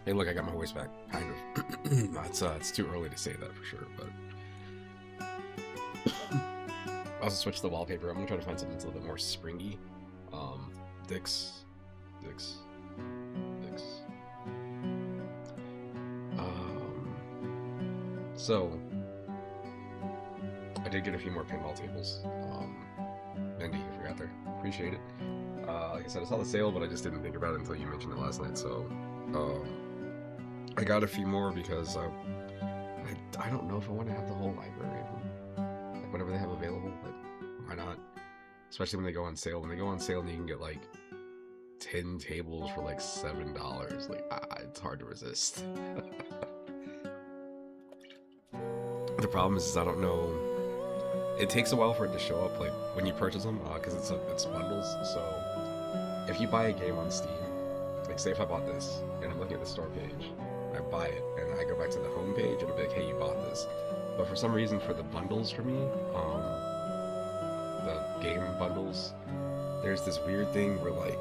Hey, look, I got my voice back. Kind of. It's too early to say that for sure, but I also switched the wallpaper. I'm gonna try to find something that's a little bit more springy. Um, Dix, Dix, Dix. So I did get a few more pinball tables. Bendy, you forgot there. Appreciate it. Like I said, I saw the sale, but I just didn't think about it until you mentioned it last night. So, um, I got a few more because I don't know if I want to have the whole library of them. Like whenever they have available, like why not? Especially when they go on sale. When they go on sale and you can get like 10 tables for like $7, like it's hard to resist. The problem is I don't know. It takes a while for it to show up, like when you purchase them, because it's bundles. So if you buy a game on Steam, like say if I bought this and I'm looking at the store page, I buy it and I go back to the home page, it'll be like, hey, you bought this. But for some reason, for the bundles for me, the game bundles, there's this weird thing where like,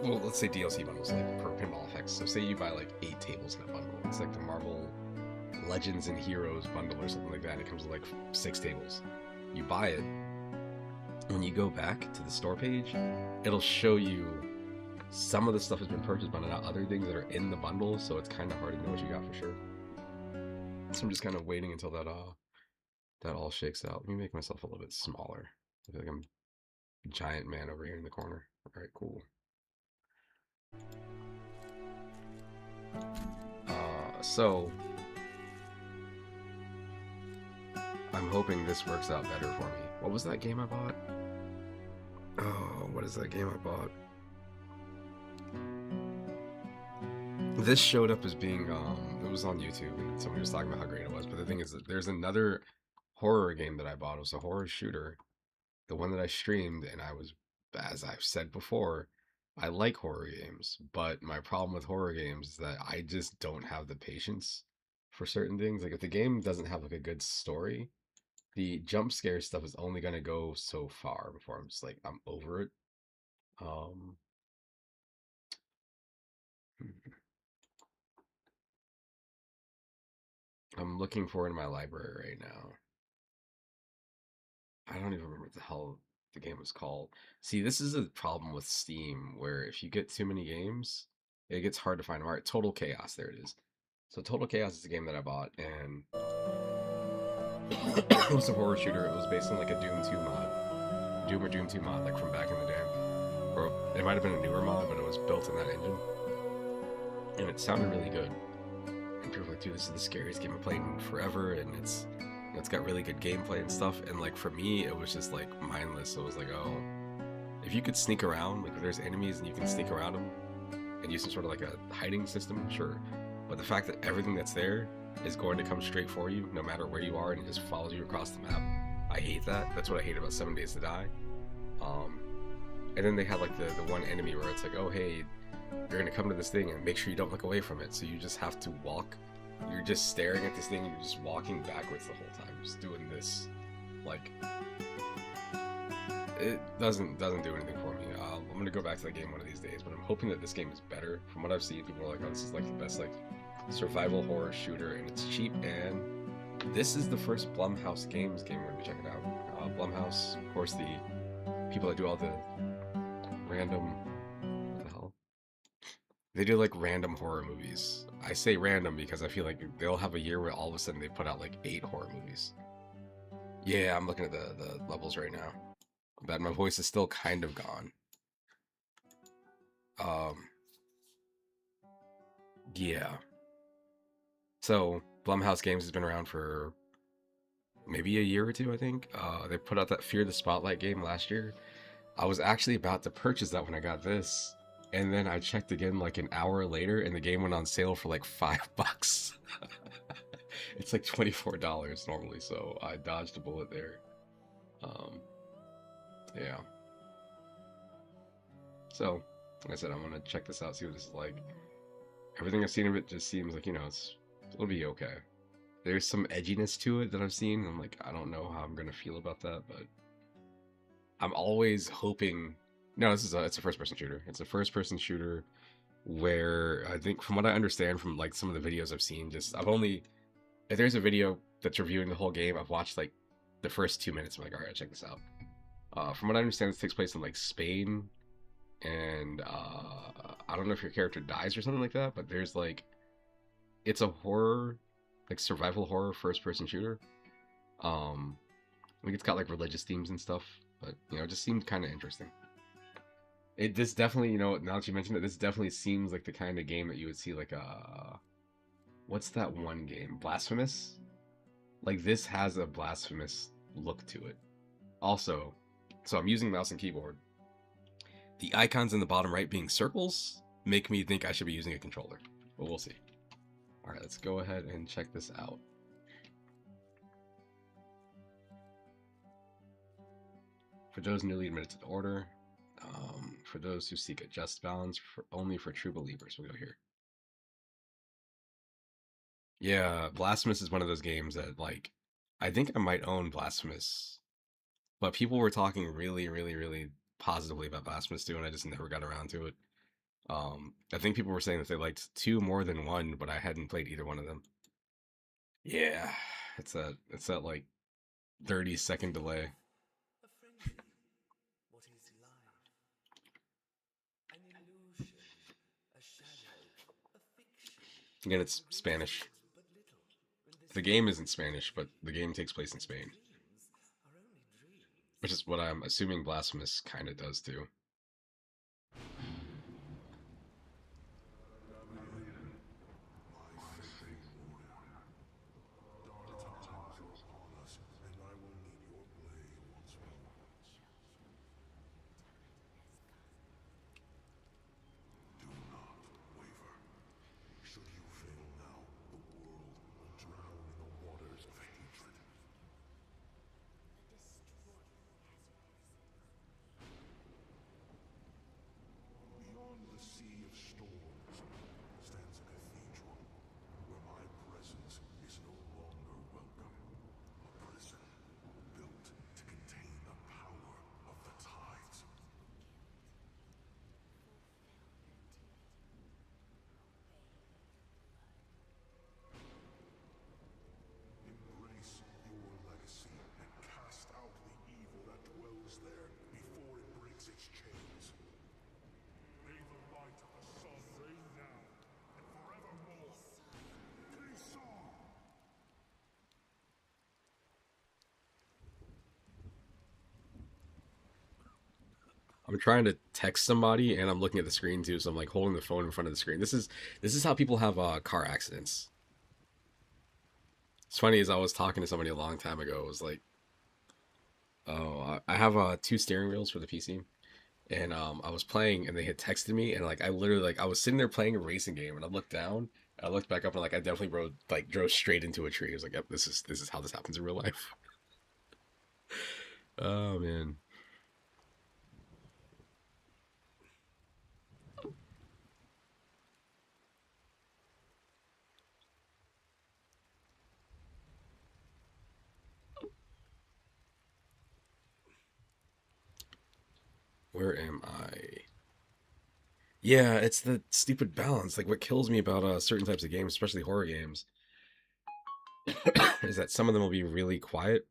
well, let's say DLC bundles, like per pinball effects. So say you buy like 8 tables in a bundle. It's like the Marvel Legends and Heroes bundle or something like that. It comes with like 6 tables. You buy it. When you go back to the store page, it'll show you some of the stuff has been purchased, but not other things that are in the bundle. So it's kind of hard to know what you got for sure. So I'm just kind of waiting until that all shakes out. Let me make myself a little bit smaller. I feel like I'm a giant man over here in the corner. All right, cool. So I'm hoping this works out better for me. What was that game I bought? Oh, what is that game I bought? This showed up as being, it was on YouTube and somebody was talking about how great it was. But the thing is that there's another horror game that I bought. It was a horror shooter. The one that I streamed, and as I've said before, I like horror games. But my problem with horror games is that I just don't have the patience for certain things. Like if the game doesn't have like a good story, the jump scare stuff is only gonna go so far before I'm just like I'm over it. Um, I'm looking for it in my library right now. I don't even remember what the hell the game was called. See, this is a problem with Steam where if you get too many games, it gets hard to find them. All right, Total Chaos, there it is. So Total Chaos is a game that I bought, and it was a horror shooter. It was based on like a Doom 2 mod. Doom or Doom 2 mod, like from back in the day. Or it might have been a newer mod, but it was built in that engine. And it sounded really good. And people were like, dude, this is the scariest game I've played in forever, and it's got really good gameplay and stuff. And like for me, it was just like mindless. It was like, oh, if you could sneak around, like if there's enemies and you can sneak around them and use some sort of like a hiding system, sure. But the fact that everything that's there is going to come straight for you, no matter where you are, and it just follows you across the map, I hate that. That's what I hate about 7 Days to Die. And then they had like the one enemy where it's like, oh hey, you're gonna come to this thing and make sure you don't look away from it. So you just have to walk. You're just staring at this thing. You're just walking backwards the whole time, just doing this. Like, it doesn't do anything for me. I'm gonna go back to that game one of these days, but I'm hoping that this game is better. From what I've seen, people are like, oh, this is like the best like survival horror shooter, and it's cheap. And this is the first Blumhouse Games game we're gonna be checking out. Blumhouse, of course, the people that do all the random, what the hell? They do like random horror movies. I say random because I feel like they'll have a year where all of a sudden they put out like 8 horror movies. Yeah, I'm looking at the levels right now. But my voice is still kind of gone. Yeah. So Blumhouse Games has been around for maybe a year or two, I think. They put out that Fear the Spotlight game last year. I was actually about to purchase that when I got this, and then I checked again like an hour later, and the game went on sale for like $5. It's like $24 normally, so I dodged a bullet there. Yeah. So, like I said, I'm gonna check this out, see what this is like. Everything I've seen of it just seems like, it'll be okay. There's some edginess to it that I've seen, and I'm like, I don't know how I'm gonna feel about that, but I'm always hoping. No, it's a first-person shooter. It's a first-person shooter. where I think from what I understand from like some of the videos I've seen, just I've only if there's a video that's reviewing the whole game, I've watched like the first 2 minutes. I'm like, all right, check this out. From what I understand, this takes place in like Spain, and I don't know if your character dies or something like that, but there's like it's a horror, like survival horror first person shooter. Um, I think it's got like religious themes and stuff, but it just seemed kind of interesting. This definitely, now that you mentioned it, this definitely seems like the kind of game that you would see like what's that one game? Blasphemous? Like this has a blasphemous look to it. Also, so I'm using mouse and keyboard. The icons in the bottom right being circles make me think I should be using a controller, but we'll see. All right, let's go ahead and check this out. For those newly admitted to the order, for those who seek a just balance, only for true believers, we'll go here. Yeah, Blasphemous is one of those games that, like, I think I might own Blasphemous, but people were talking really, really, really positively about Blasphemous 2, and I just never got around to it. I think people were saying that they liked 2 more than 1, but I hadn't played either one of them. Yeah, it's that like 30-second delay. Again, it's Spanish. The game isn't Spanish, but the game takes place in Spain, which is what I'm assuming Blasphemous kind of does too. I'm trying to text somebody and I'm looking at the screen too, so I'm like holding the phone in front of the screen. This is how people have car accidents. It's funny as I was talking to somebody a long time ago. It was like, oh, I have 2 steering wheels for the PC, and I was playing and they had texted me and like I literally like I was sitting there playing a racing game and I looked down, I looked back up and like I definitely drove straight into a tree. I was like, yep, this is how this happens in real life. Oh man, where am I? Yeah, it's the stupid balance. Like what kills me about certain types of games, especially horror games, is that some of them will be really quiet,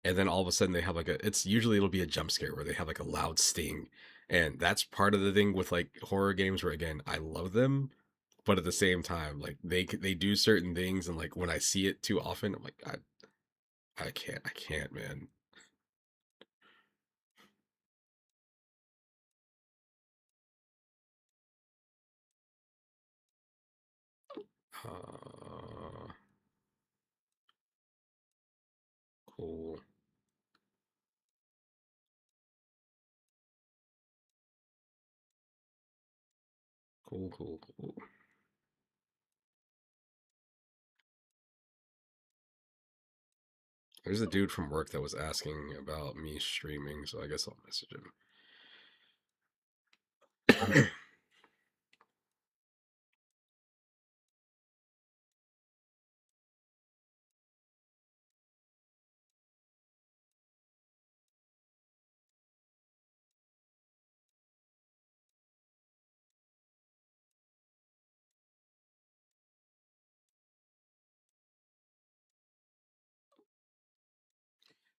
and then all of a sudden they have like a. It's usually it'll be a jump scare where they have like a loud sting, and that's part of the thing with like horror games where again I love them, but at the same time like they do certain things, and like when I see it too often, I'm like I can't, man. Uh, cool, cool, cool, cool. There's a dude from work that was asking about me streaming, so I guess I'll message him.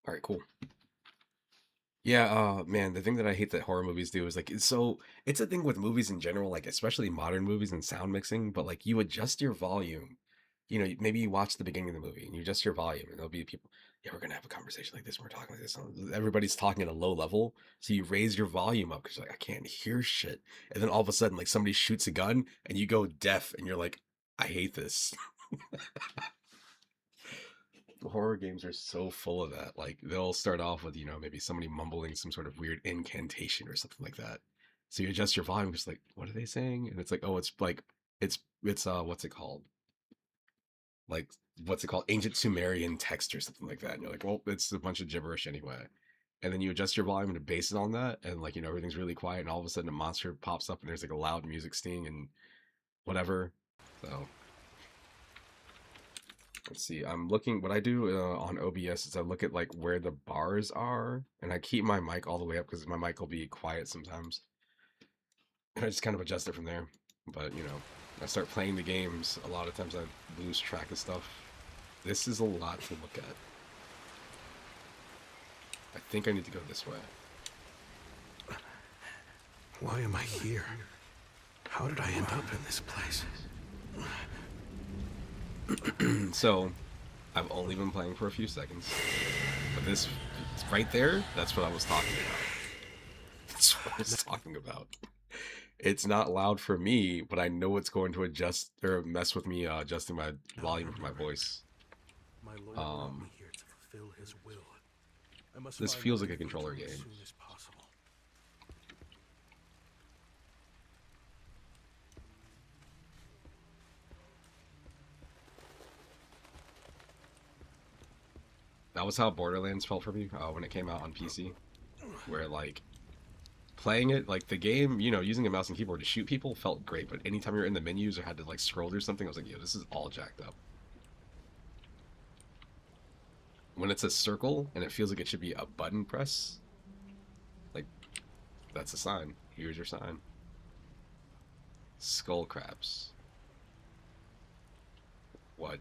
All right, cool. Yeah, man, the thing that I hate that horror movies do is like it's a thing with movies in general, like especially modern movies and sound mixing, but like you adjust your volume. You know, maybe you watch the beginning of the movie and you adjust your volume and there'll be people, yeah, we're gonna have a conversation like this, we're talking like this. Everybody's talking at a low level, so you raise your volume up because you're like, I can't hear shit. And then all of a sudden, like somebody shoots a gun and you go deaf and you're like, I hate this. Horror games are so full of that. Like they'll start off with, maybe somebody mumbling some sort of weird incantation or something like that. So you adjust your volume, just like, what are they saying? And it's like, oh, it's like it's what's it called? Like what's it called? Ancient Sumerian text or something like that. And you're like, well, it's a bunch of gibberish anyway. And then you adjust your volume to base it on that, and like, everything's really quiet, and all of a sudden a monster pops up and there's like a loud music sting and whatever. So let's see. I'm looking. What I do on OBS is I look at like where the bars are, and I keep my mic all the way up because my mic will be quiet sometimes, and I just kind of adjust it from there. But I start playing the games. A lot of times I lose track of stuff. This is a lot to look at. I think I need to go this way. Why am I here? How did I end up in this place? So, I've only been playing for a few seconds, but this right there, that's what I was talking about. That's what I was talking about. It's not loud for me, but I know it's going to adjust or mess with me adjusting my volume for my voice. My Lord brought me here to fulfill his will. I must This find feels out like a controller as game. soon as possible. That was how Borderlands felt for me when it came out on PC, where like playing it, like the game, using a mouse and keyboard to shoot people felt great, but anytime you're in the menus or had to like scroll through something, I was like, yo, this is all jacked up. When it's a circle and it feels like it should be a button press, like that's a sign. Here's your sign. Skull crabs. What?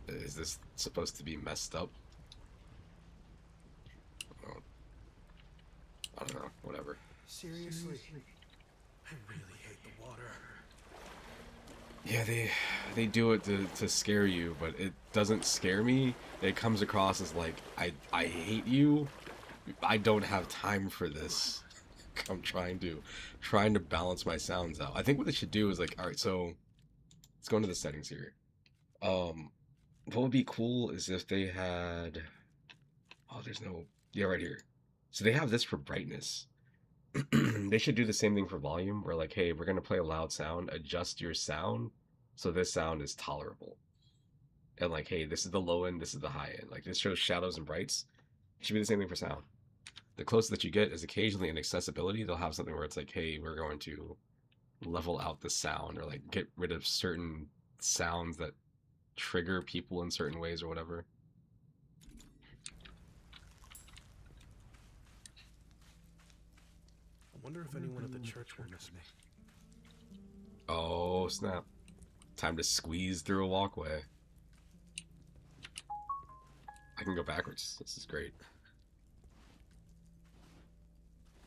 Is this supposed to be messed up? Oh, I don't know. Whatever. Seriously? I really hate the water. Yeah, they do it to scare you, but it doesn't scare me. It comes across as like I hate you. I don't have time for this. I'm trying to balance my sounds out. I think what they should do is like, all right, so let's go into the settings here. What would be cool is if they had, oh, there's no, yeah, right here. So they have this for brightness. They should do the same thing for volume, where like, hey, we're gonna play a loud sound, adjust your sound so this sound is tolerable. And like, hey, this is the low end, this is the high end. Like this shows shadows and brights. It should be the same thing for sound. The closest that you get is occasionally in accessibility, they'll have something where it's like, hey, we're going to level out the sound or like get rid of certain sounds that trigger people in certain ways or whatever. I wonder if anyone at the church will miss me. Oh, snap. Time to squeeze through a walkway. I can go backwards. This is great.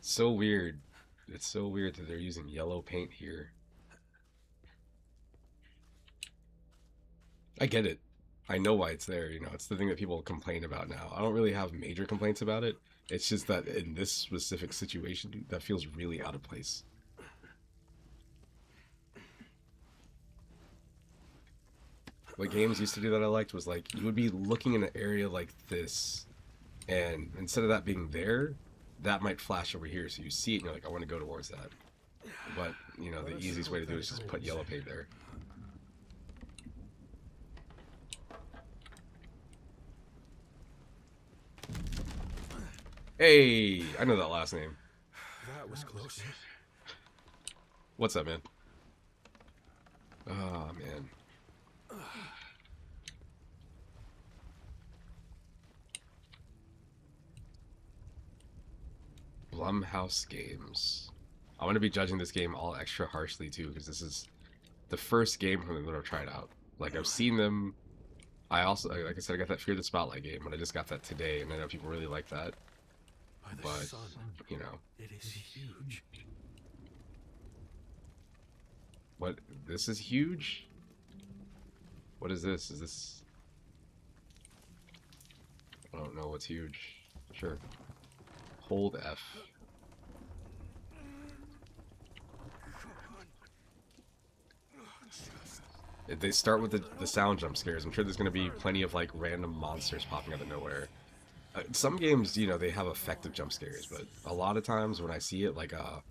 So weird. It's so weird that they're using yellow paint here. I get it. I know why it's there, it's the thing that people complain about now. I don't really have major complaints about it. It's just that in this specific situation, dude, that feels really out of place. What games used to do that I liked was like, you would be looking in an area like this, and instead of that being there, that might flash over here, so you see it and you're like, I want to go towards that. But, the easiest way to do it is just put yellow paint there. Hey, I know that last name. That was close. What's up, man? Oh, man. Blumhouse Games. I'm going to be judging this game all extra harshly, too, because this is the first game from them that I've tried out. Like, I've seen them I also, like I said, I got that Fear the Spotlight game, but I just got that today, and I know people really like that. By the But, sun, you know, it is huge. what? This is huge? What is this? Is this... I don't know what's huge. Sure. Hold F. They start with the sound jump scares. I'm sure there's going to be plenty of, like, random monsters popping out of nowhere. Some games, you know, they have effective jump scares, but a lot of times when I see it, like, I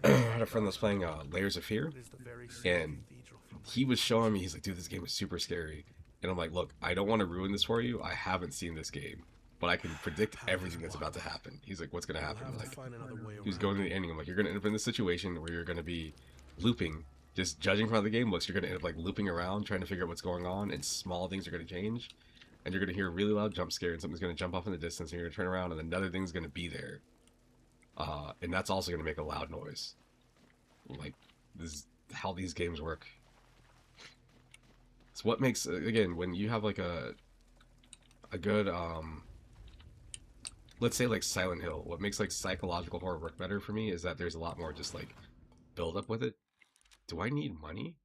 had a friend that was playing Layers of Fear, It is the very same and cathedral from he was showing me, he's like, dude, this game is super scary. And I'm like, look, I don't want to ruin this for you. I haven't seen this game, but I can predict everything that's about to happen. He's like, what's going to We'll happen? have to Like, find another way he was around going to it. the ending. I'm like, you're going to end up in this situation where you're going to be looping. Just judging from how the game looks, you're going to end up like looping around, trying to figure out what's going on, and small things are going to change. And you're going to hear a really loud jump scare, and something's going to jump off in the distance, and you're going to turn around, and another thing's going to be there. And that's also going to make a loud noise. Like, this is how these games work. It's what makes, again, when you have like a good let's say like Silent Hill, what makes like psychological horror work better for me is that there's a lot more just like build up with it. Do I need money?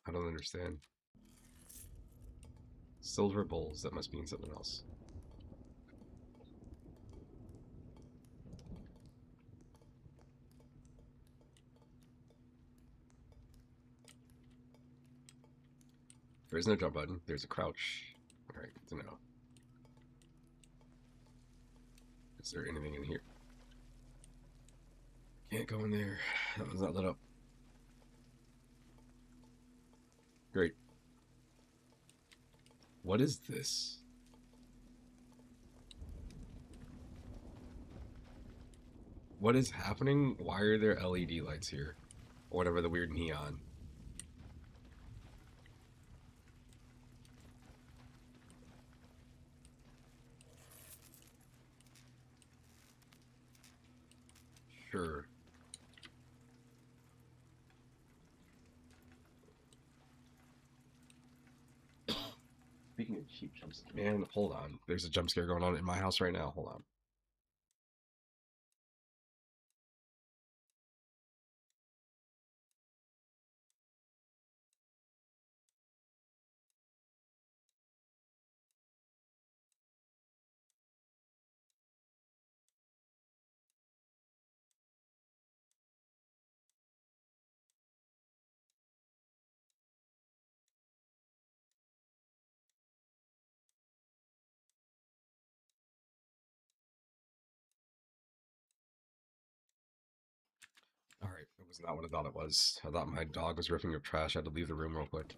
I don't understand. Silver bowls, that must mean something else. There is no jump button, there's a crouch. Alright, good to know. Is there anything in here? Can't go in there. That one's not lit up. Great. What is this? What is happening? Why are there LED lights here? Or whatever the weird neon. Sure. Speaking of cheap jump scares, man, hold on. There's a jump scare going on in my house right now. Hold on. Alright, it was not what I thought it was. I thought my dog was ripping up trash. I had to leave the room real quick.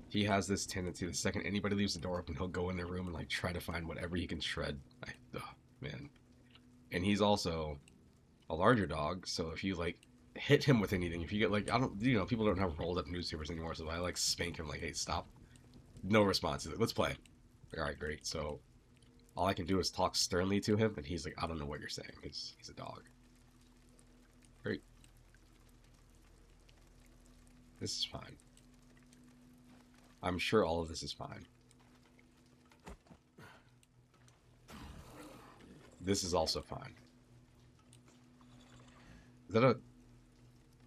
He has this tendency, the second anybody leaves the door open, he'll go in their room and like try to find whatever he can shred. Man. And he's also a larger dog, so if you like hit him with anything, if you get like, I don't, you know, people don't have rolled up newspapers anymore, so I like spank him like, hey, stop. No response. He's like, let's play. Like, alright, great. So all I can do is talk sternly to him, and he's like, I don't know what you're saying, because he's a dog. Great. This is fine. I'm sure all of this is fine. This is also fine.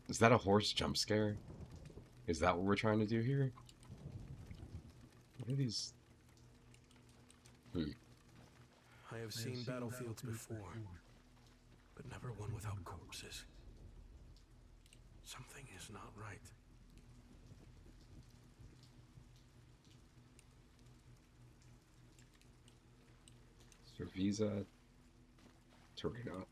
Is that a horse jump scare? Is that what we're trying to do here? What are these? I have seen battlefields before, but never one without corpses. Something is not right. Cerveza Torino.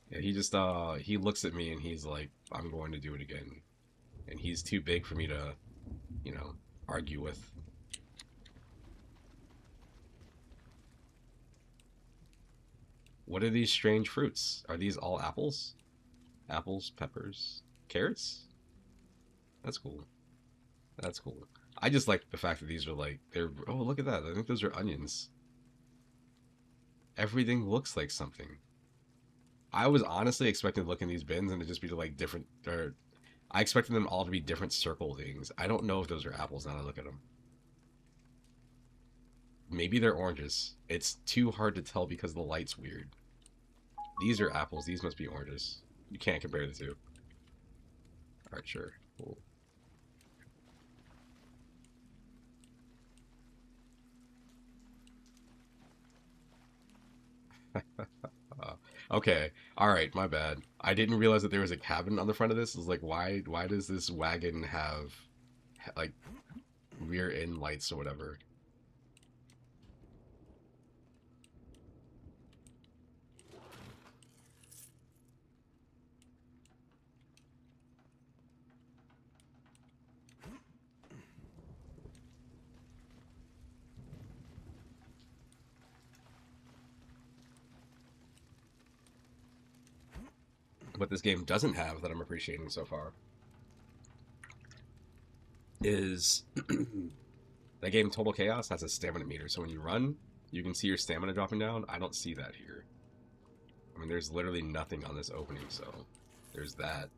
Yeah, he just he looks at me and he's like, I'm going to do it again. And he's too big for me to, you know, argue with. What are these strange fruits? Are these all apples? Apples, peppers, carrots? That's cool. That's cool. I just like the fact that these are like, they're, oh, look at that. I think those are onions. Everything looks like something. I was honestly expecting to look in these bins and to just be like different, or I expected them all to be different circle things. I don't know if those are apples now that I look at them. Maybe they're oranges. It's too hard to tell because the light's weird. These are apples. These must be oranges. You can't compare the two. Alright, sure. Cool. Okay. Alright, my bad. I didn't realize that there was a cabin on the front of this. I was like, why does this wagon have like rear end lights or whatever? What this game doesn't have that I'm appreciating so far is that game Total Chaos has a stamina meter. So when you run, you can see your stamina dropping down. I don't see that here. I mean, there's literally nothing on this opening, so there's that.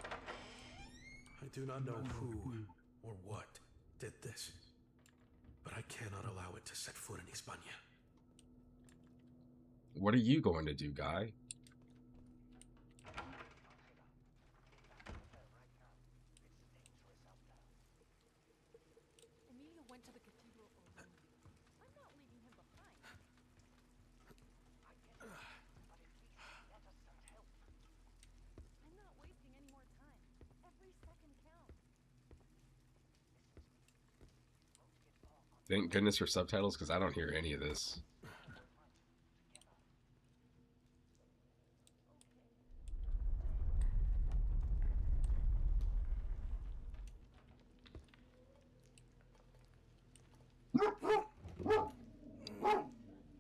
I do not know who or what did this, but I cannot allow it to set foot in Hispania. What are you going to do, guy? Emilio went to the cathedral alone. I'm not leaving him behind. I'm not wasting any more time. Every second counts. Thank goodness for subtitles, because I don't hear any of this.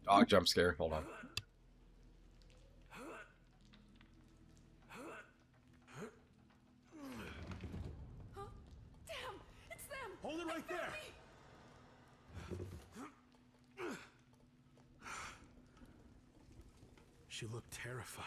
Dog jump scare. Hold on. Huh? Damn! It's them! Hold it right there! She looked terrified.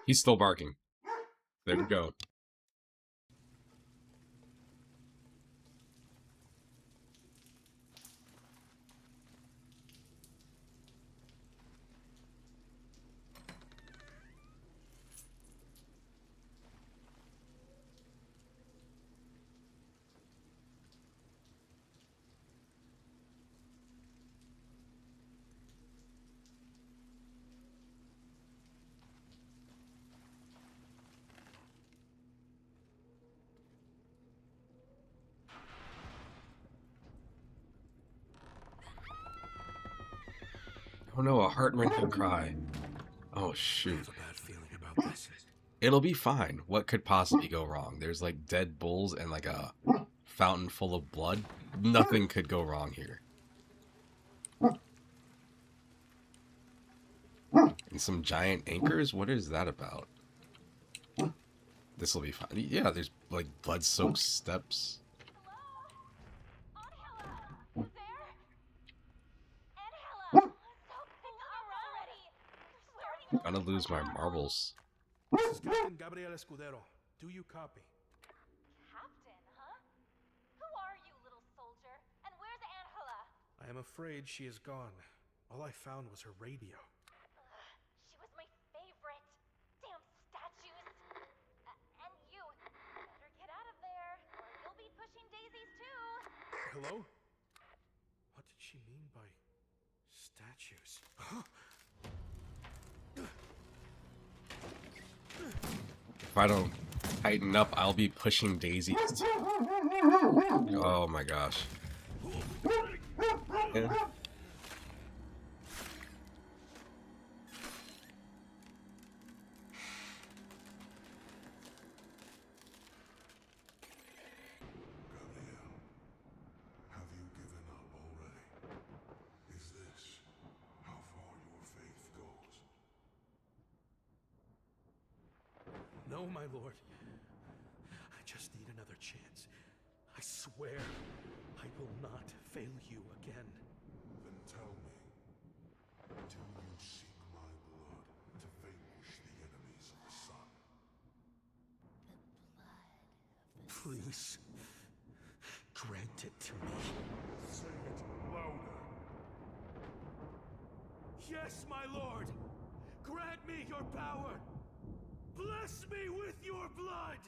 He's still barking. There we go. Oh no, a heart-wrenching cry. Oh I shoot. have a bad feeling about this. It'll be fine. What could possibly go wrong? There's like dead bulls and like a fountain full of blood. Nothing could go wrong here. And some giant anchors? What is that about? This will be fine. Yeah, there's like blood-soaked steps. Hello? Angela? There? Angela! Stop picking her already! They're starting I'm gonna lose my marbles. This is Captain Gabriel Escudero. Do you copy? Captain, huh? Who are you, little soldier? And where's Angela? I am afraid she is gone. All I found was her radio. She was my favorite. Damn statues. And you, better get out of there. Hello? What did she mean by statues? If I don't tighten up, I'll be pushing daisies. Oh my gosh. Yeah. Have you given up already? Is this how far your faith goes? No, my lord. I just need another chance. I swear I will not fail you again. Then tell me, do you seek my blood to vanquish the enemies of the sun? Please, grant it to me. Say it louder. Yes, my lord! Grant me your power! Bless me with your blood!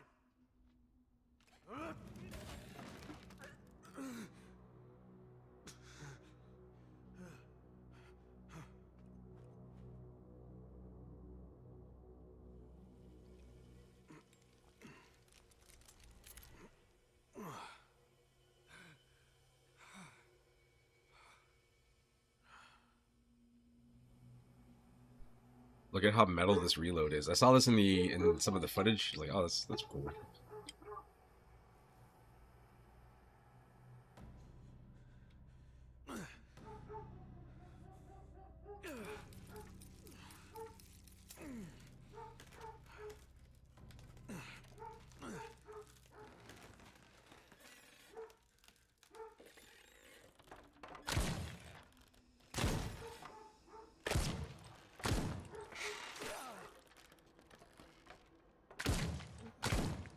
Look at how metal this reload is. I saw this in some of the footage. Like, oh, that's cool.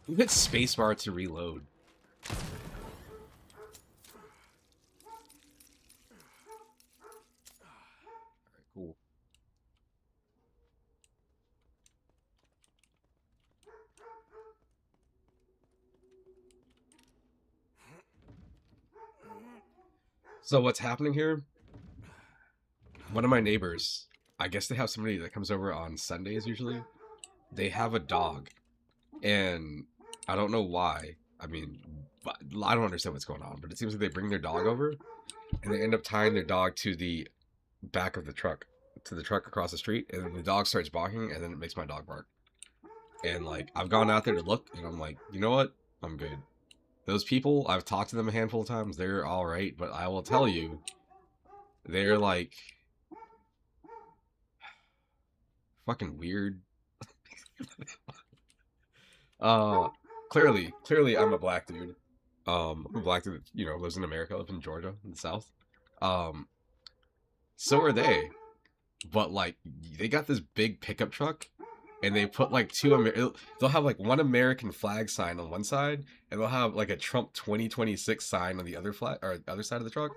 You hit spacebar to reload. Alright, cool. So what's happening here? One of my neighbors, I guess they have somebody that comes over on Sundays usually. They have a dog. And I don't know why. I mean, I don't understand what's going on, but it seems like they bring their dog over and they end up tying their dog to the back of the truck, to the truck across the street, and then the dog starts barking, and then it makes my dog bark. And like, I've gone out there to look, and I'm like, you know what? I'm good. Those people, I've talked to them a handful of times. They're all right, but I will tell you, they're like fucking weird. Clearly, I'm a black dude. I'm a black dude, you know, lives in America, lives in Georgia, in the South. So are they, but like, they got this big pickup truck, and they put like they'll have like one American flag sign on one side, and they'll have like a Trump 2026 sign on the other flag or other side of the truck,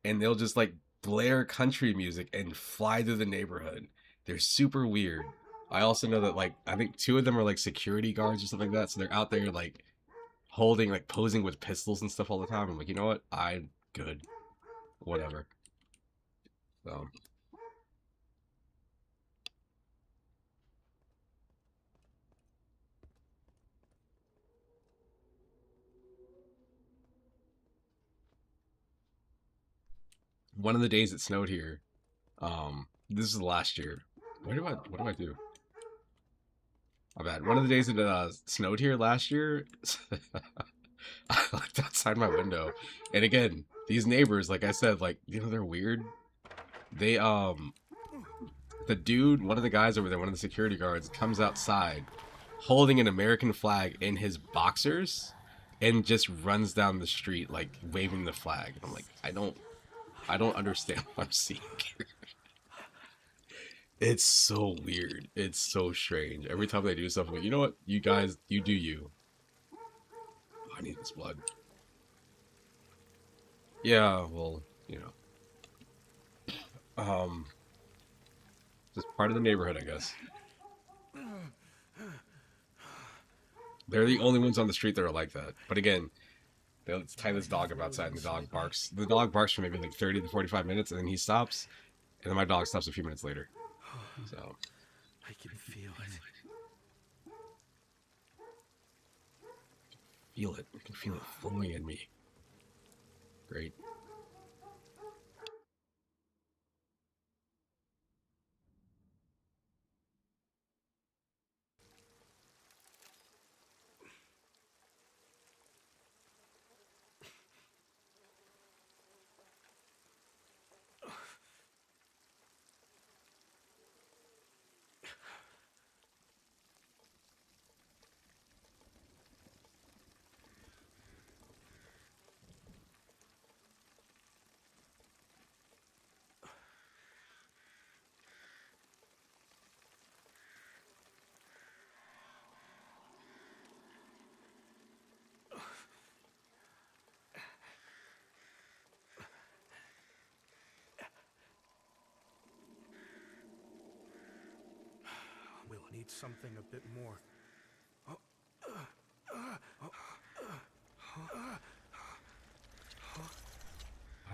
and they'll just like blare country music and fly through the neighborhood. They're super weird. I also know that like I think two of them are like security guards or something like that, so they're out there like holding like posing with pistols and stuff all the time. I'm like, you know what? I'm good. Whatever. So one of the days it snowed here, this is last year. What do I do? My bad. One of the days it snowed here last year, I looked outside my window, and again, these neighbors, like I said, like, you know, they're weird. They the dude, one of the guys over there, one of the security guards, comes outside holding an American flag in his boxers and just runs down the street like waving the flag. I'm like, I don't understand what I'm seeing here. It's so weird. It's so strange. Every time they do stuff, I'm like, you know what? You guys, you do you. Oh, I need this blood. Yeah, well, you know. Just part of the neighborhood, I guess. They're the only ones on the street that are like that. But again, They'll tie this dog up outside, and the dog barks. The dog barks for maybe like 30 to 45 minutes, and then he stops, and then my dog stops a few minutes later. So I can feel it. feel it. I can feel it flowing in me. Great. We'll need something a bit more.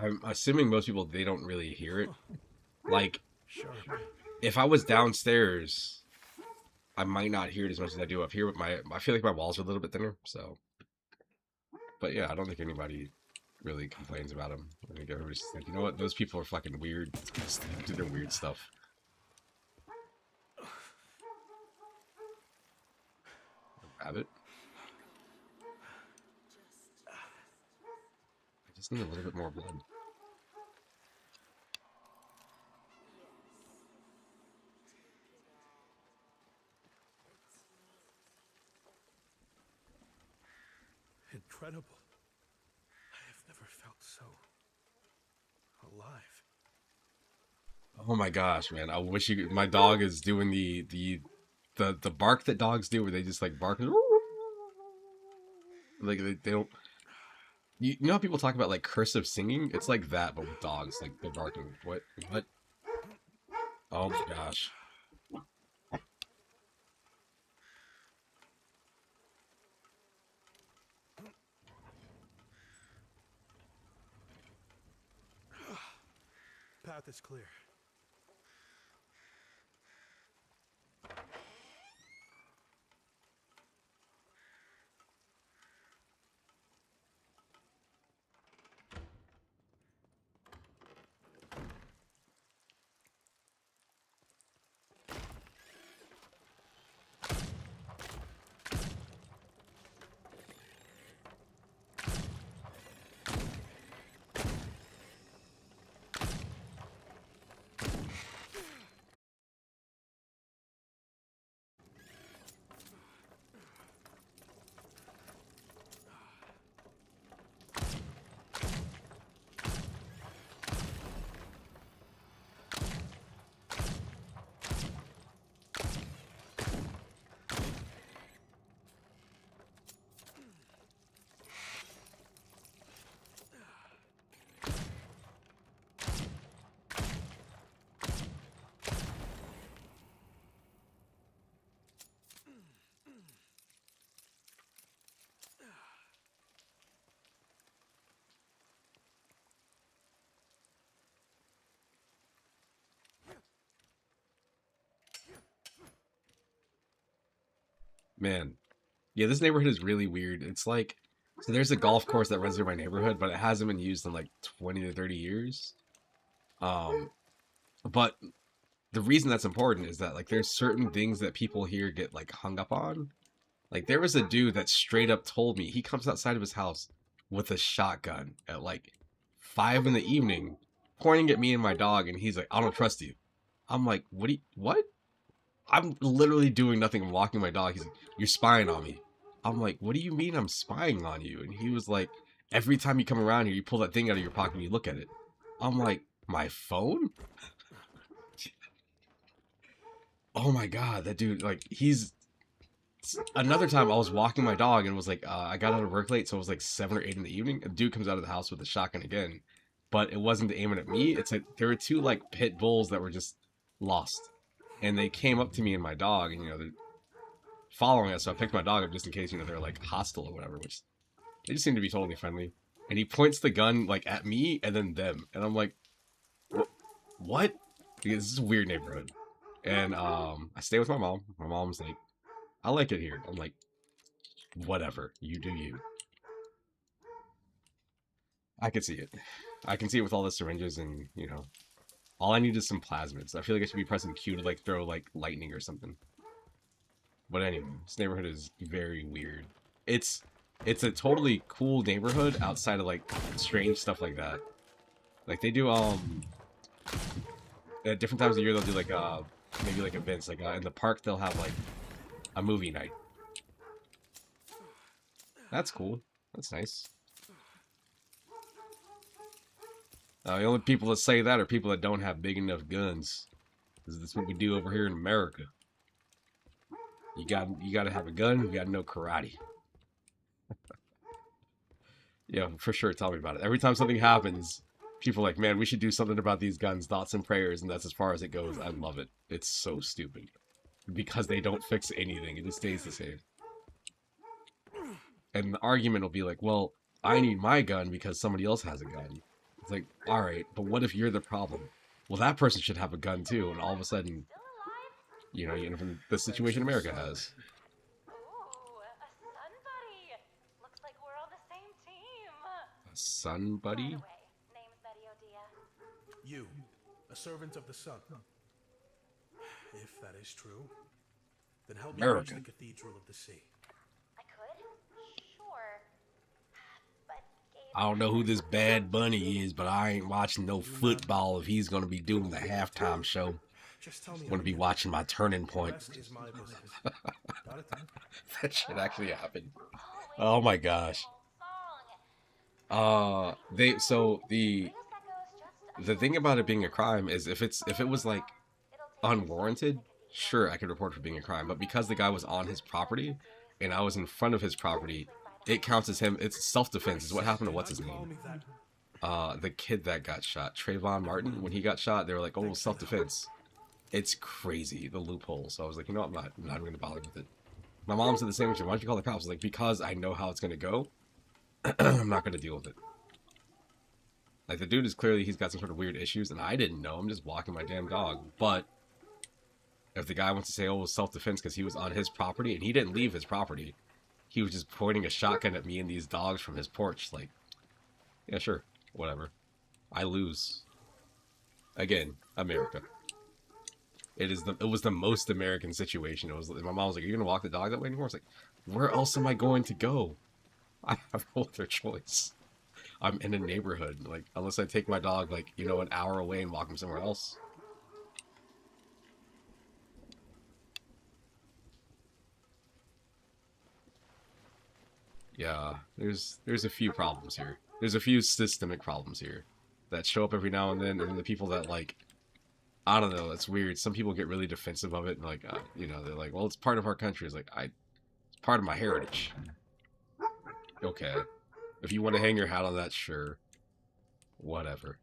I'm assuming most people, they don't really hear it. Like, Sure. if I was downstairs, I might not hear it as much as I do up here. But I feel like my walls are a little bit thinner. So, but yeah, I don't think anybody really complains about them. I think everybody's just like, you know what? Those people are fucking weird. Do their weird stuff. Rabbit. I just need a little bit more blood. Incredible. I have never felt so alive. Oh my gosh, man! I wish you. My dog is doing the bark that dogs do, where they just like bark, like they don't. You know how people talk about like cursive singing? It's like that, but with dogs. Like they're barking. What? What? Oh my gosh! Path is clear. Man, yeah, this neighborhood is really weird. It's like, so there's a golf course that runs through my neighborhood, but it hasn't been used in like 20 to 30 years. Um, but the reason that's important is that like there's certain things that people here get like hung up on. Like there was a dude that straight up told me he comes outside of his house with a shotgun at like 5 in the evening, pointing at me and my dog, and he's like, "I don't trust you." I'm like, "What? What?" I'm literally doing nothing. I'm walking my dog. He's like, "You're spying on me." I'm like, "What do you mean I'm spying on you?" And he was like, "Every time you come around here, you pull that thing out of your pocket and you look at it." I'm like, "My phone?" Oh my god, that dude, like, he's another time I was walking my dog and was like, I got out of work late, so it was like 7 or 8 in the evening. A dude comes out of the house with a shotgun again, but it wasn't aiming at me. It's like there were two like pit bulls that were just lost, and they came up to me and my dog, and they're following us. So I picked my dog up just in case they're like hostile or whatever, which They just seem to be totally friendly. And he points the gun like at me and then them, and I'm like, what? Because this is a weird neighborhood. And I stay with my mom. My mom's like, I like it here. I'm like, whatever, you do you. I can see it. I can see it with all the syringes and, you know, all I need is some plasmids. I feel like I should be pressing Q to like throw like lightning or something. But anyway, this neighborhood is very weird. It's a totally cool neighborhood outside of like strange stuff like that. Like they do at different times of year they'll do like maybe like events like in the park they'll have like a movie night. That's cool. That's nice. The only people that say that are people that don't have big enough guns. Because that's what we do over here in America. You got to have a gun. You got to know karate. Yeah, for sure. Tell me about it. Every time something happens, people are like, man, we should do something about these guns. Thoughts and prayers, and that's as far as it goes. I love it. It's so stupid because they don't fix anything. It just stays the same. And the argument will be like, well, I need my gun because somebody else has a gun. It's like, all right, but what if you're the problem? Well, that person should have a gun too, and all of a sudden, you end up in the situation America has. Ooh, a sun buddy. Looks like we're on the same team. A sun buddy? By the way, name's Betty Odia. You, a servant of the sun. If that is true, then help me reach the Cathedral of the Sea. I could? Sure. But Gabe... I don't know who this Bad Bunny is, but I ain't watching no football if he's gonna be doing the halftime show. Just tell me. I'm gonna be watching my Turning Point. Is my business. Got it? That shit actually happened. Oh my gosh. The thing about it being a crime is if it was like unwarranted, sure I could report for being a crime, but because the guy was on his property and I was in front of his property, it counts as him. It's self-defense. Is what happened to what's his name? The kid that got shot, Trayvon Martin. When he got shot, they were like, "Oh, self-defense." It's crazy, the loophole. So I was like, you know what, I'm not even gonna bother with it. My mom said the same thing. Why don't you call the cops? I was like, because I know how it's gonna go. I'm not gonna deal with it. Like the dude is clearly he's got some sort of weird issues, and I didn't know. I'm just walking my damn dog. But if the guy wants to say, "Oh, it was self-defense" because he was on his property and he didn't leave his property, he was just pointing a shotgun at me and these dogs from his porch. Like, yeah, sure, whatever. I lose. Again, America. It was the most American situation. It was my mom was like, "Are you gonna walk the dog that way anymore?" I was like, "Where else am I going to go? I have no other choice. I'm in a neighborhood. Like, unless I take my dog like an hour away and walk him somewhere else." Yeah, there's a few problems here. There's a few systemic problems here that show up every now and then the people that like. I don't know. It's weird. Some people get really defensive of it, and like, they're like, "Well, it's part of our country." It's like, it's part of my heritage. Okay, if you want to hang your hat on that, sure, whatever.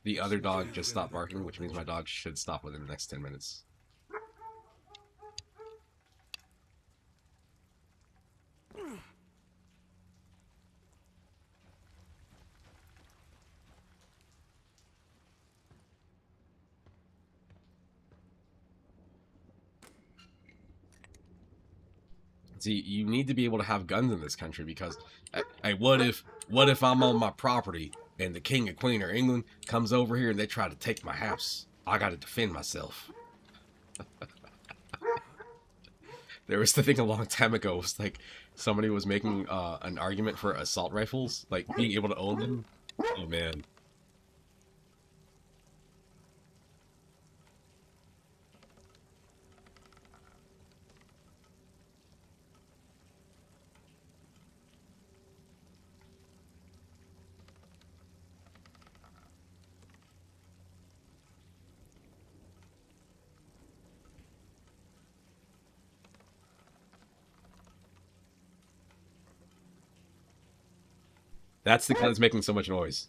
The other dog just stopped barking, which means my dog should stop within the next 10 minutes. See, you need to be able to have guns in this country because, what if I'm on my property and the king and queen of England comes over here and they try to take my house? I got to defend myself. There was the thing a long time ago. It was like somebody was making an argument for assault rifles, like being able to own them. Oh man. That's the guy that's making so much noise.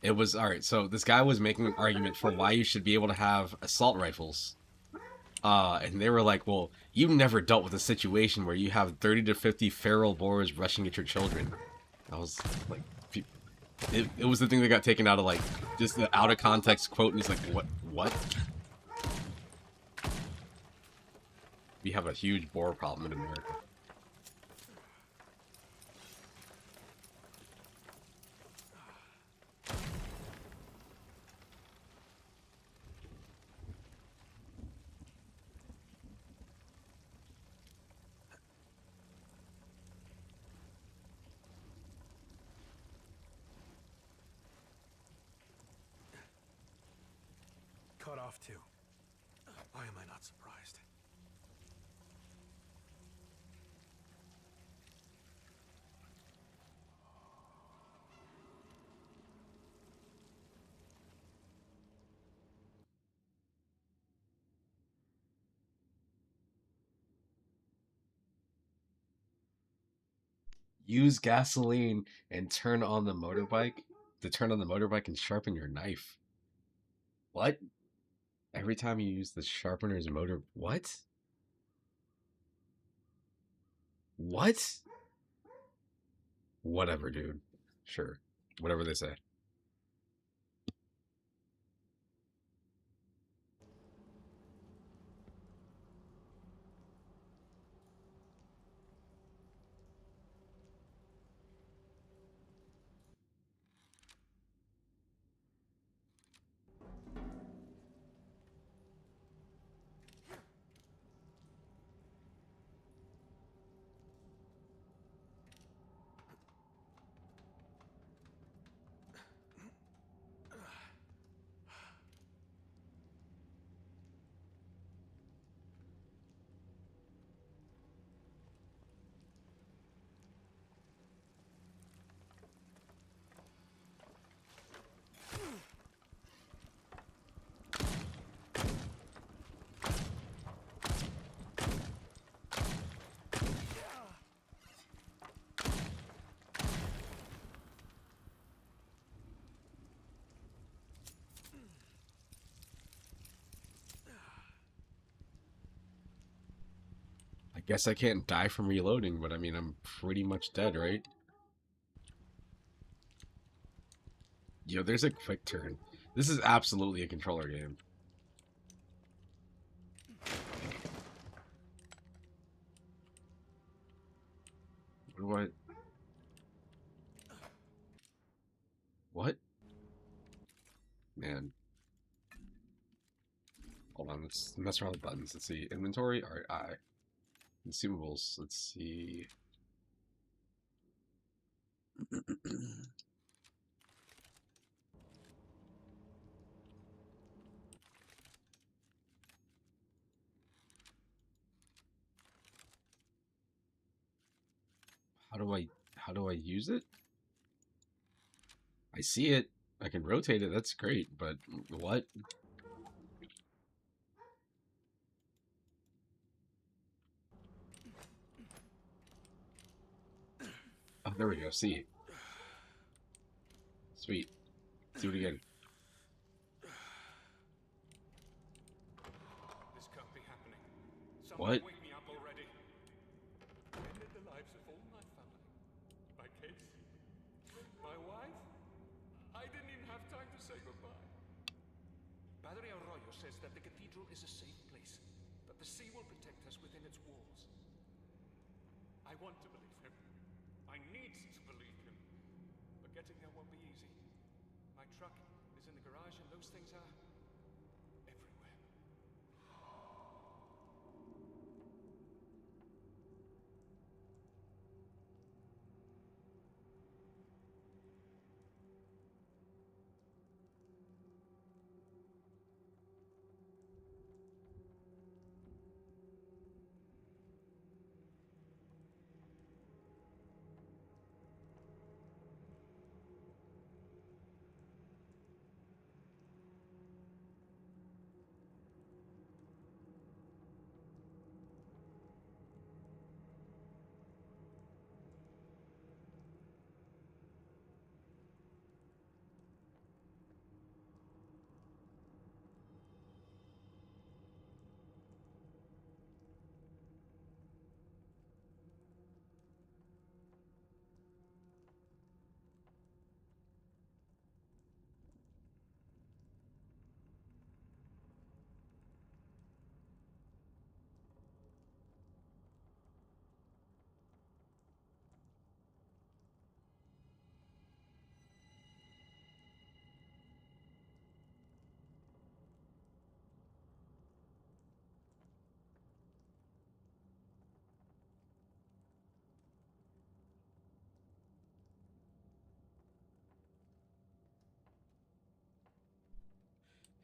It was all right. So this guy was making an argument for why you should be able to have assault rifles. And they were like, "Well, you never dealt with a situation where you have 30 to 50 feral boars rushing at your children." I was like, it was the thing that got taken out of like just the out of context quote, and he's like, "What? What?" We have a huge boar problem in America. Cut off too. Why am I not surprised? Use gasoline and turn on the motorbike to turn on the motorbike and sharpen your knife. What? Every time you use the sharpener's motor, what? What? Whatever, dude. Sure. Whatever they say. I guess I can't die from reloading, but I mean, I'm pretty much dead, right? Yo, there's a quick turn. This is absolutely a controller game. What? What? Man. Hold on, let's mess around with buttons. Let's see. Inventory, RI. Consumables, let's see. How do I use it? I see it. I can rotate it. That's great, but what? Oh, there we go. See. Sweet. Do it again. This can't be happening. Someone What? wake me up already. I ended the lives of all my family. My kids. My wife. I didn't even have time to say goodbye. Padre Arroyo says that the cathedral is a safe place, that the sea will protect us within its walls. I want to believe him. I need to believe him. But getting there won't be easy. My truck is in the garage and those things are everywhere.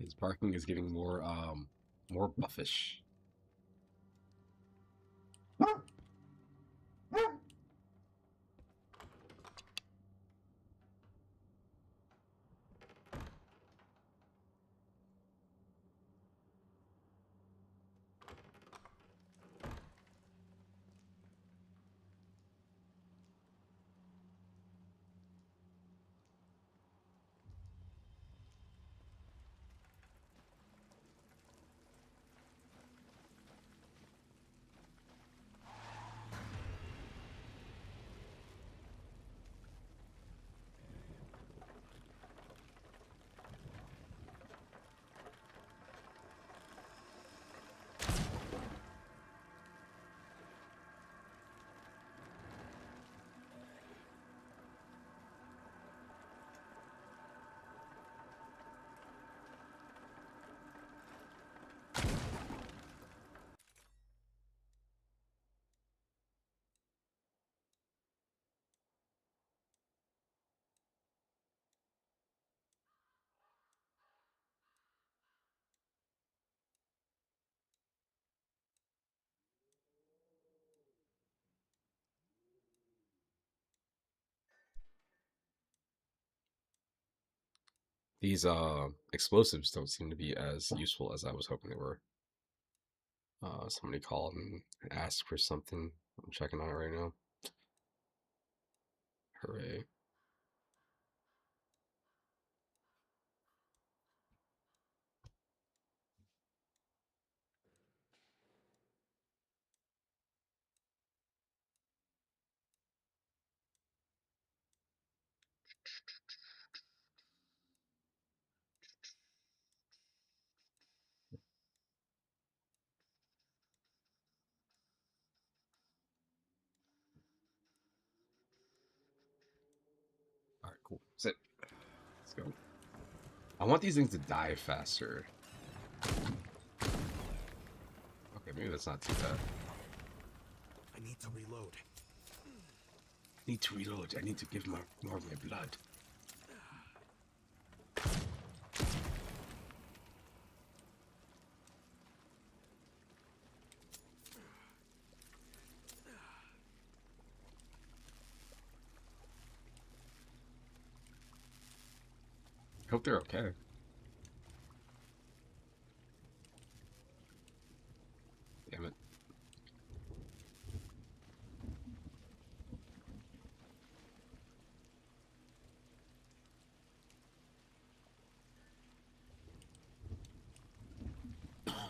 His barking is getting more buffish. These explosives don't seem to be as useful as I was hoping they were. Somebody called and asked for something. I'm checking on it right now. Hooray. Alright, cool. Sit. Let's go. I want these things to die faster. Okay, maybe that's not too bad. I need to reload. I need to reload. I need to give more of my blood. I hope they're okay. Damn it.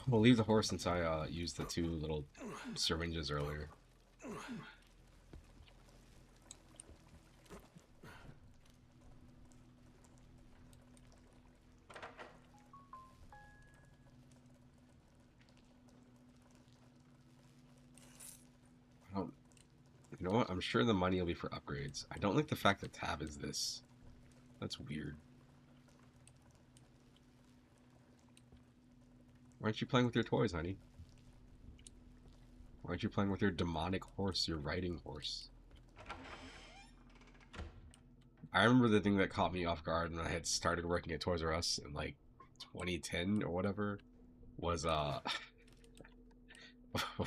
We'll leave the horse since I used the 2 little syringes earlier. I don't. You know what? I'm sure the money will be for upgrades. I don't like the fact that tab is this. That's weird. Why aren't you playing with your toys, honey? Why aren't you playing with your demonic horse, your riding horse? I remember the thing that caught me off guard when I had started working at Toys R Us in like 2010 or whatever was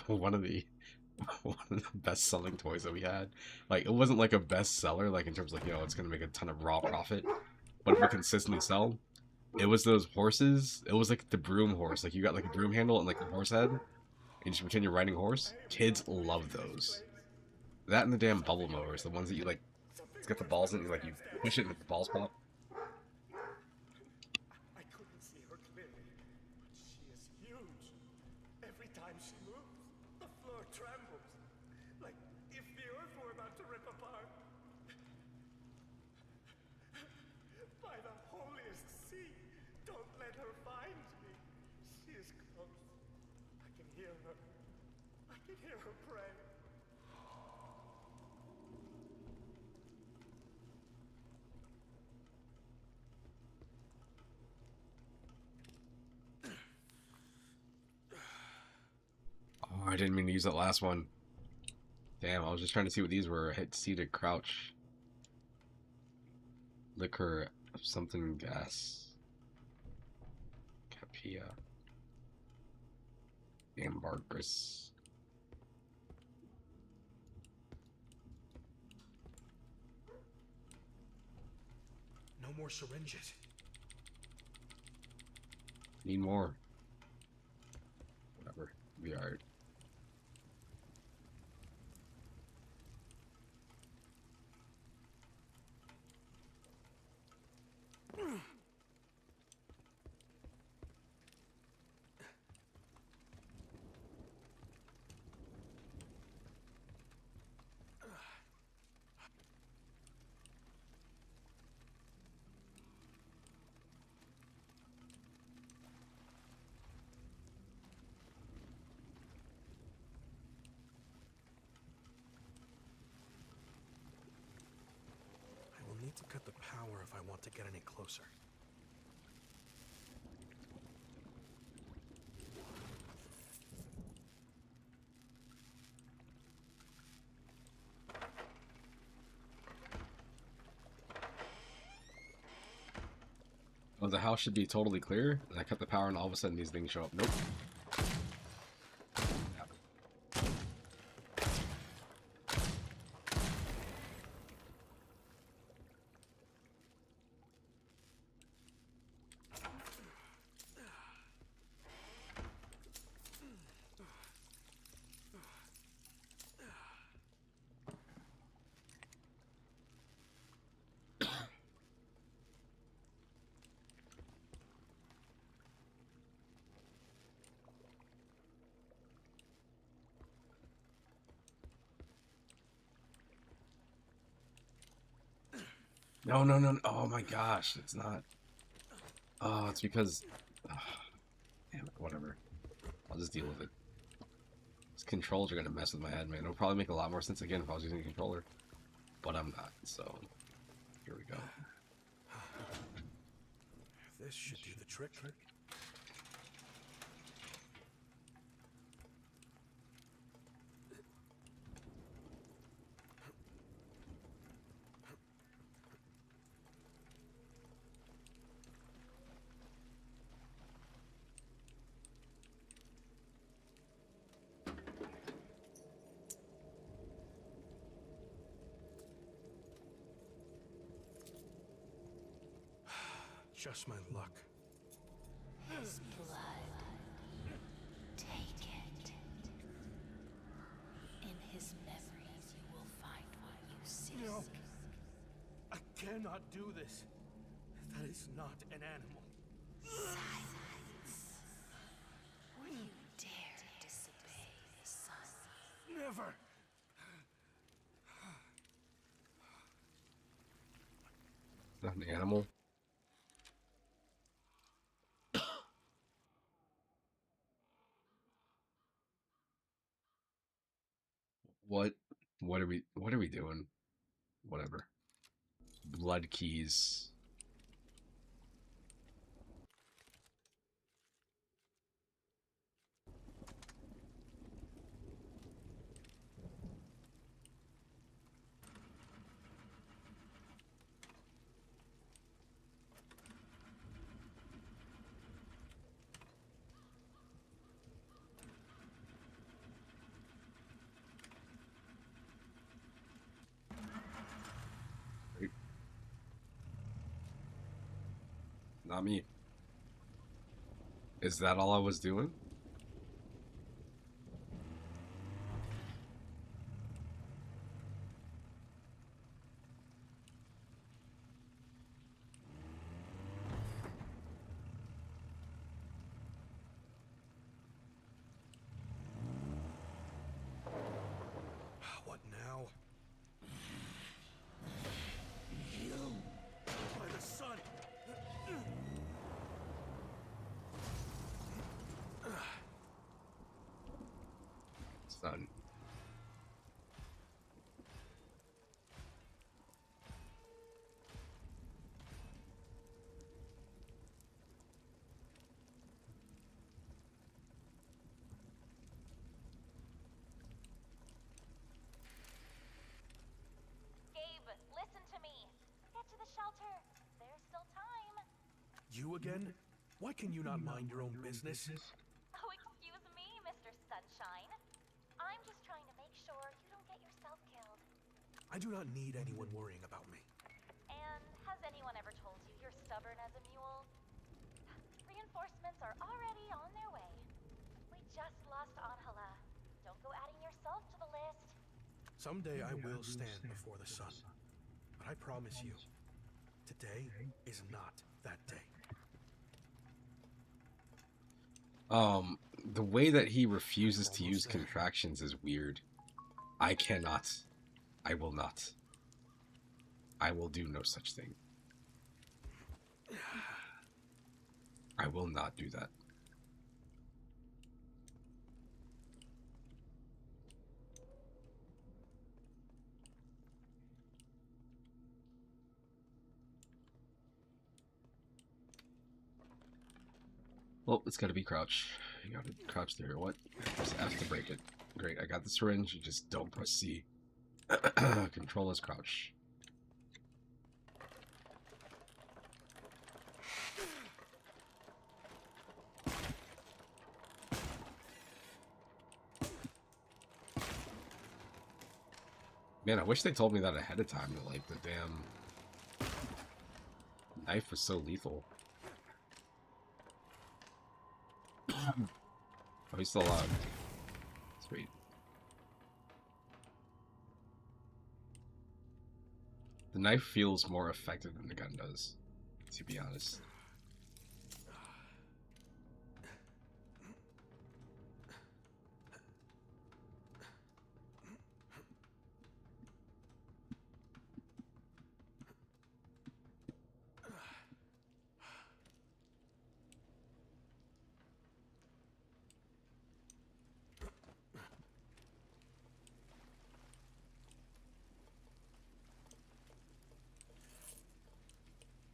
one of the one of the best selling toys that we had. Like it wasn't like a best seller, like in terms of like, it's gonna make a ton of raw profit, but it would consistently sell. It was those horses. It was like the broom horse. Like you got like a broom handle and like a horse head, and you just pretend you're riding a horse. Kids love those. That and the damn bubble mowers, the ones that you like, it's got the balls in it, you push it and the balls pop. I couldn't see her clearly, but she is huge. Every time she moves, the floor trembles, like if the earth were about to rip apart. By the holiest sea, don't let her find me. She is close. I can hear her. I can hear her pray. Oh, I didn't mean to use that last one. Damn, I was just trying to see what these were. I hit C to crouch. Liquor something gas. Pia. Ambergris. No more syringes. Need more. Whatever. Be alright. I will need to cut the power if I want to get any closer. Oh, the house should be totally clear. And I cut the power and all of a sudden these things show up. Nope. No, no, no, no. Oh my gosh, it's not. Oh, it's because. Oh, damn it, whatever. I'll just deal with it. These controls are gonna mess with my head, man. It'll probably make a lot more sense again if I was using a controller. But I'm not, so. Here we go. This should do the trick. Just my luck. His blood. Take it. In his memories, you will find what you seek. No. I cannot do this. That is not an animal. Silence. Will you dare disobey the sun? Never. It's not an animal. What? What are we doing? Whatever. Blood keys. Not me. Is that all I was doing? What now? You. By the sun. Son. Gabe, listen to me. Get to the shelter. There's still time. You again? Why can you not mind your own business? Oh, excuse me, Mr. Sunshine. I'm just trying to make sure you don't get yourself killed. I do not need anyone worrying about me. And has anyone ever told you you're stubborn as a mule? Reinforcements are already on their way. We just lost Angela. Don't go adding yourself to the list. Someday I will stand before the sun. But I promise you, today is not that day. The way that he refuses to use contractions is weird. I cannot. I will not. I will do no such thing. I will not do that. Well, it's gotta be crouch. You gotta crouch there. What? Just F to break it. Great, I got the syringe. You just don't press C. Control is crouch. Man, I wish they told me that ahead of time. That, like, the damn knife was so lethal. Oh, he's still alive. Sweet. The knife feels more effective than the gun does, to be honest.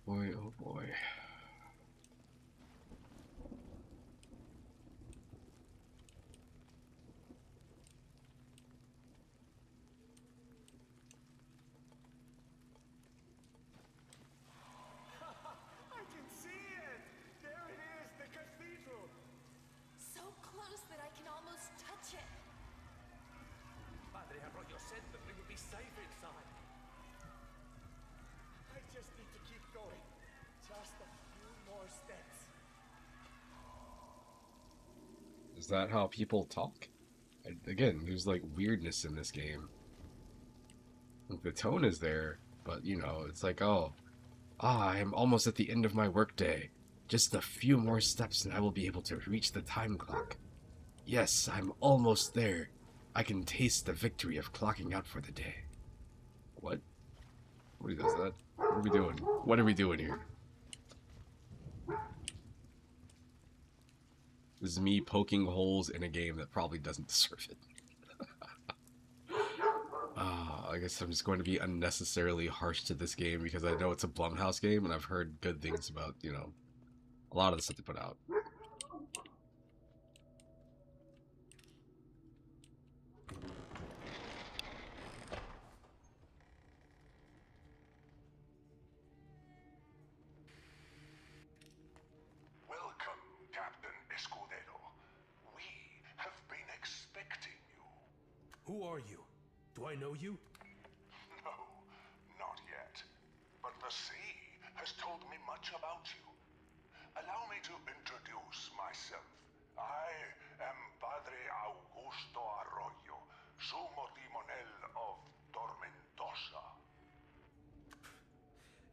Boy, oh boy. I can see it! There it is, the cathedral! So close that I can almost touch it. Padre Arroyo said that we would be safe inside. I just need to keep going. Just a few more steps. Is that how people talk? Again, there's like weirdness in this game. Like, the tone is there, but you know, it's like, oh, I am almost at the end of my workday. Just a few more steps and I will be able to reach the time clock. Yes, I'm almost there. I can taste the victory of clocking out for the day. What? What does that? What are we doing? What are we doing here? This is me poking holes in a game that probably doesn't deserve it. I guess I'm just going to be unnecessarily harsh to this game because I know it's a Blumhouse game and I've heard good things about, you know, a lot of the stuff they put out. Welcome, Captain Escudero. We have been expecting you. Who are you? Do I know you? No, not yet. But the sea has told me much about you. Allow me to introduce myself. I am Padre Augusto Arroyo, Sumo Timonel of Tormentosa.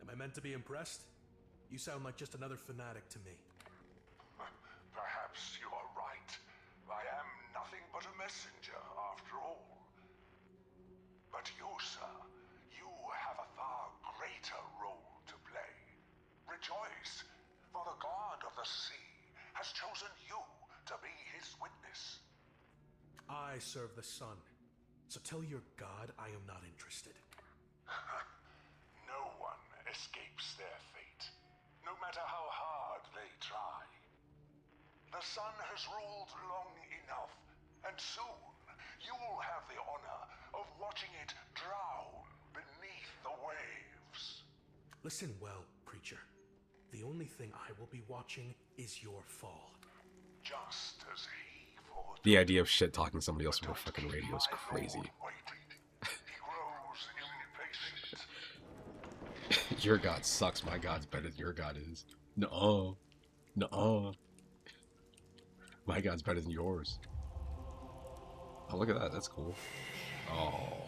Am I meant to be impressed? You sound like just another fanatic to me. Perhaps you are right. I am nothing but a messenger, after all. But you, sir, you have a far greater role to play. Rejoice, for the god of the sea has chosen you to be his witness. I serve the sun. So tell your god I am not interested. No one escapes their fate, no matter how hard they try. The sun has ruled long enough, and soon you will have the honor of watching it drown beneath the waves. Listen well, preacher. The only thing I will be watching is your fall. Just as he fought. The idea of shit talking somebody else over fucking radio is crazy. He grows impatient. Your god sucks. My god's better than your god is. No, no. My god's better than yours. Oh, look at that. That's cool. Oh.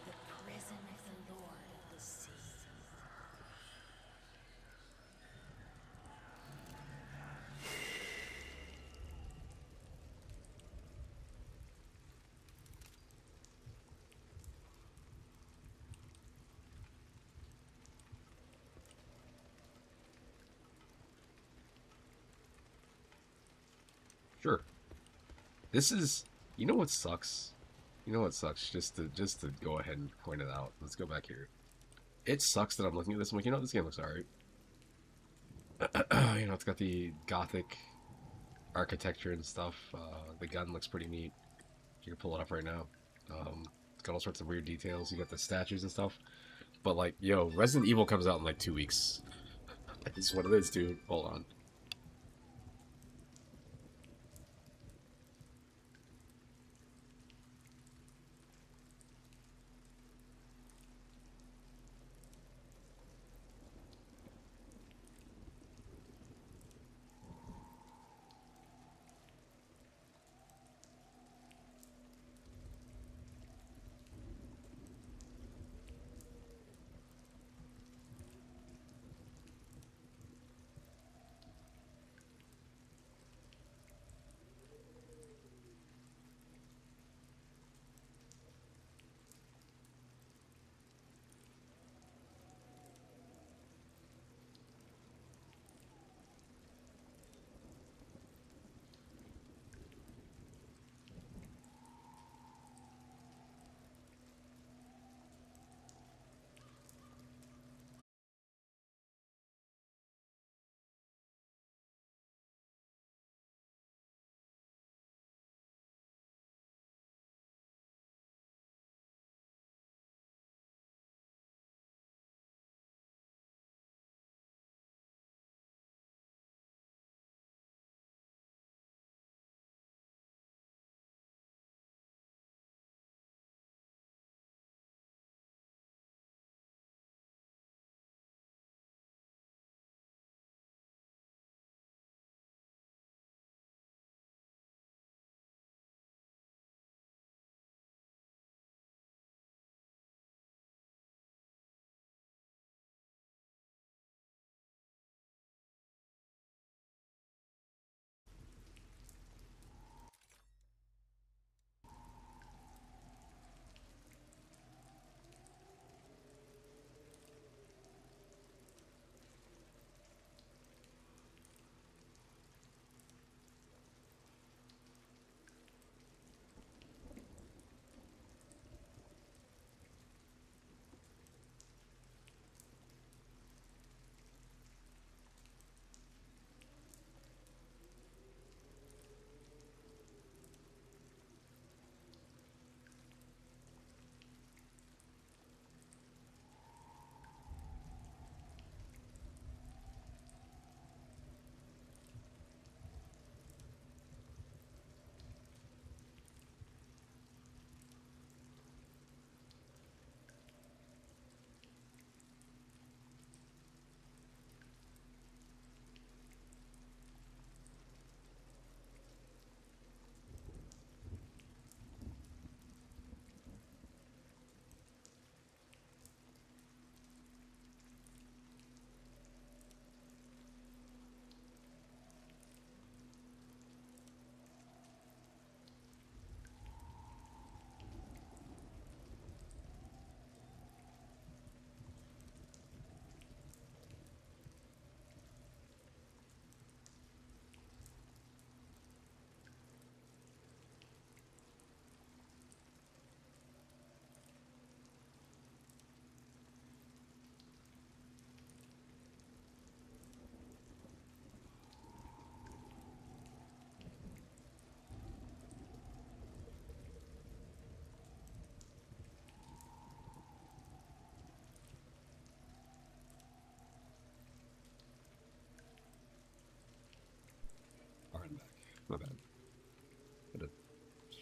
The prison of the Lord of the Sea. Sure. This is, you know what sucks? You know what sucks? Just to go ahead and point it out. Let's go back here. It sucks that I'm looking at this. I'm like, you know, this game looks alright. You know, it's got the gothic architecture and stuff. The gun looks pretty neat. You can pull it up right now. It's got all sorts of weird details. You got the statues and stuff. But like, yo, Resident Evil comes out in like 2 weeks. This is what it is, dude. Hold on.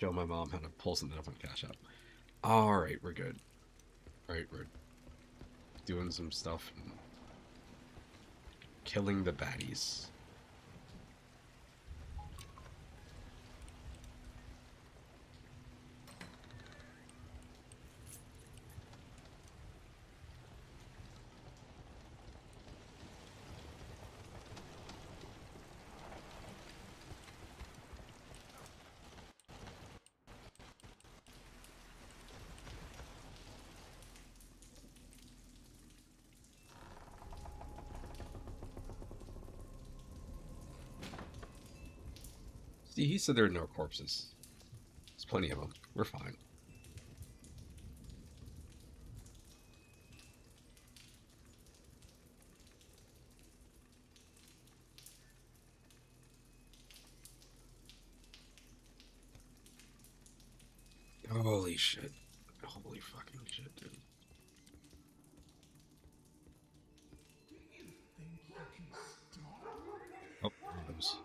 show my mom how to pull something up on Cash App. Alright, we're good. Alright, we're doing some stuff and killing the baddies. See, he said there are no corpses. There's plenty of them. We're fine. Holy shit. Holy fucking shit, dude. Oh, those.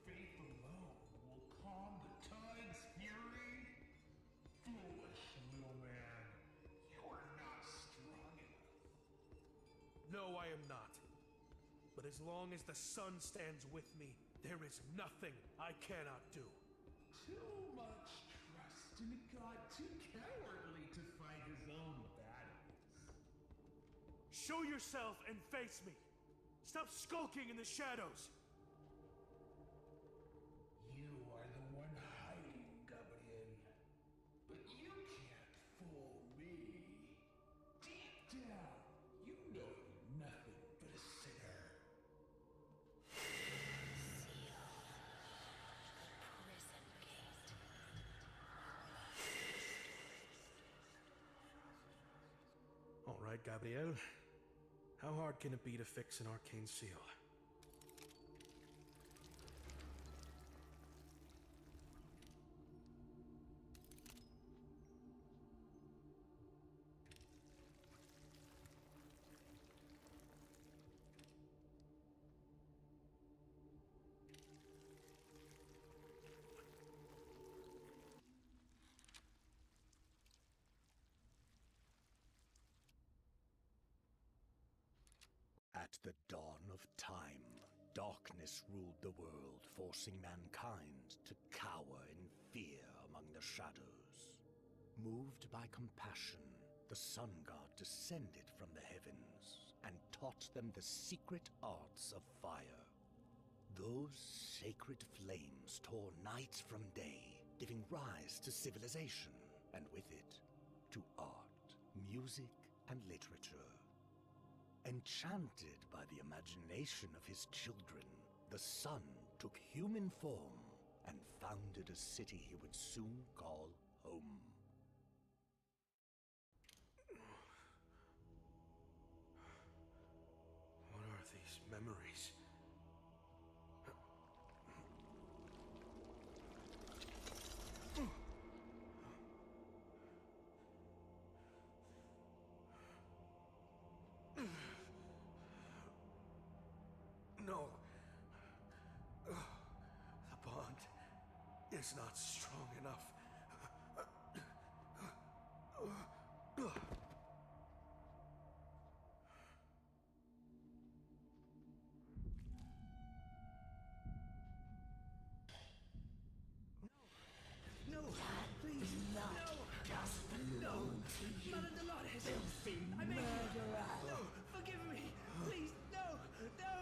Faith alone will calm the tide's fury? Foolish little man. You're not strong enough. No, I am not. But as long as the sun stands with me, there is nothing I cannot do. Too much trust in a god too cowardly to fight his own battles. Show yourself and face me. Stop skulking in the shadows. You are the one hiding, Gabriel. But you can't fool me. Deep down, you know you're nothing but a sinner. All right, Gabriel. How hard can it be to fix an arcane seal? At the dawn of time, darkness ruled the world, forcing mankind to cower in fear among the shadows. Moved by compassion, the sun god descended from the heavens and taught them the secret arts of fire. Those sacred flames tore night from day, giving rise to civilization, and with it, to art, music, and literature. Enchanted by the imagination of his children, the sun took human form and founded a city he would soon call home. What are these memories? No. The bond is not strong enough. No, please, no, no, Mother Dolores, I beg you, no, forgive me, please, no, no.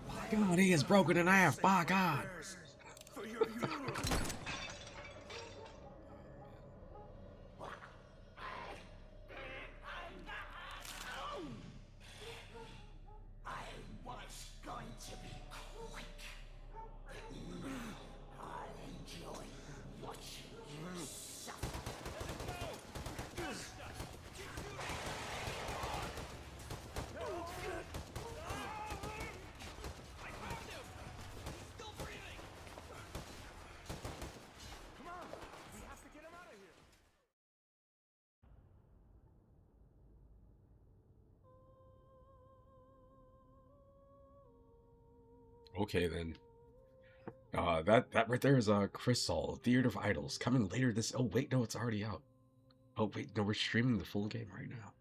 My God, he is broken in half. My God. For your funeral. I was going to be quick. I'll enjoy watching you suffer. Okay then. That right there is Crystal, Theater of Idols, coming later this. Oh wait, no, it's already out. Oh wait, no, we're streaming the full game right now.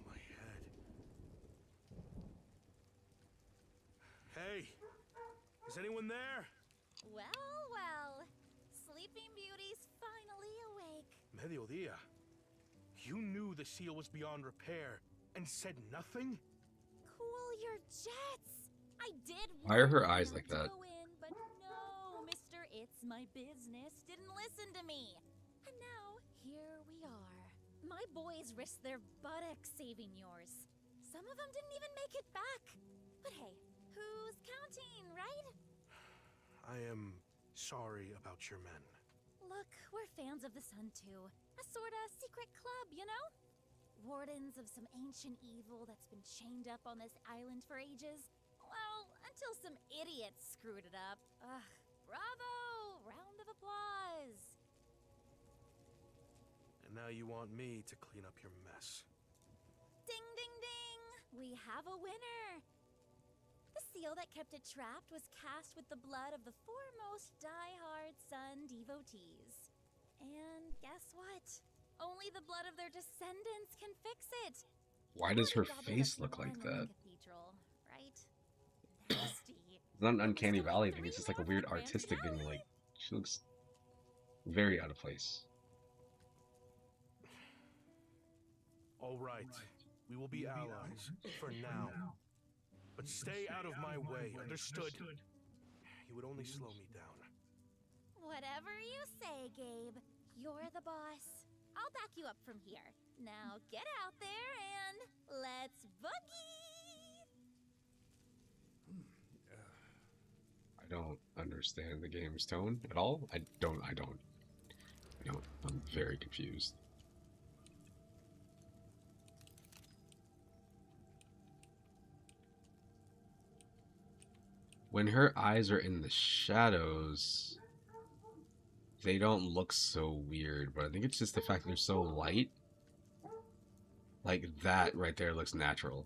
My head. Hey! Is anyone there? Well, well. Sleeping Beauty's finally awake. Mediodía. You knew the seal was beyond repair and said nothing? Cool your jets. I did Why are her warn eyes you like not that? to go in, but no, Mr. It's My Business didn't listen to me. And now, here we are. My boys risked their buttocks saving yours. Some of them didn't even make it back. But hey, who's counting, right? I am sorry about your men. Look, we're fans of the sun too. A sorta secret club, you know? Wardens of some ancient evil that's been chained up on this island for ages. Well, until some idiots screwed it up. Ugh, bravo! Round of applause. And now you want me to clean up your mess. Ding, ding, ding! We have a winner! The seal that kept it trapped was cast with the blood of the foremost die-hard sun devotees. And guess what? Only the blood of their descendants can fix it. Why does her Probably face left look more like in the that? cathedral, right? Nasty. It's not an But we uncanny still need valley thing. 3 It's just like a more for weird the grand artistic thing. finale. Like she looks very out of place. All right. We will be allies for now. But stay out of my way, understood? You would only slow me down. Whatever you say, Gabe. You're the boss. I'll back you up from here. Now get out there and let's boogie! I don't understand the game's tone at all. I don't. I'm very confused. When her eyes are in the shadows, they don't look so weird, but I think it's just the fact that they're so light. Like that right there looks natural.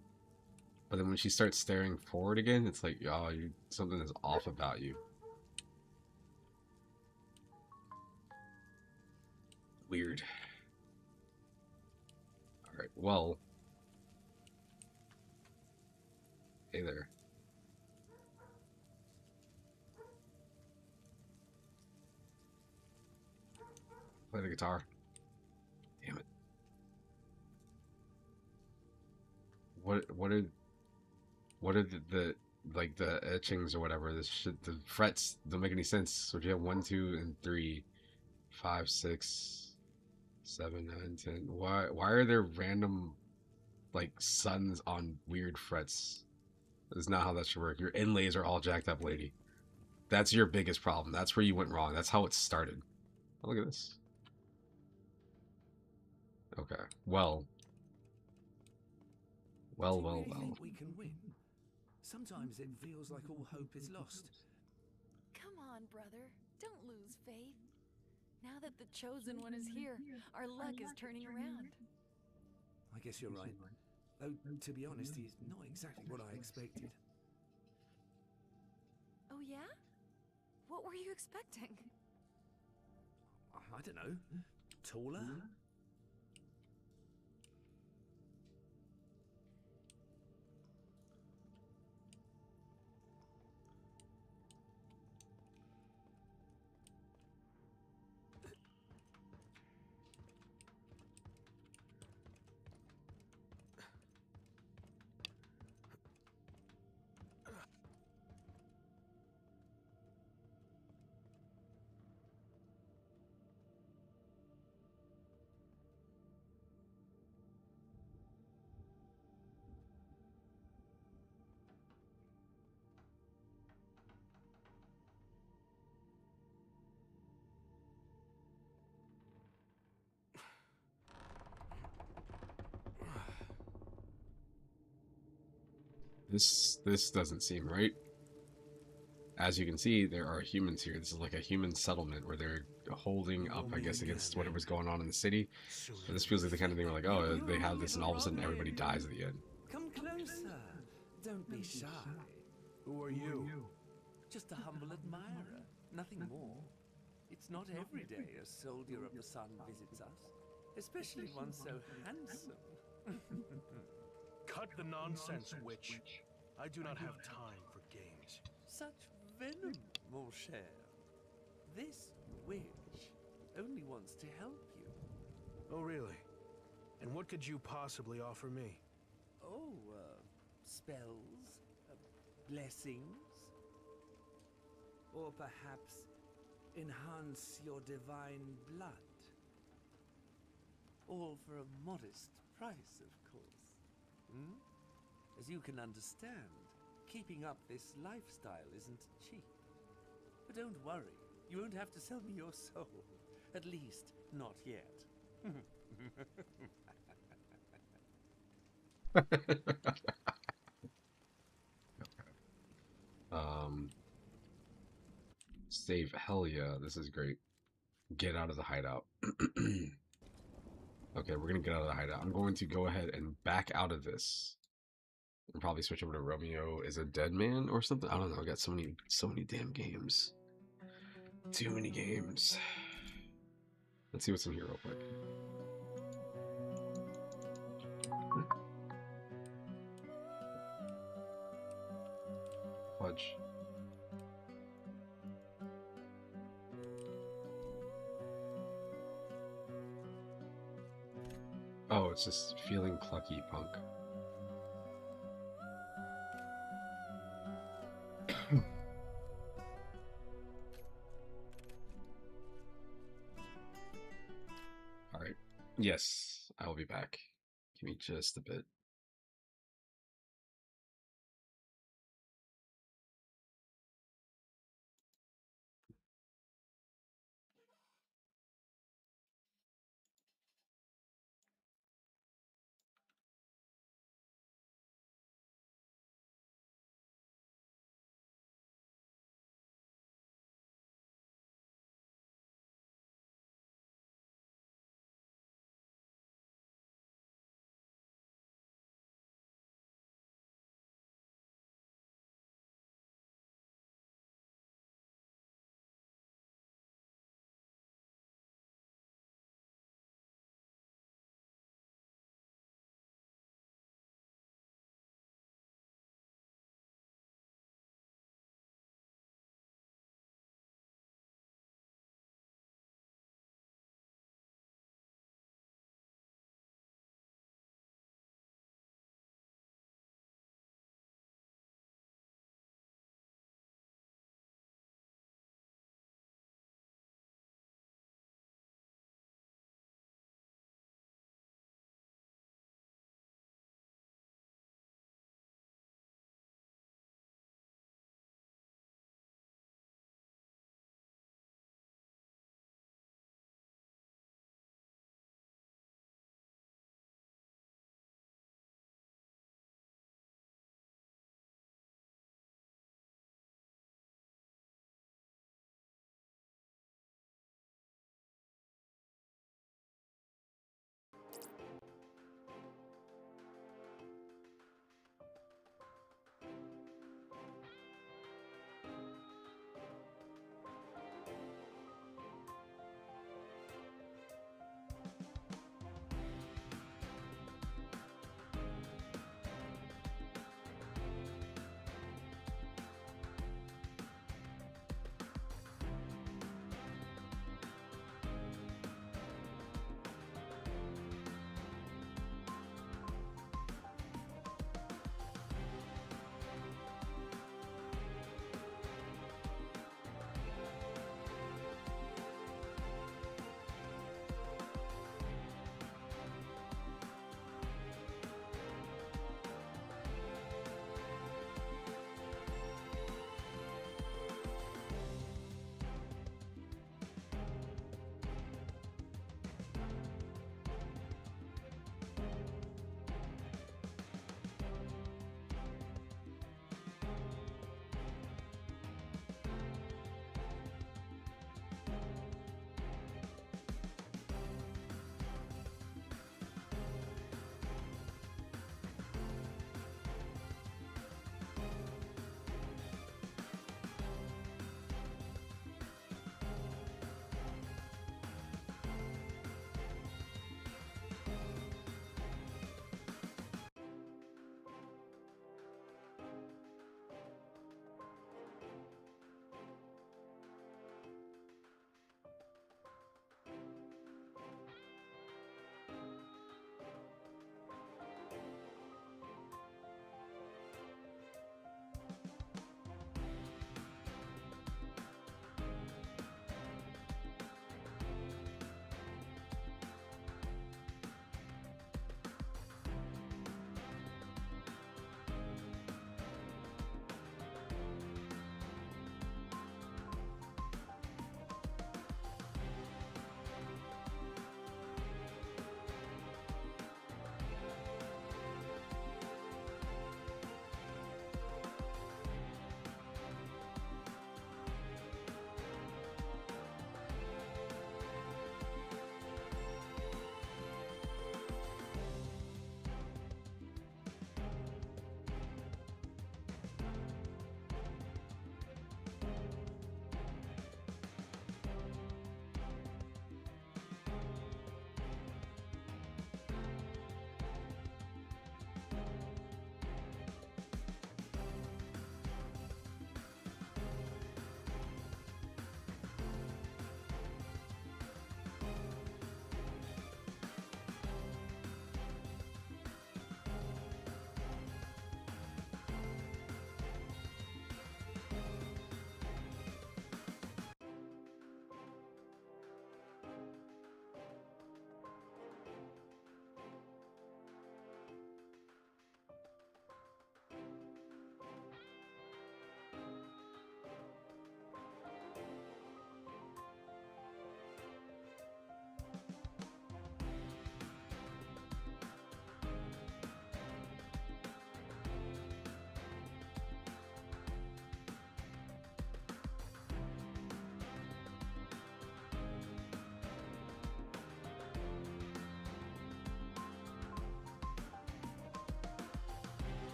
But then when she starts staring forward again, it's like, oh, something is off about you. Weird. Alright, well. Hey there. Play the guitar. Damn it. What are the like the etchings or whatever, this shit, the frets don't make any sense. So if you have 1, 2, and 3, 5, 6, 7, 9, 10, why are there random like suns on weird frets? That's not how that should work. Your inlays are all jacked up, lady. That's your biggest problem. That's where you went wrong. That's how it started. Oh, look at this. Okay. Well. Do you really think we can win? Sometimes it feels like all hope is lost. Come on, brother. Don't lose faith. Now that the chosen one is here, our luck is turning around. I guess you're right. Though, to be honest, he's not exactly what I expected. Oh yeah? What were you expecting? I don't know. Taller? this doesn't seem right. As you can see, there are humans here. This is like a human settlement where they're holding up, I guess, against whatever's going on in the city. But this feels like the kind of thing where, like, oh, they have this, and all of a sudden everybody dies at the end. Come closer. Don't be shy. Who are you? Just a humble admirer, nothing more. It's not every day a soldier of the sun visits us, especially one so handsome. Cut the nonsense, witch. I do not have time for games. Such venom, mon cher. This witch only wants to help you. Oh, really? And what could you possibly offer me? Oh, spells, blessings, or perhaps enhance your divine blood. All for a modest price, of course. Hmm? As you can understand, keeping up this lifestyle isn't cheap. But don't worry, you won't have to sell me your soul. At least, not yet. Save, hell yeah, this is great. Get out of the hideout. Okay, we're gonna get out of the hideout. I'm going to go ahead and back out of this. And probably switch over to Romeo is a dead man or something. I don't know. I got so many damn games. Too many games. Let's see what's in here real quick. Fudge. Oh, it's just feeling plucky, punk. All right. Yes, I will be back. Give me just a bit.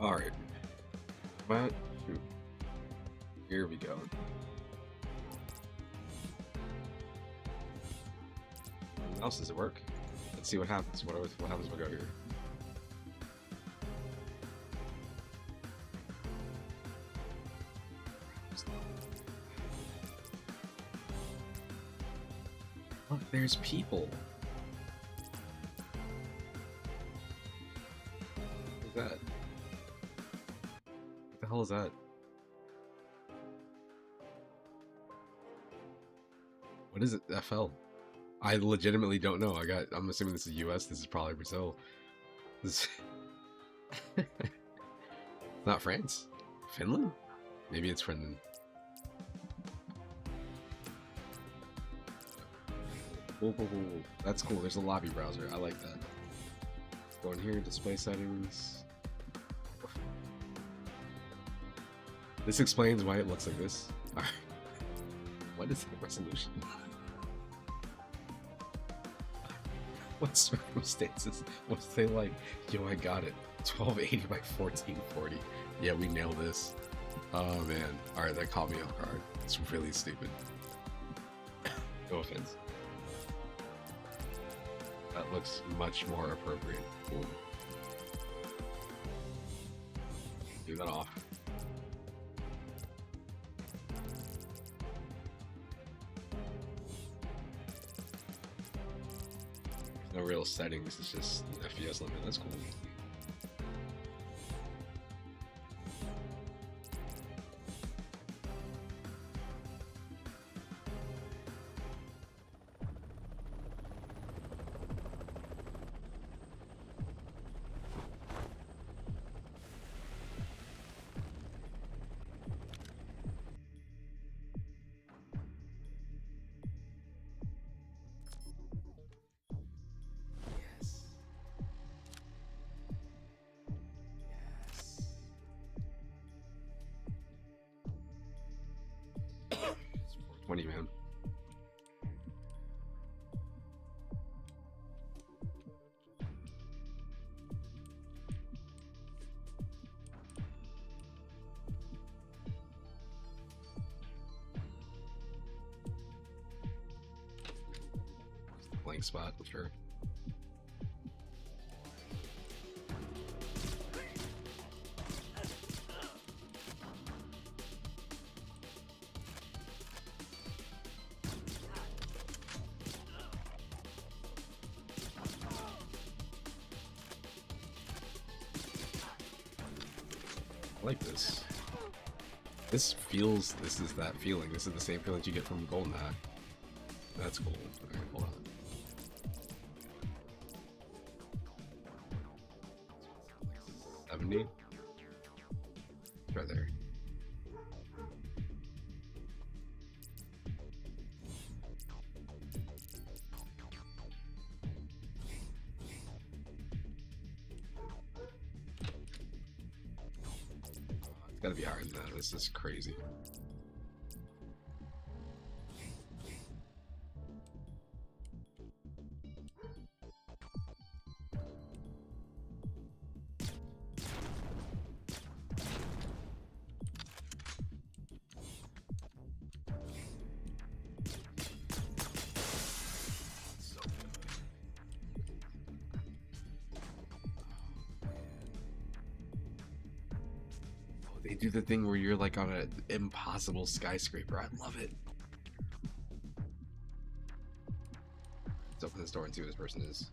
Alright. What? Shoot. Here we go. What else does it work? Let's see what happens. What happens if I go here? Look, there's people. What is that? What the hell is that? What is it? FL. I legitimately don't know. I'm assuming this is US. This is probably Brazil. This is not France. Finland? Maybe it's Finland. Whoa. That's cool. There's a lobby browser. I like that. Go in here, display settings. This explains why it looks like this. What is the resolution? What circumstances? What's they like? Yo, I got it. 1280 by 1440. Yeah, we nailed this. Oh man. Alright, that caught me off guard. It's really stupid. No offense. That looks much more appropriate. Cool. Do that off. No real settings, it's just FPS limit. That's cool. It's 420, man. Blank spot, for sure. I like this. This is that feeling. This is the same feeling you get from Golden Hat. That's cool. Okay, hold on. $70? Right there. It's gotta be higher than that. This is crazy. They do the thing where you're like on an impossible skyscraper. I love it. Let's open this door and see who this person is.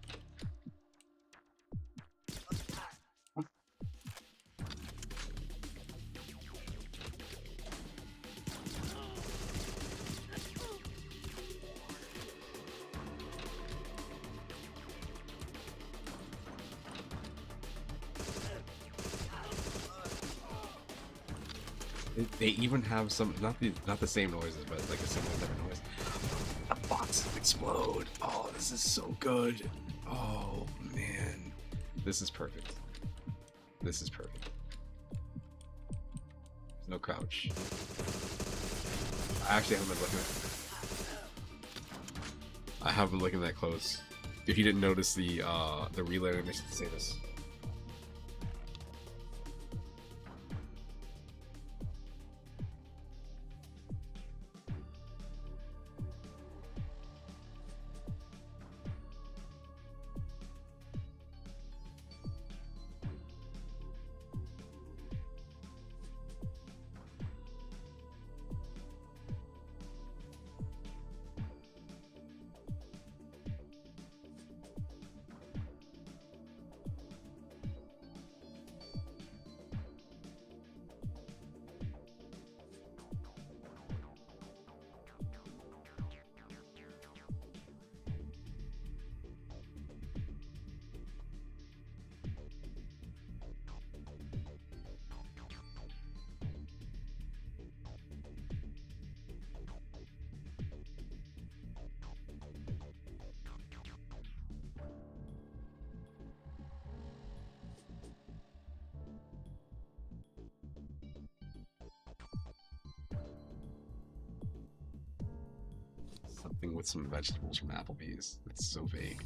They even have some, not the same noises, but like a similar different noise. The boxes explode. Oh, this is so good. Oh man, this is perfect. This is perfect. There's no crouch. I actually haven't been looking. I haven't been looking that close. If you didn't notice the relay animation to say this. Something with some vegetables from Applebee's. It's so vague.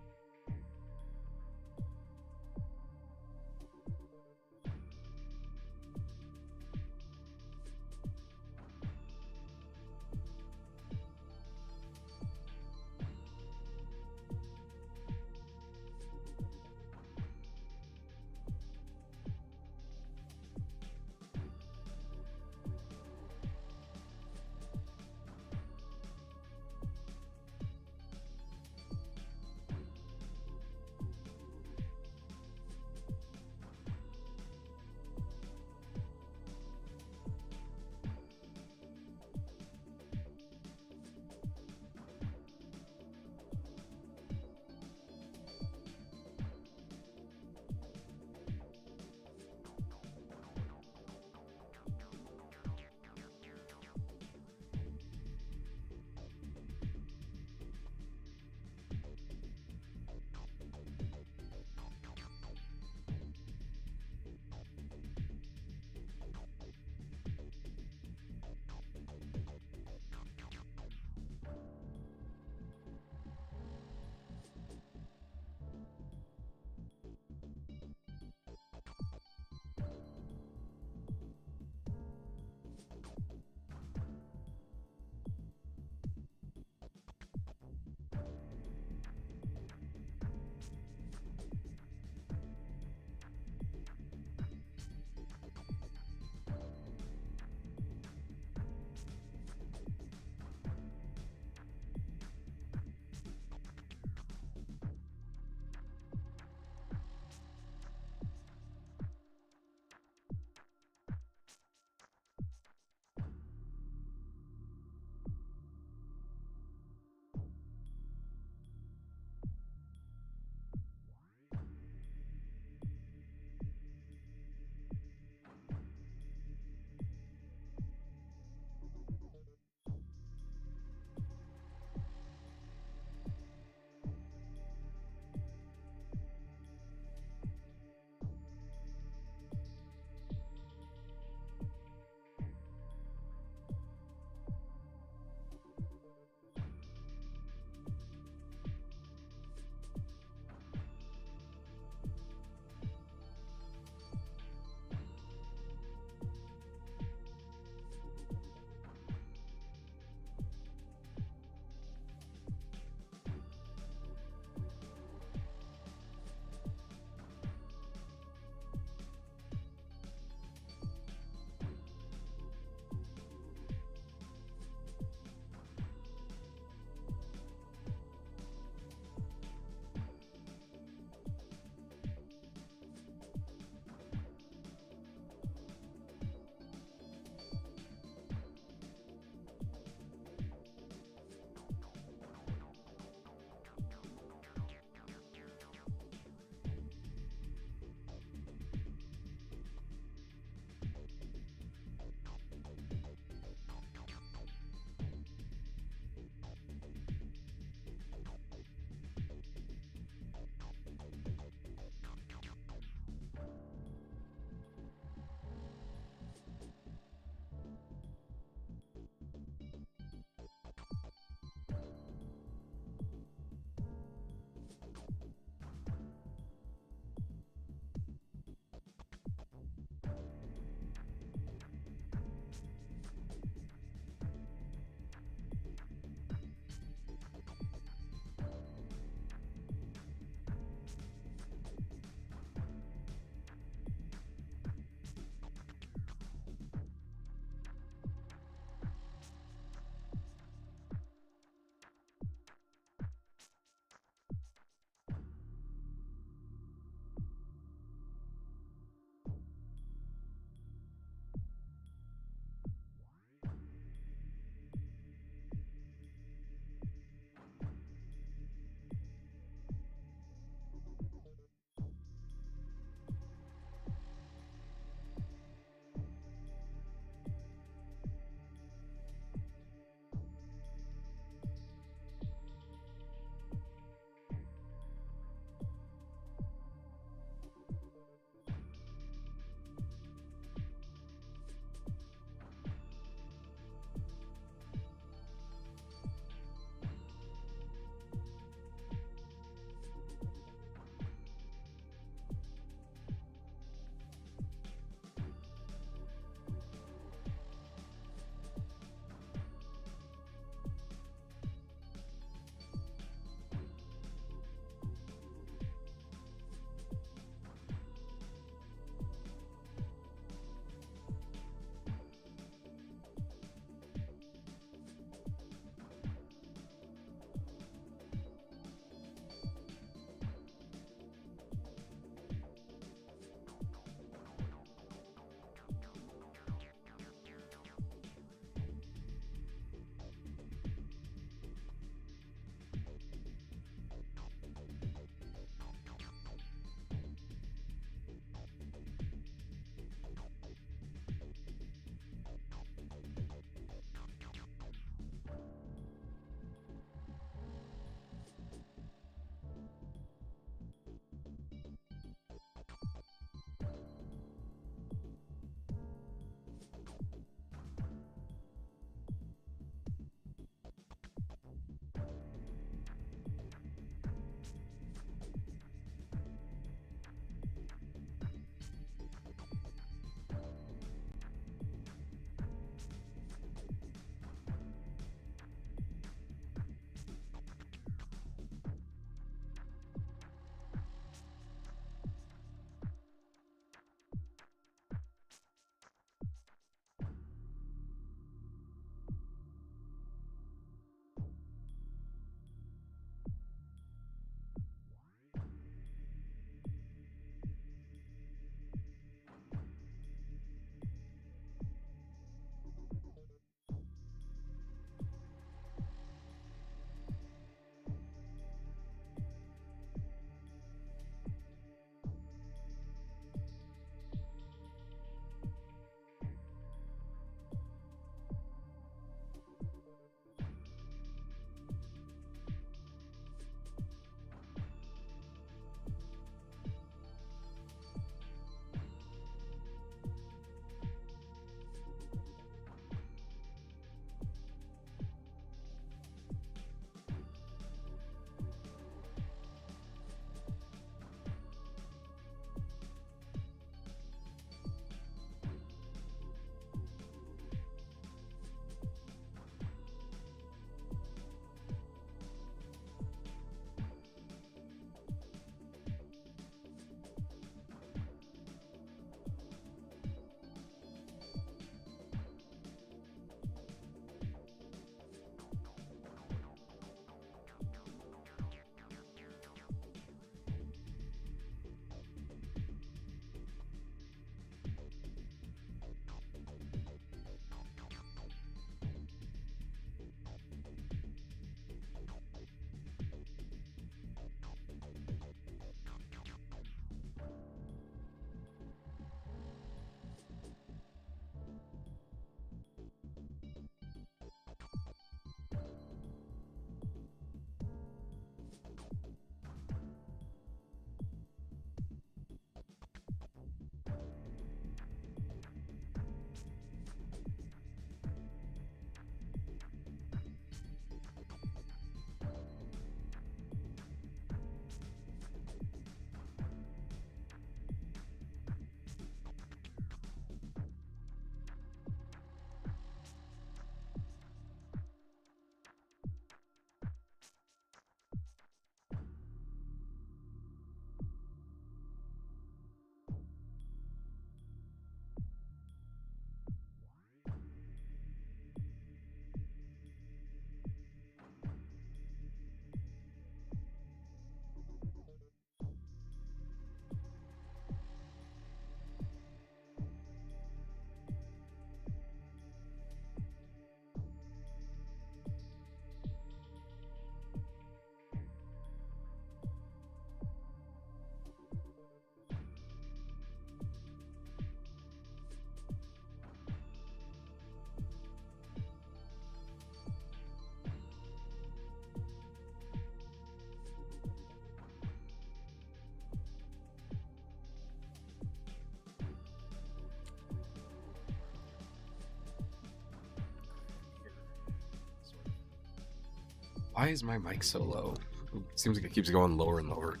Why is my mic so low? It seems like it keeps going lower and lower.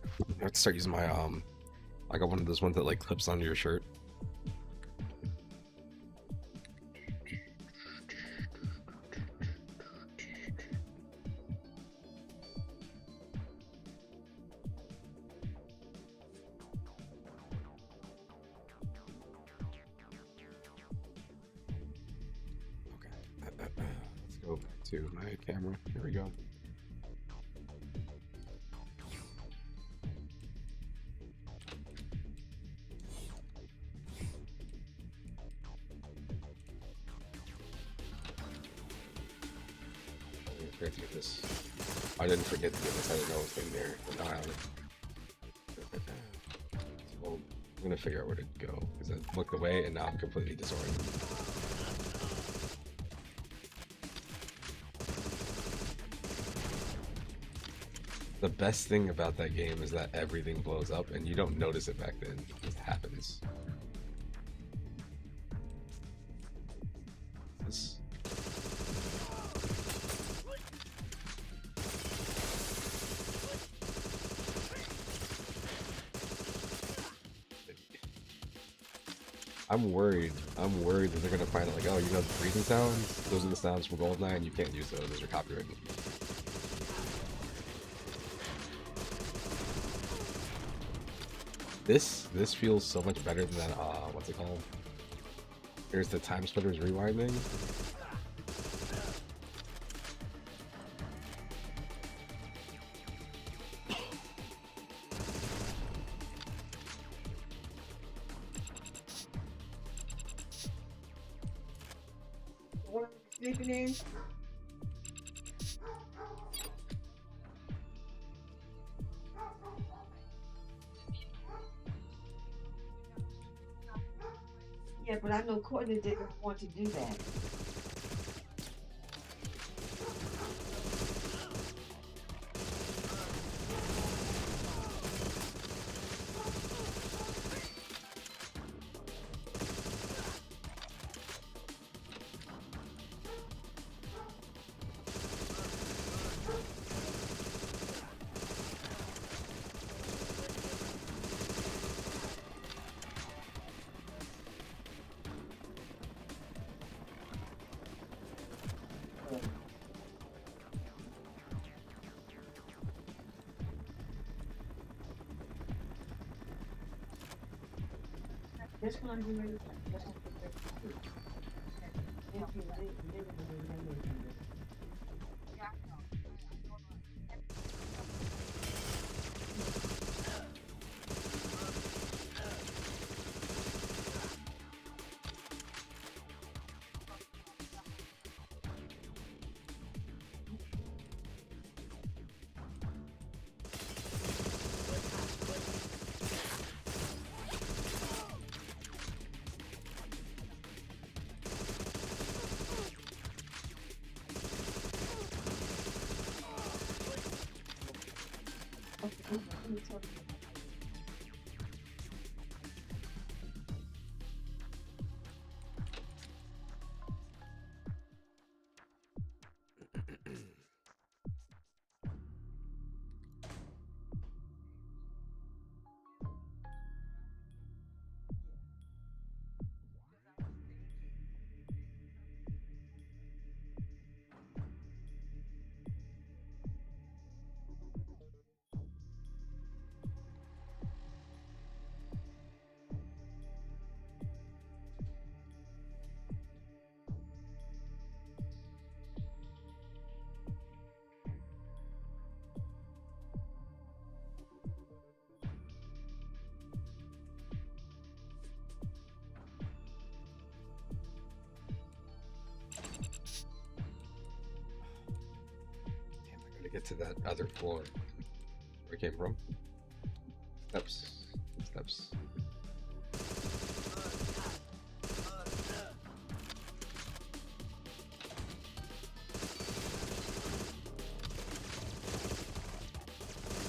I have to start using my I got one of those ones that like clips onto your shirt. Let's go back to my camera. Here we go. I forgot to get this. I didn't forget to get this. I didn't know it was in there. But now I have it. So I'm gonna figure out where to go because I looked away and now I'm completely disoriented. The best thing about that game is that everything blows up and you don't notice it back then. It just happens. This. I'm worried. I'm worried that they're gonna find out like, oh, you know, the breathing sounds? Those are the sounds from GoldenEye and you can't use those. Those are copyrighted. This feels so much better than that, what's it called? Here's the Time Splitters Rewinding. What are you sleeping in? Yeah, but I know Courtney didn't want to do that. That's what I'm doing. That's what I'm doing. If you live Get to that other floor where I came from. Steps. Steps.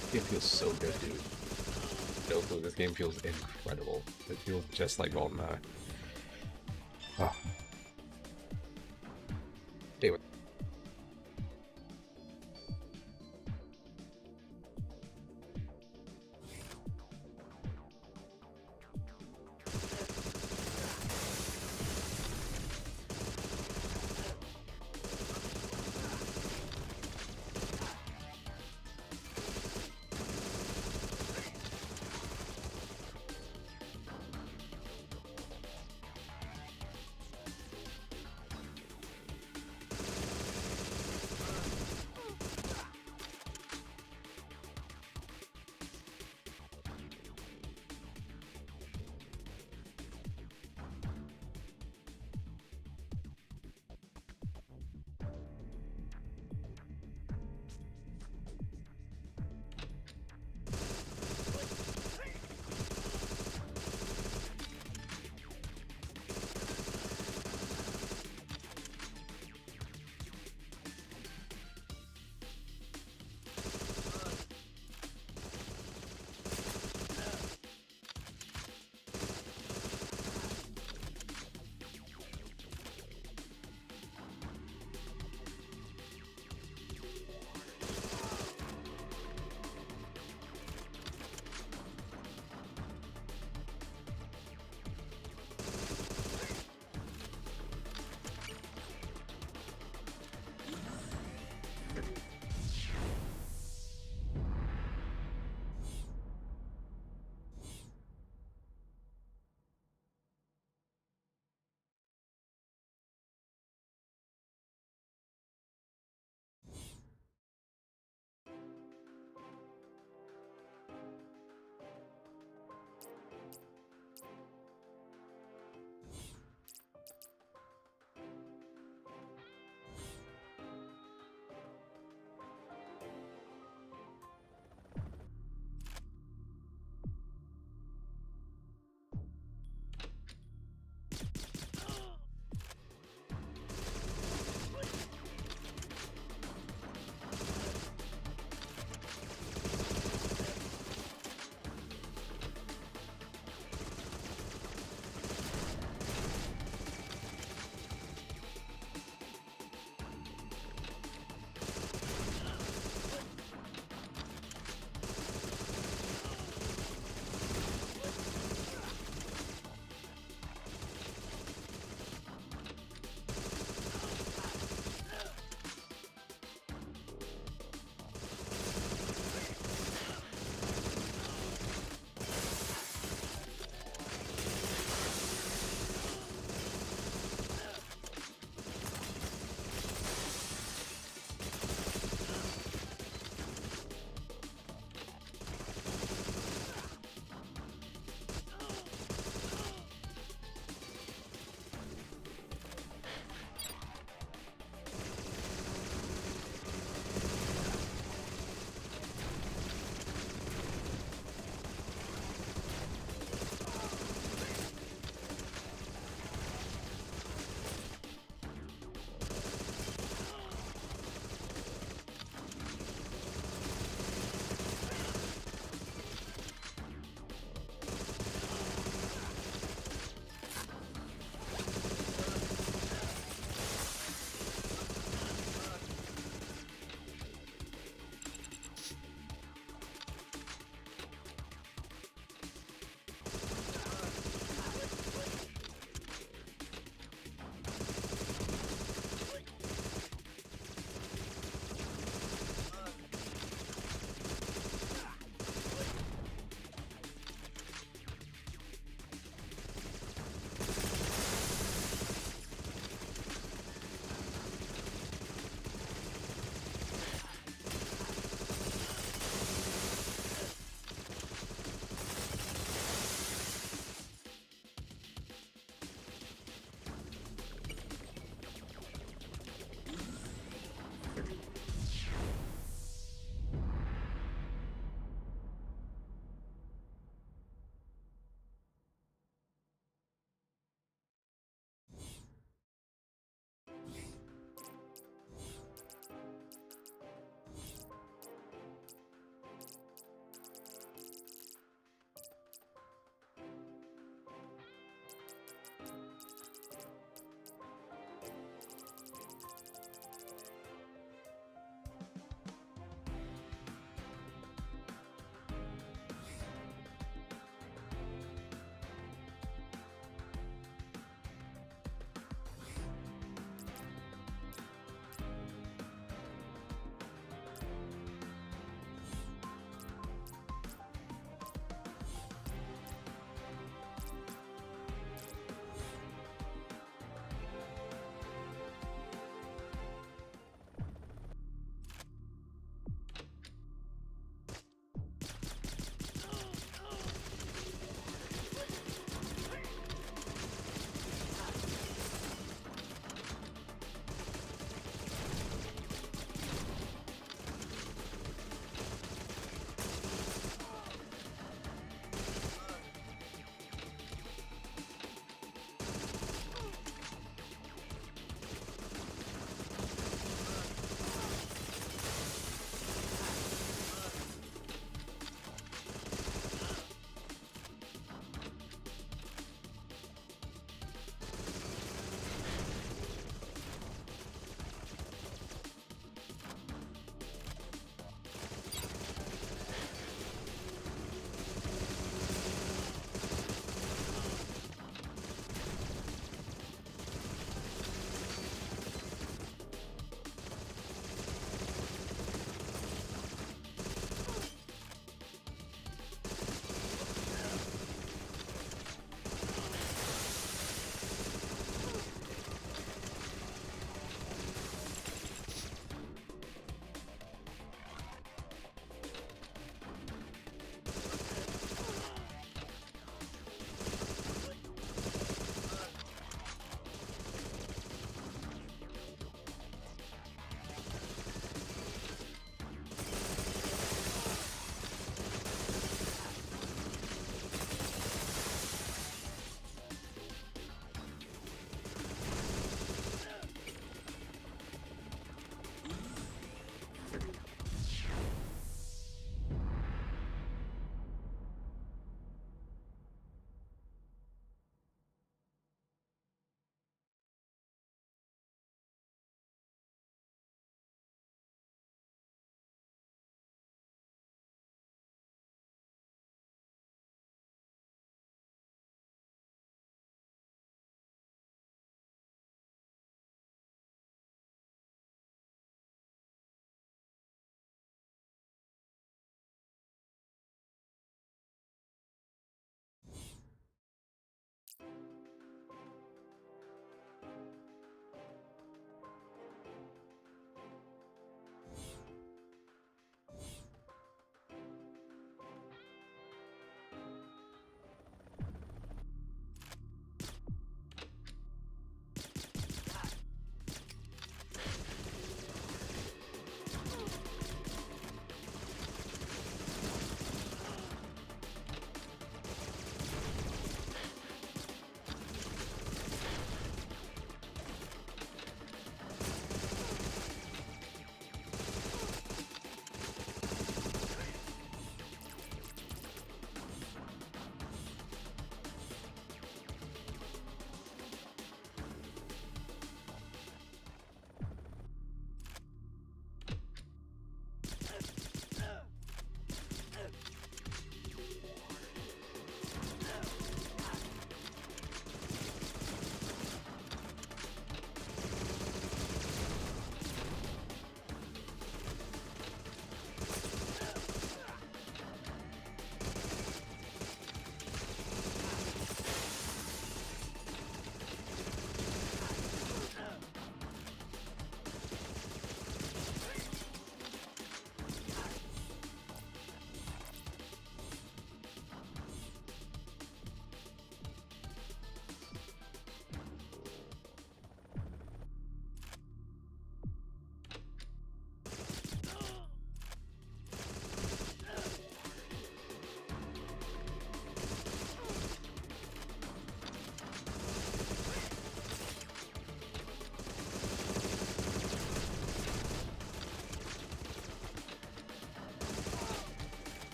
This game feels so good, dude. No clue, this game feels incredible. It feels just like GoldenEye. Oh. Anyway.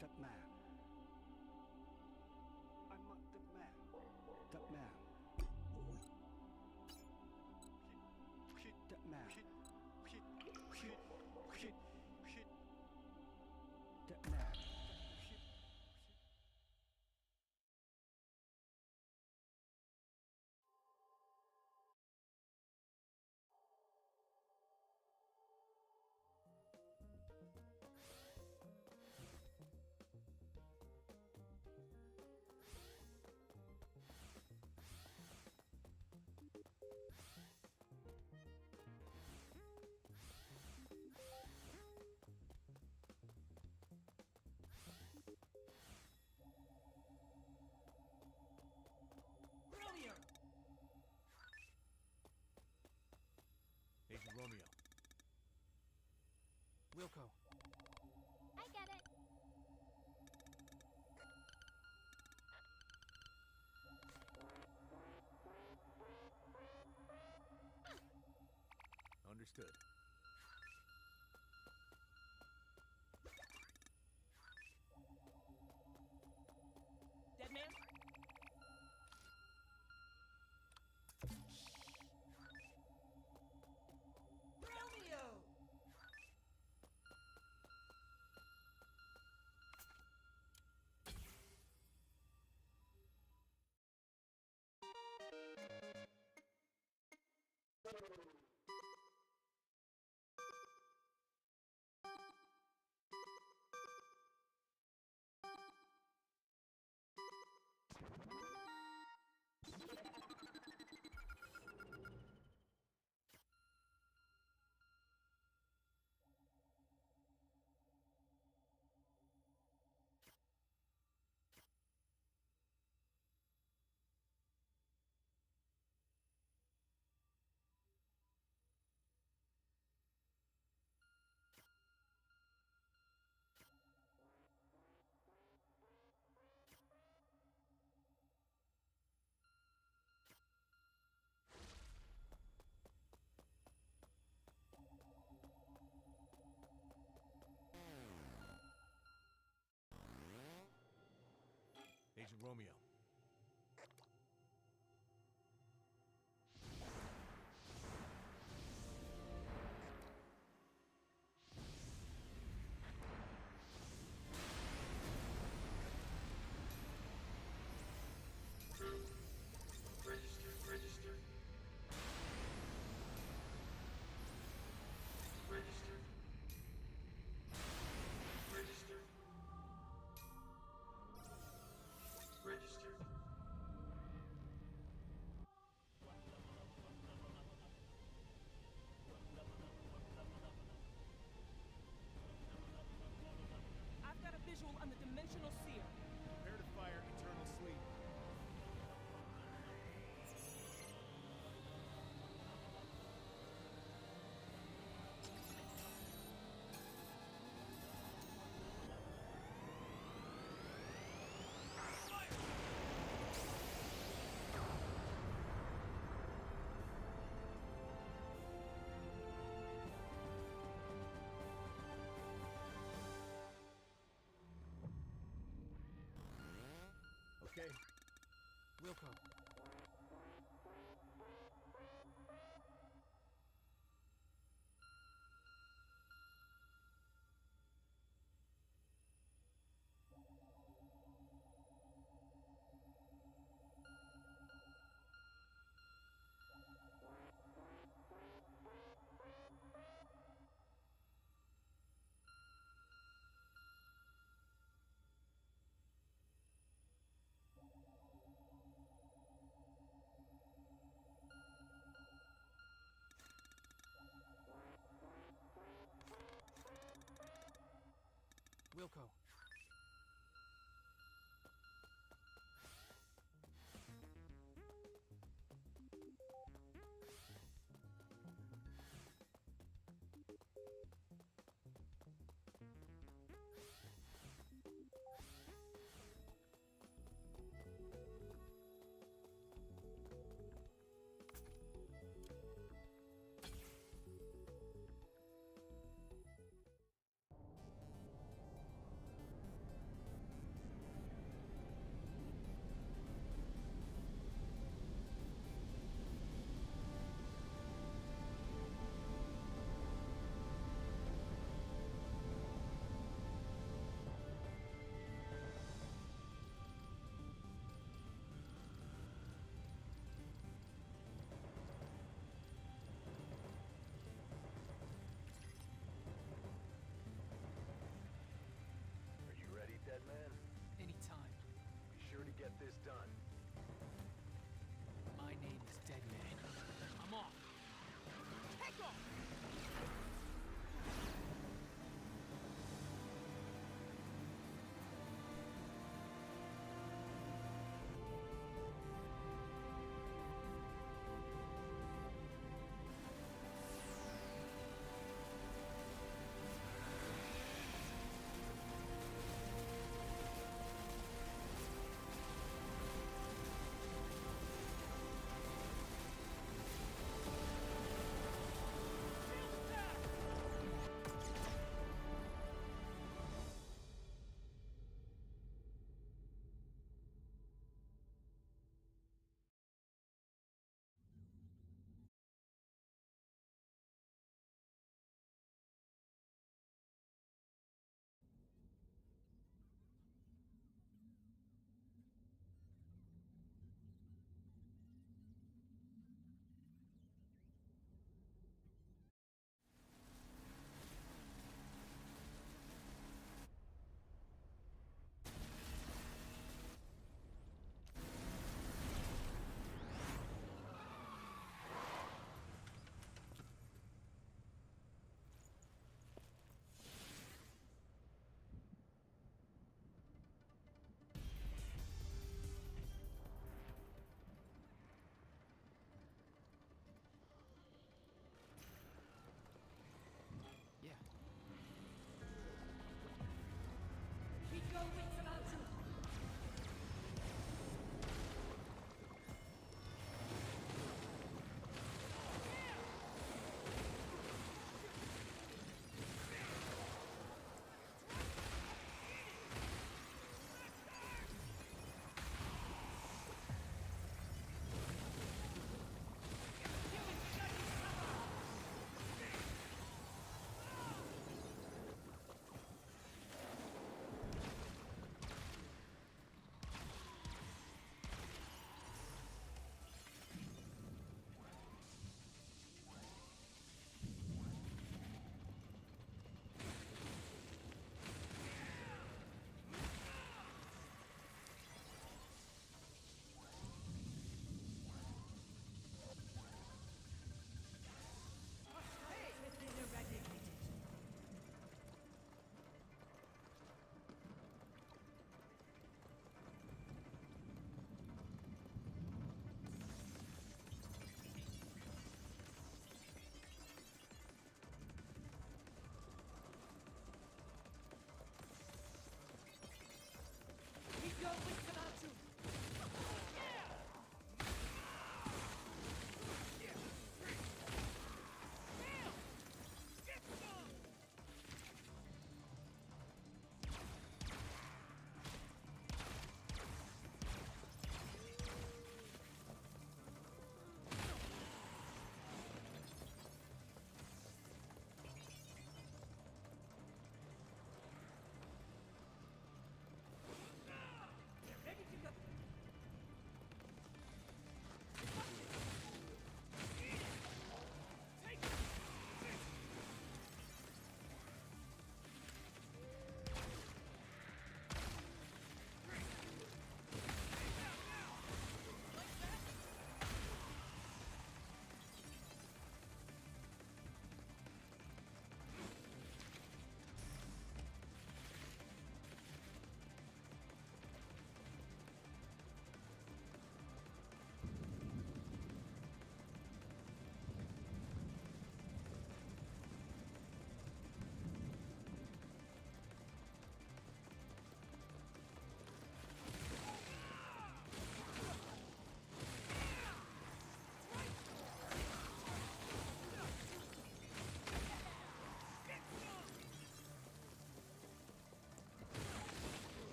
That man. I'm not that man. That man. That man. That man. Romeo! Agent Romeo. Wilco. I get it. Understood. Dead man? Romeo! Agent Romeo. Register, register. Register. Register. Register.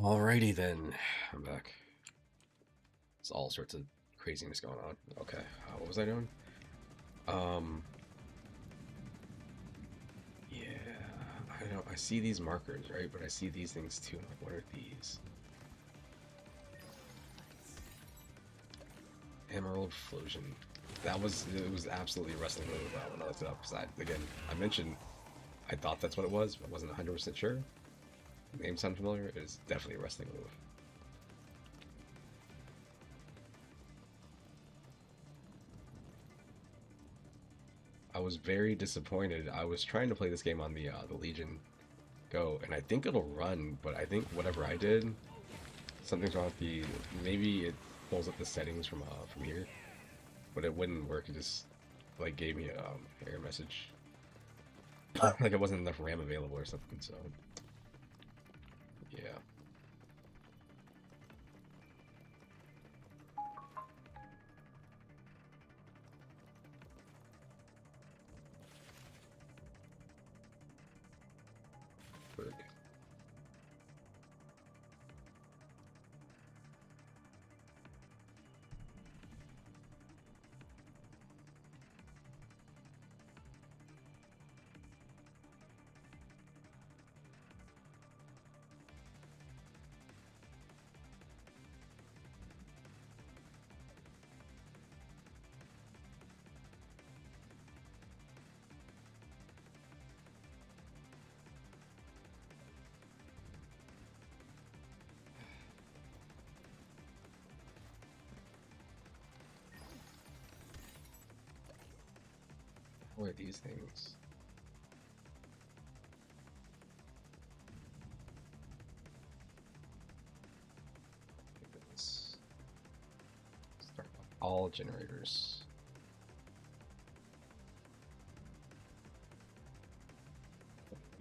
Alrighty then, I'm back. It's all sorts of craziness going on. Okay, what was I doing? Yeah, I don't. I see these markers, right? But I see these things too. Like, what are these? Emerald Flosion. It was absolutely a wrestling move when I looked it up. Because again, I mentioned I thought that's what it was, but I wasn't 100% sure. The name sound familiar? It is definitely a wrestling move. I was very disappointed. I was trying to play this game on the Legion Go, and I think it'll run, but I think whatever I did, something's wrong with the. Maybe it pulls up the settings from here, but it wouldn't work. It just like gave me a error message, like it wasn't enough RAM available or something. So yeah. Berg. What are these things? Let's start with all generators.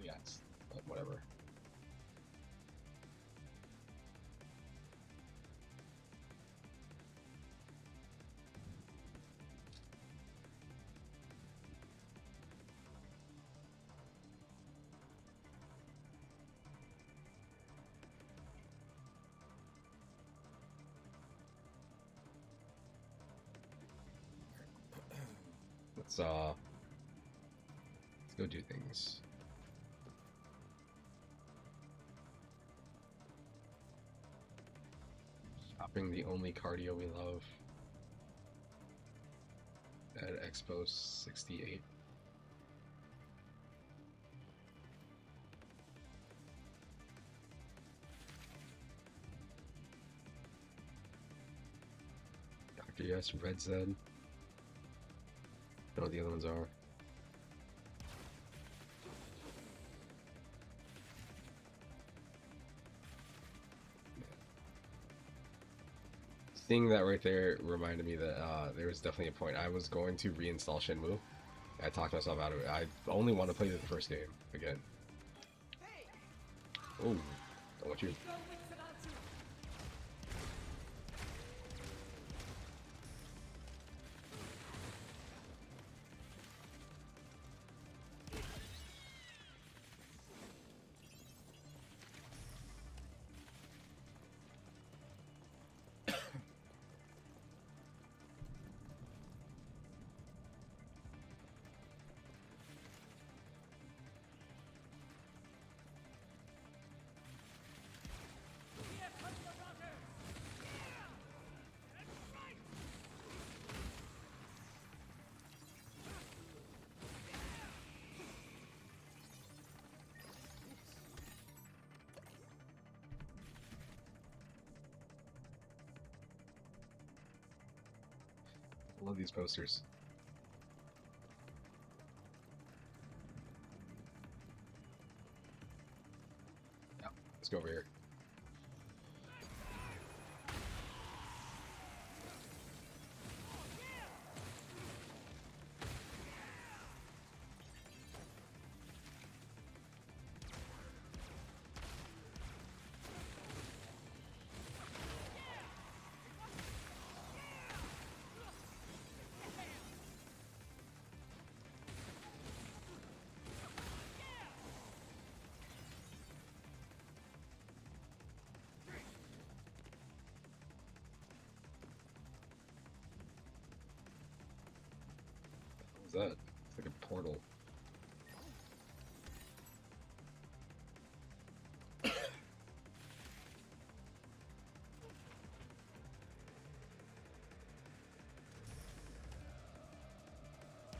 Yes, but whatever. Let's go do things. Shopping, the only cardio we love. At Expo 68. Dr. Yes, Red Zed. I don't know what the other ones are. Seeing that right there reminded me that there was definitely a point I was going to reinstall Shenmue. I talked myself out of it. I only want to play the first game again. Oh, don't want you. I love these posters. Yeah, let's go over here. that? It's like a portal.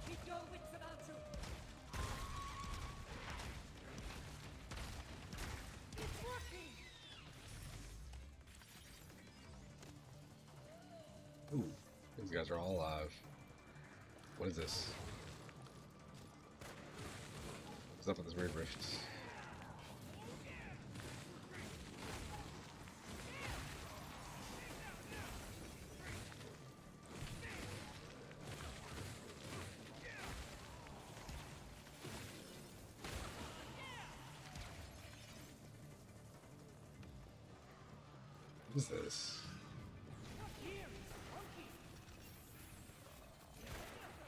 Keep your wits about you. It's working. Ooh, these guys are all alive. What is this? What's up with this weird rift? What is this?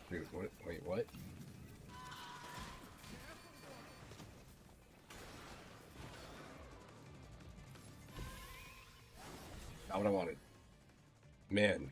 Dude, what? Wait, what? Not what I wanted. Man.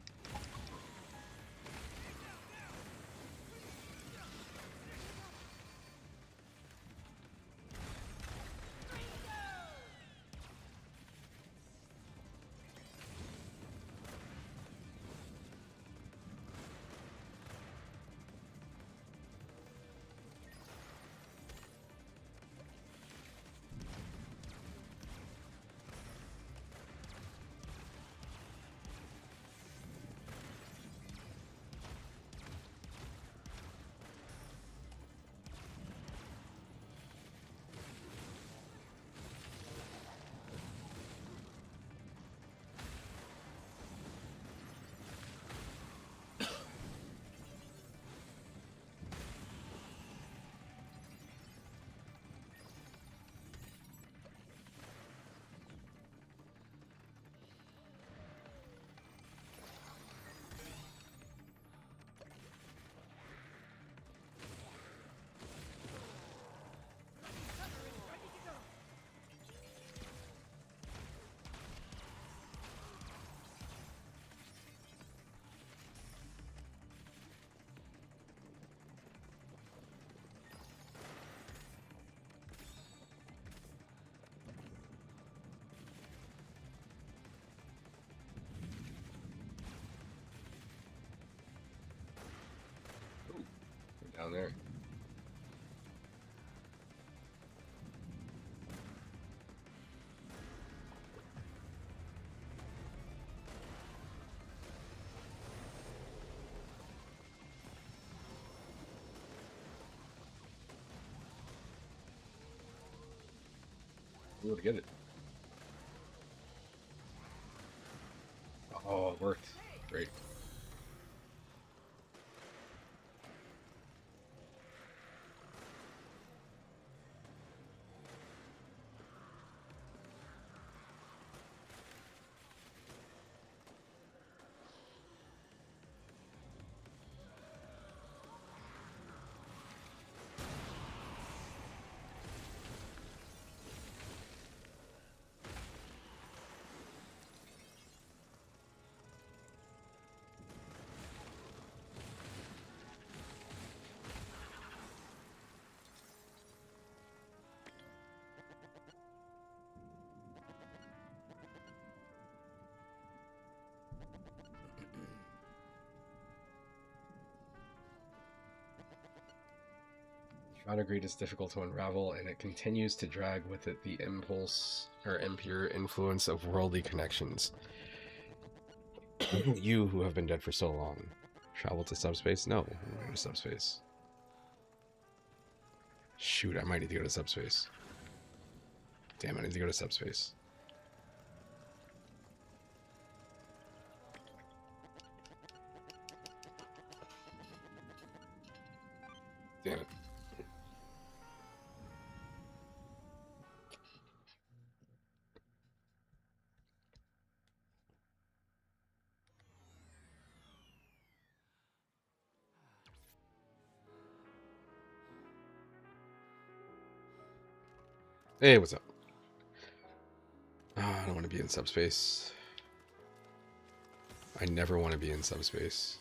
Down there. We able to get it. Oh, it worked. Great. Shroud Greed is difficult to unravel, and it continues to drag with it the impulse or impure influence of worldly connections. You who have been dead for so long. Travel to subspace? No, I'm going to subspace. Shoot, I might need to go to subspace. Damn, I need to go to subspace. Damn it. Hey, what's up? Oh, I don't want to be in subspace. I never want to be in subspace.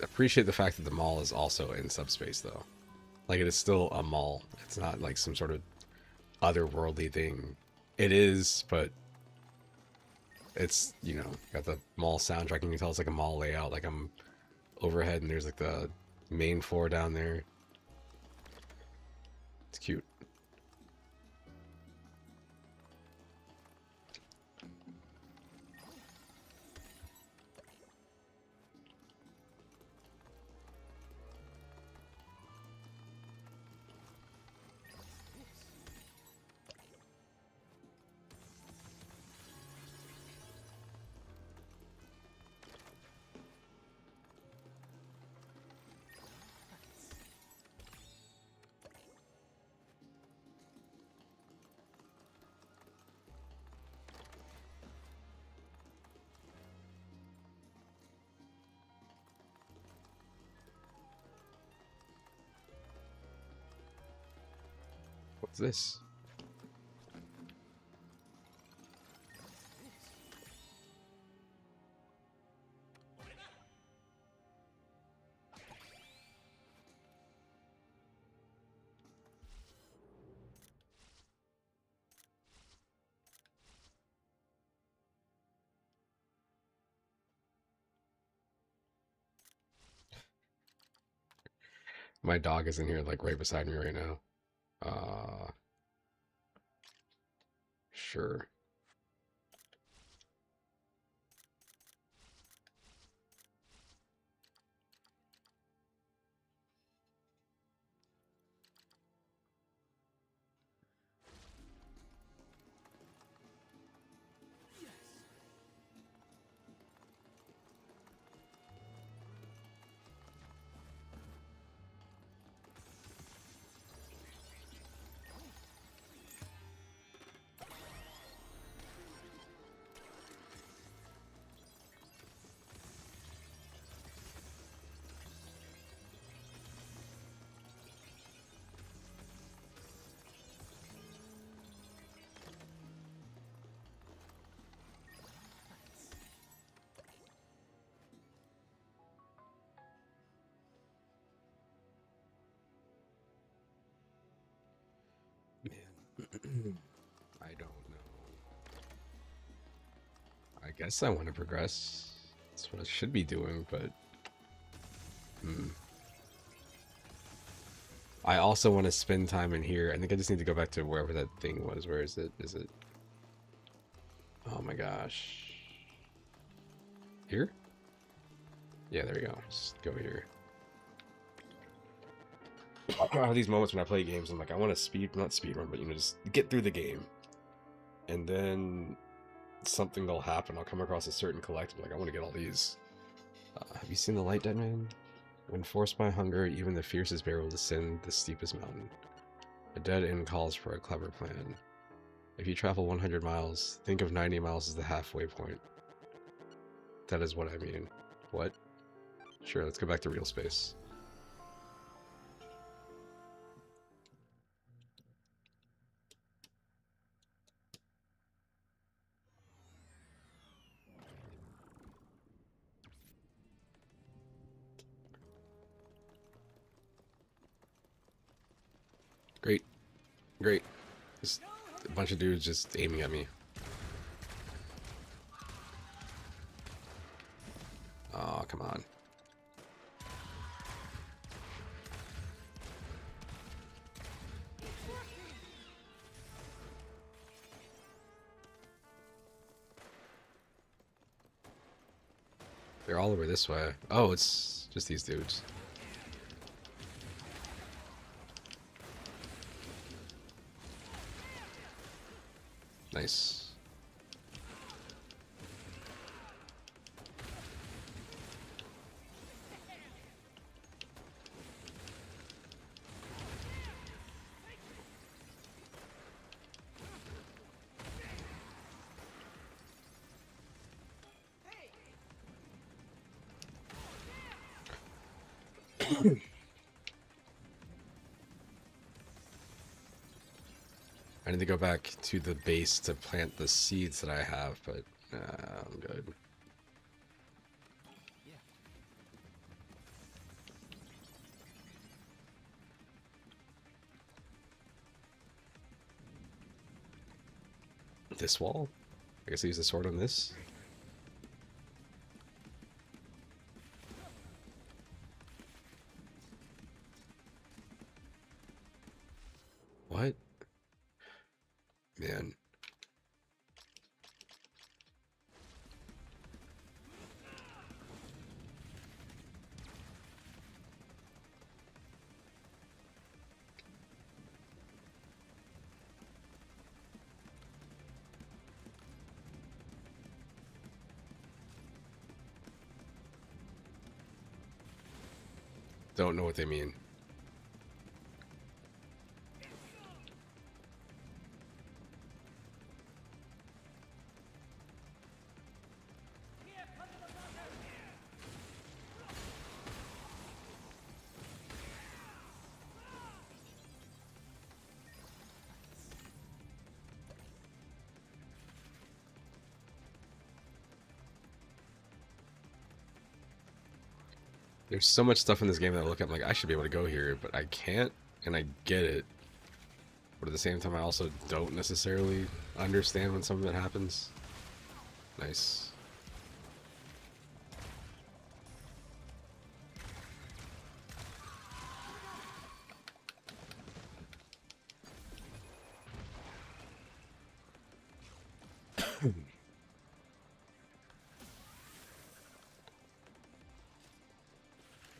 appreciate the fact that the mall is also in subspace, though. Like, it is still a mall. It's not like some sort of otherworldly thing. It is, but it's, you know, got the mall soundtrack. You can tell it's like a mall layout. Like, I'm overhead and there's like the main floor down there. It's cute. What's this? My dog is in here, like, right beside me right now. Sure. Man, I don't know. I guess I want to progress. That's what I should be doing, but I also want to spend time in here. I think I just need to go back to wherever that thing was. Where is it? Is it? Oh my gosh. Here? Yeah, there we go. Just go here. I have these moments when I play games. I'm like, I want to not speed run, but, you know, just get through the game. And then something will happen. I'll come across a certain collectible. Like, I want to get all these. Have you seen The Light, Dead Man? When forced by hunger, even the fiercest bear will descend the steepest mountain. A dead end calls for a clever plan. If you travel 100 miles, think of 90 miles as the halfway point. That is what I mean. What? Sure, let's go back to real space. Great. Great. Just a bunch of dudes just aiming at me. Oh, come on. They're all over this way. Oh, it's just these dudes. Nice. I need to go back to the base to plant the seeds that I have, but I'm good. This wall? I guess I use the sword on this. What? Man. Don't know what they mean. There's so much stuff in this game that I look at, I'm like, I should be able to go here, but I can't, and I get it. But at the same time, I also don't necessarily understand when some of it happens. Nice.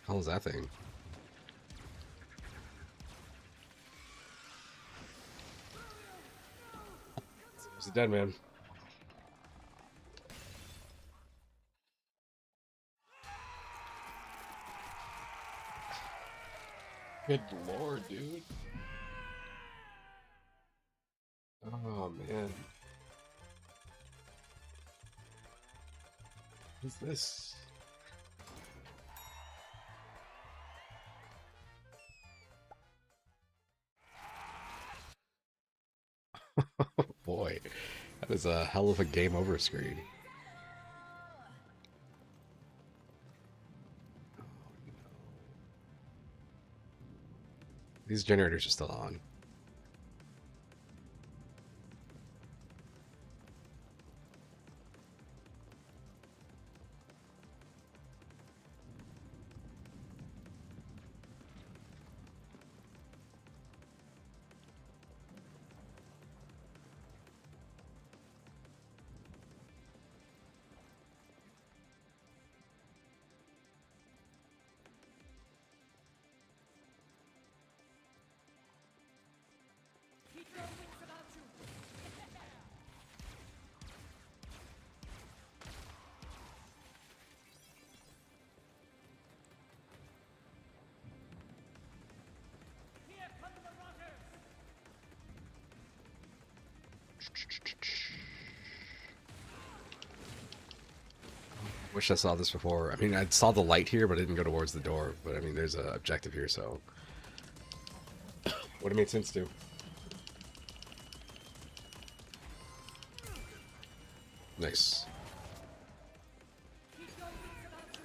Hell is that thing? It's a dead man. Good lord, dude. Oh man. What's this? Oh boy, that is a hell of a game over screen. Oh, no. These generators are still on. Keep your wits about you. Here come the rotters. Wish I saw this before. I mean, I saw the light here, but I didn't go towards the door. But I mean, there's an objective here, so would have made sense to. Nice. Keep your wits about you.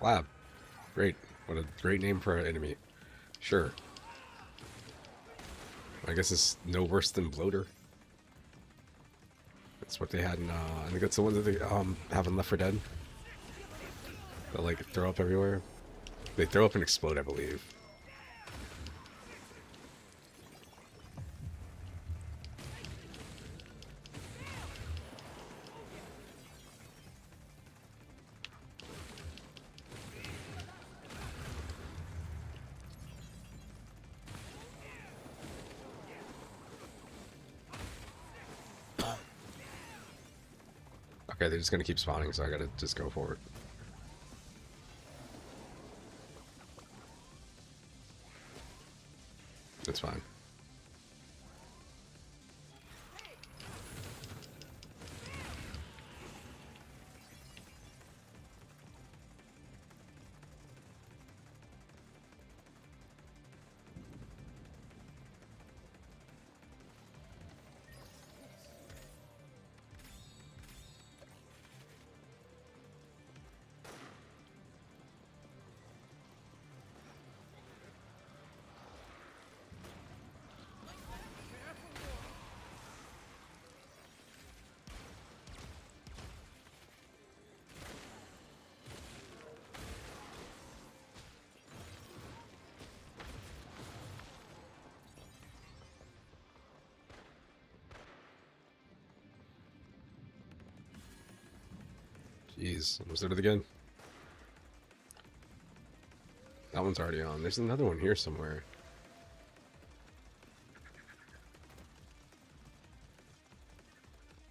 Flab. Great. What a great name for an enemy. Sure. I guess it's no worse than Bloater. That's what they had in, I think that's the one that they have in Left 4 Dead. They like throw up everywhere. They throw up and explode, I believe. Okay, they're just gonna keep spawning, so I gotta just go for it. That's fine. Jeez, almost did it again. That one's already on. There's another one here somewhere.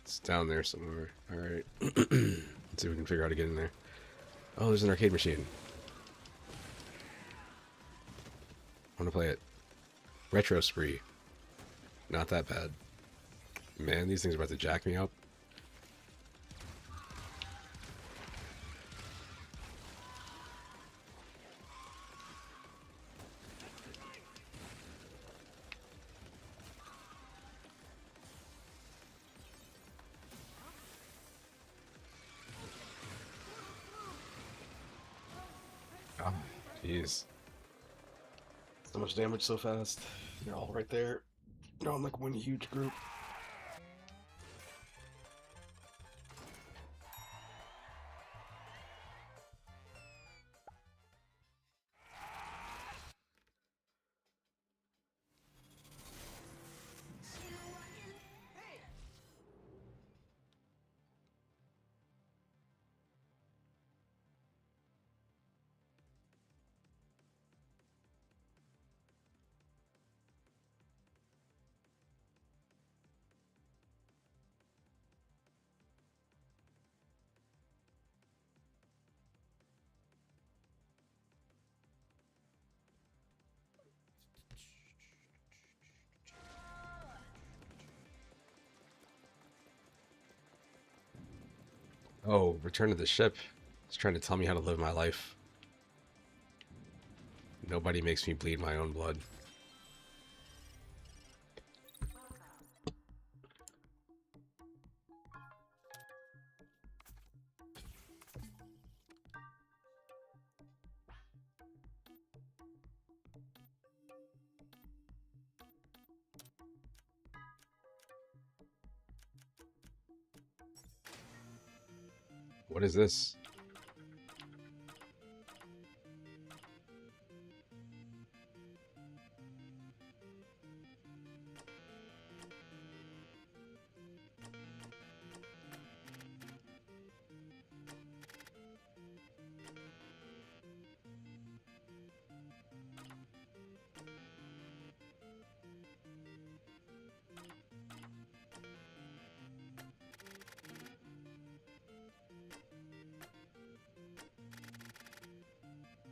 It's down there somewhere. Alright. Let's see if we can figure out how to get in there. Oh, there's an arcade machine. I want to play it. Retro Spree. Not that bad. Man, these things are about to jack me up. Oh, jeez. So much damage so fast. They're all right there. They're all in like one huge group. Oh, Return to the Ship. It's trying to tell me how to live my life. Nobody makes me bleed my own blood. What is this?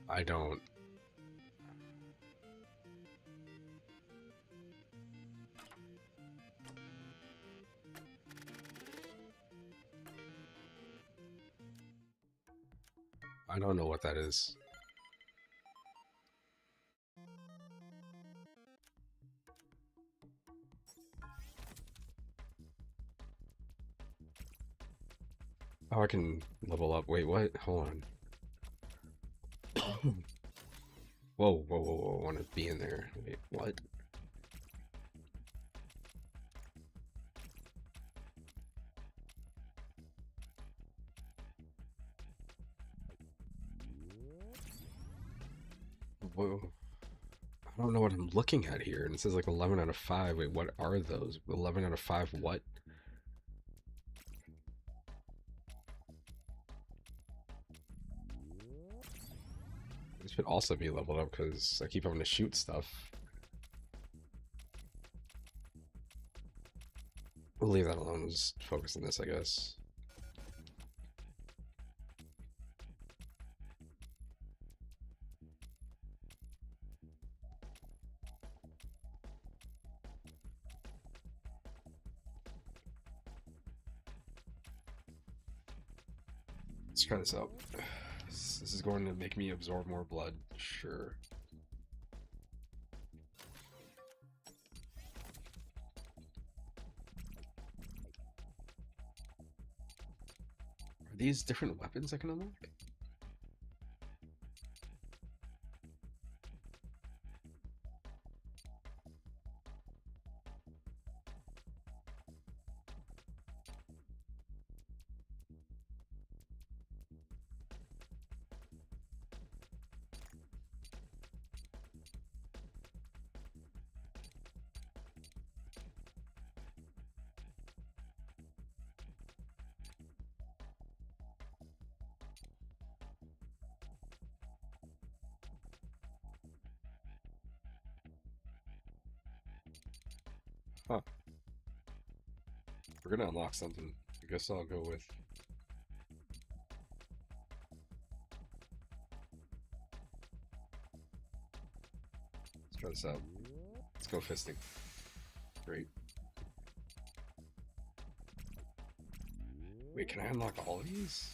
I don't. I don't know what that is. Oh, I can level up. Wait, what? Hold on. Whoa, whoa, whoa, whoa. I want to be in there. Wait, what? Whoa. I don't know what I'm looking at here. And it says like 11 out of 5. Wait, what are those? 11 out of 5 what? This should also be leveled up because I keep having to shoot stuff. We'll leave that alone. Just focus on this, I guess. Let's try this out. This is going to make me absorb more blood. Sure. Are these different weapons I can unlock? Huh. We're gonna unlock something. I guess I'll go with... Let's try this out. Let's go fisting. Great. Wait, can I unlock all of these?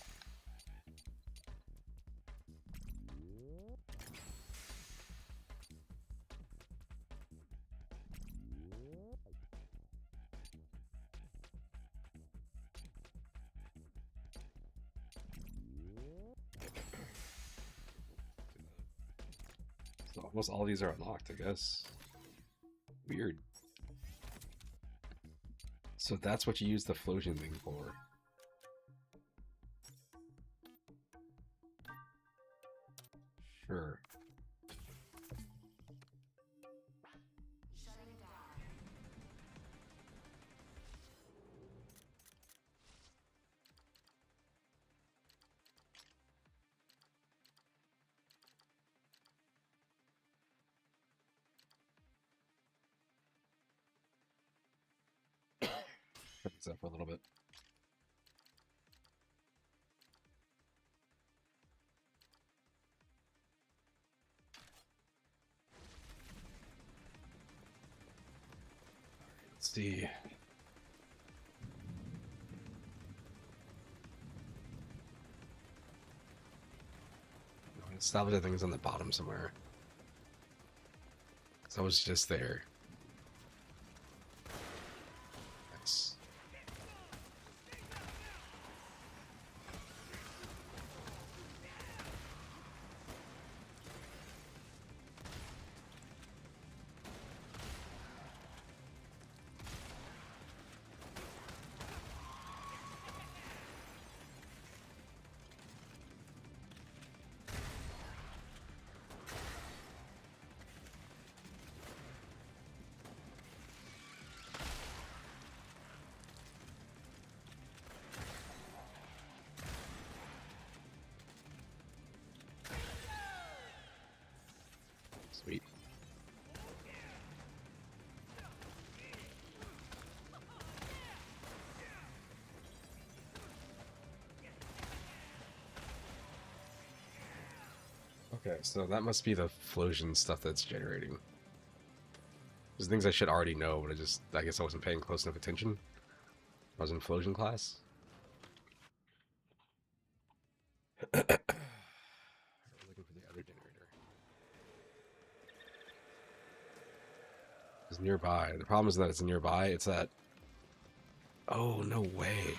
So almost all these are unlocked, I guess. Weird. So that's what you use the flosion thing for. Sure. Put this up for a little bit. Let's see. Salvage, I think, is on the bottom somewhere. Because I was just there. Nice. Sweet. Okay, so that must be the flosion stuff that's generating. There's things I should already know, but I guess I wasn't paying close enough attention. I was in flosion class. We're looking for the other generator. It's nearby. The problem is that it's nearby. It's that... Oh, no way.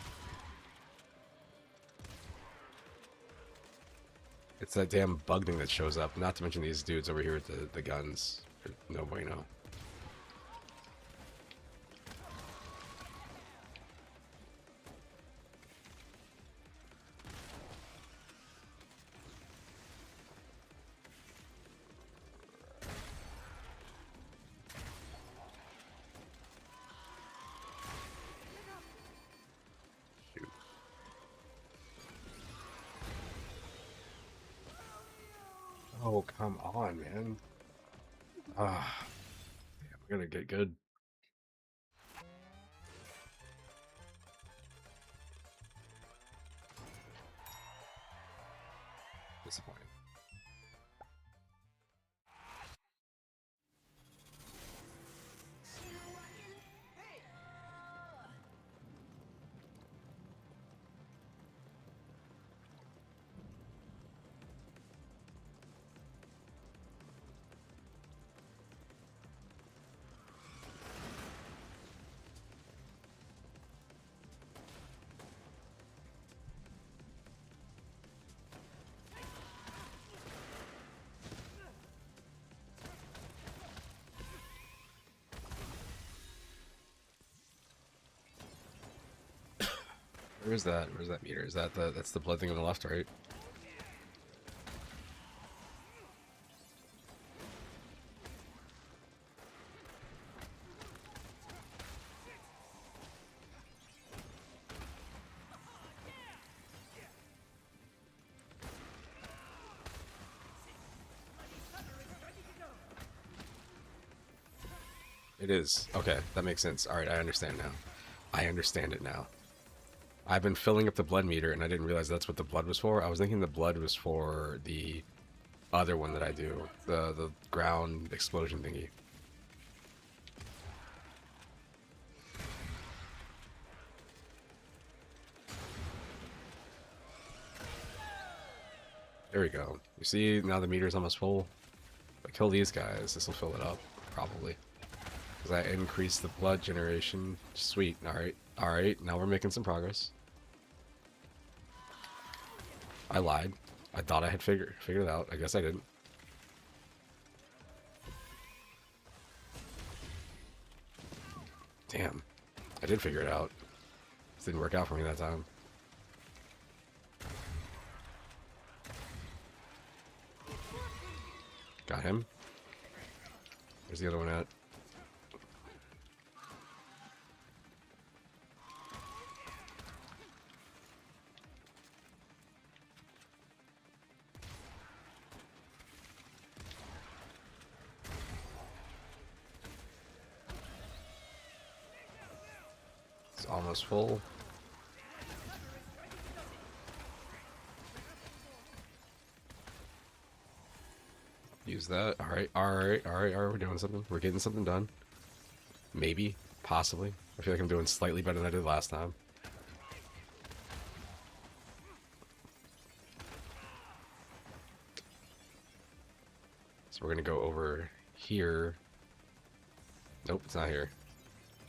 It's that damn bug thing that shows up. Not to mention these dudes over here with the guns. No bueno. Oh, come on, man. Ah, damn, we're gonna get good. Disappointing. Where is that? Where's that meter? Is that that's the blood thing on the left, right? It is. Okay, that makes sense. Alright, I understand now. I understand it now. I've been filling up the blood meter and I didn't realize that's what the blood was for. I was thinking the blood was for the other one that I do. The ground explosion thingy. There we go. You see, now the meter's almost full. If I kill these guys, this will fill it up, probably. Because I increased the blood generation. Sweet. Alright. Alright, now we're making some progress. I lied. I thought I had figured it out. I guess I didn't. Damn. I did figure it out. This didn't work out for me that time. Got him. Where's the other one at? It's almost full. Use that. Alright, alright, alright, alright. We're doing something. We're getting something done. Maybe. Possibly. I feel like I'm doing slightly better than I did last time. So we're gonna go over here. Nope, it's not here.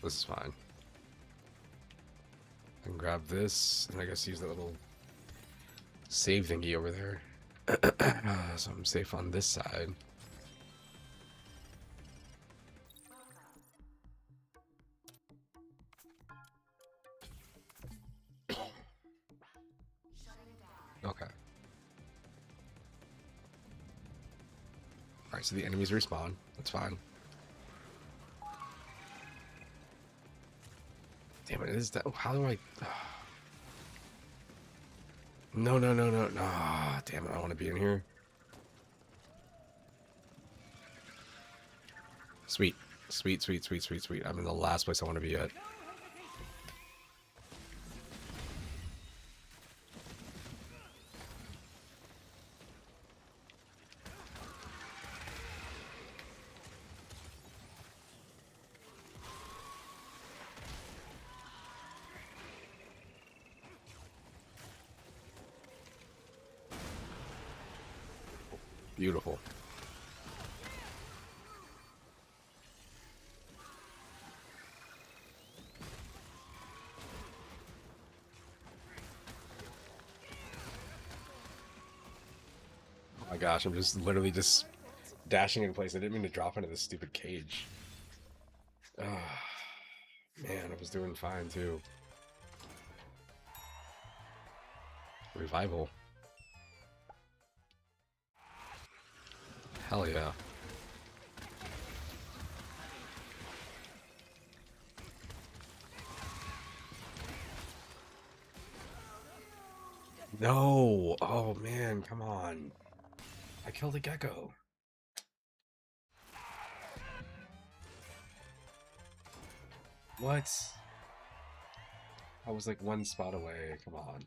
This is fine. And grab this, and I guess use that little save thingy over there. So I'm safe on this side. Okay. Alright, so the enemies respawn. That's fine. Damn it, is that... How do I... No, no, no, no, no. Ah, damn it, I want to be in here. Sweet. Sweet, sweet, sweet, sweet, sweet. I'm in the last place I want to be at. Beautiful. Oh my gosh, I'm just literally just dashing in place. I didn't mean to drop into this stupid cage. Ah, man, I was doing fine too. Revival. Hell yeah. No! Oh man, come on. I killed a gecko. What? I was like one spot away, come on.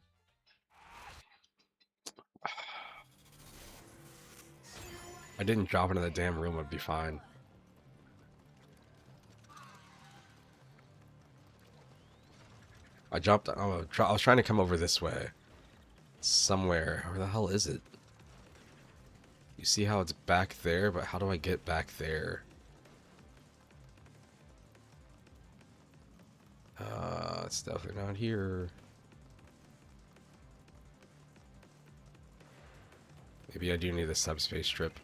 I didn't drop into the damn room, I'd be fine. I dropped, I was trying to come over this way. Somewhere. Where the hell is it? You see how it's back there, but how do I get back there? It's definitely not here. Maybe I do need a subspace strip.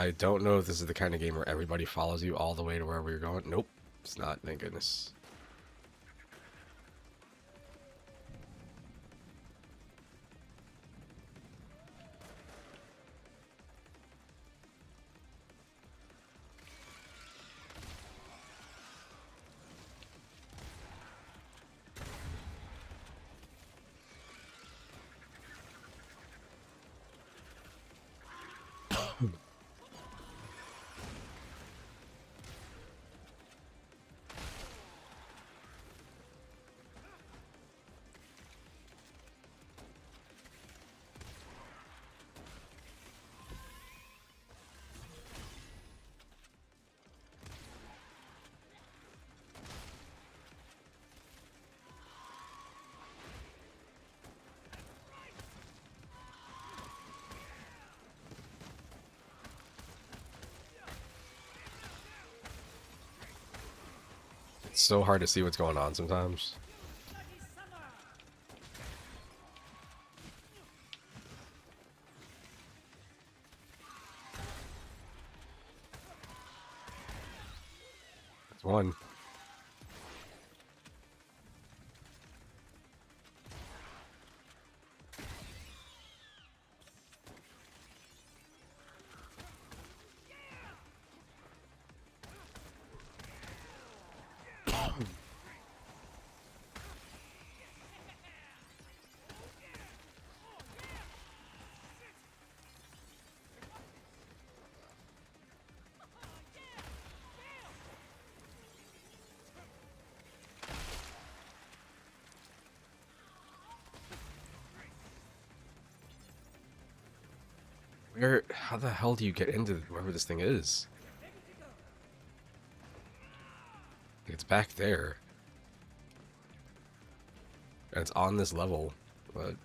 I don't know if this is the kind of game where everybody follows you all the way to wherever you're going. Nope, it's not, thank goodness. It's so hard to see what's going on sometimes. It's one. Where, how the hell do you get into wherever this thing is? It's back there. And it's on this level, but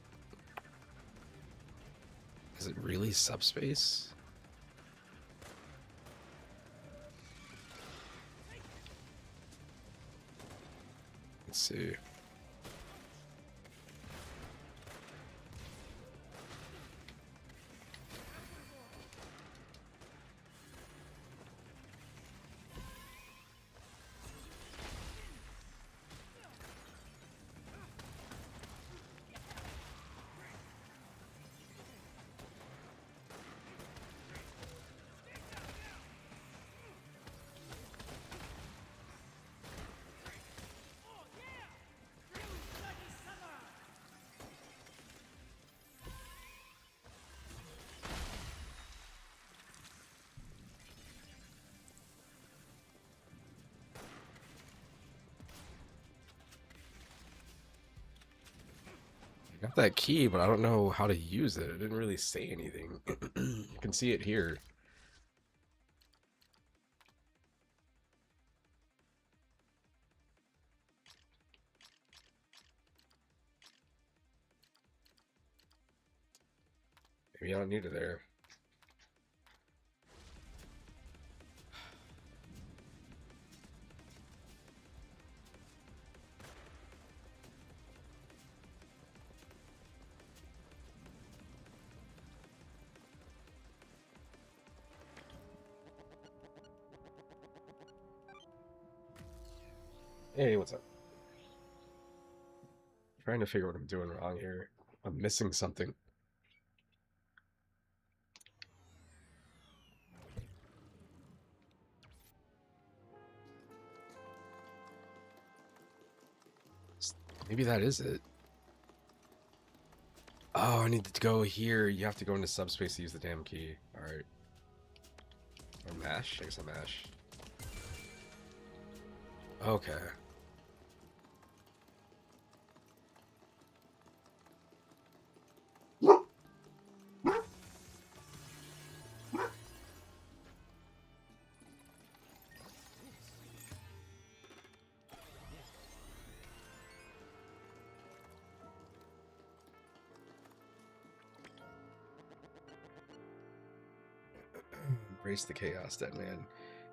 is it really subspace? Let's see. I got that key, but I don't know how to use it. It didn't really say anything. You can see it here. Maybe I don't need it there. Hey, what's up? Trying to figure what I'm doing wrong here. I'm missing something. Maybe that is it. Oh, I need to go here. You have to go into subspace to use the damn key. Alright. Or mash? I guess I mash. Okay. Embrace the chaos, dead man.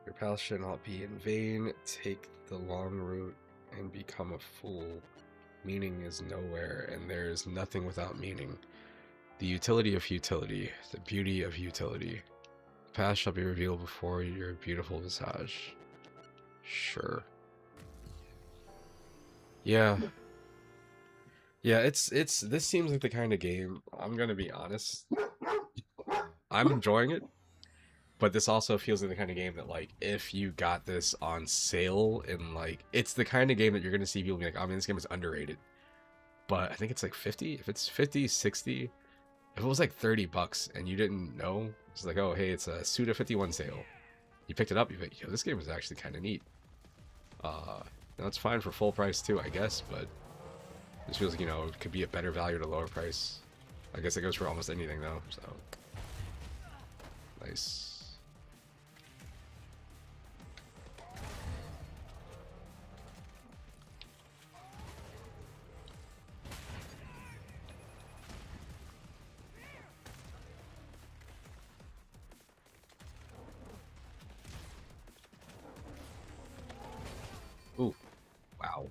Your path should not be in vain. Take the long route and become a fool. Meaning is nowhere, and there is nothing without meaning. The utility of futility. The beauty of utility. Past shall be revealed before your beautiful visage. Sure. Yeah. Yeah, it's this seems like the kind of game, I'm gonna be honest, I'm enjoying it, but this also feels like the kind of game that, like, if you got this on sale and, like, it's the kind of game that you're gonna see people be like, I mean, this game is underrated. But I think it's like 50. If it's 50, 60, if it was like $30 and you didn't know, it's like, oh, hey, it's a Suda 51 sale. You picked it up, you think, yo, this game is actually kind of neat. Now it's fine for full price too, I guess, but this feels like, you know, it could be a better value at a lower price. I guess it goes for almost anything though, so. Nice. Ooh, wow.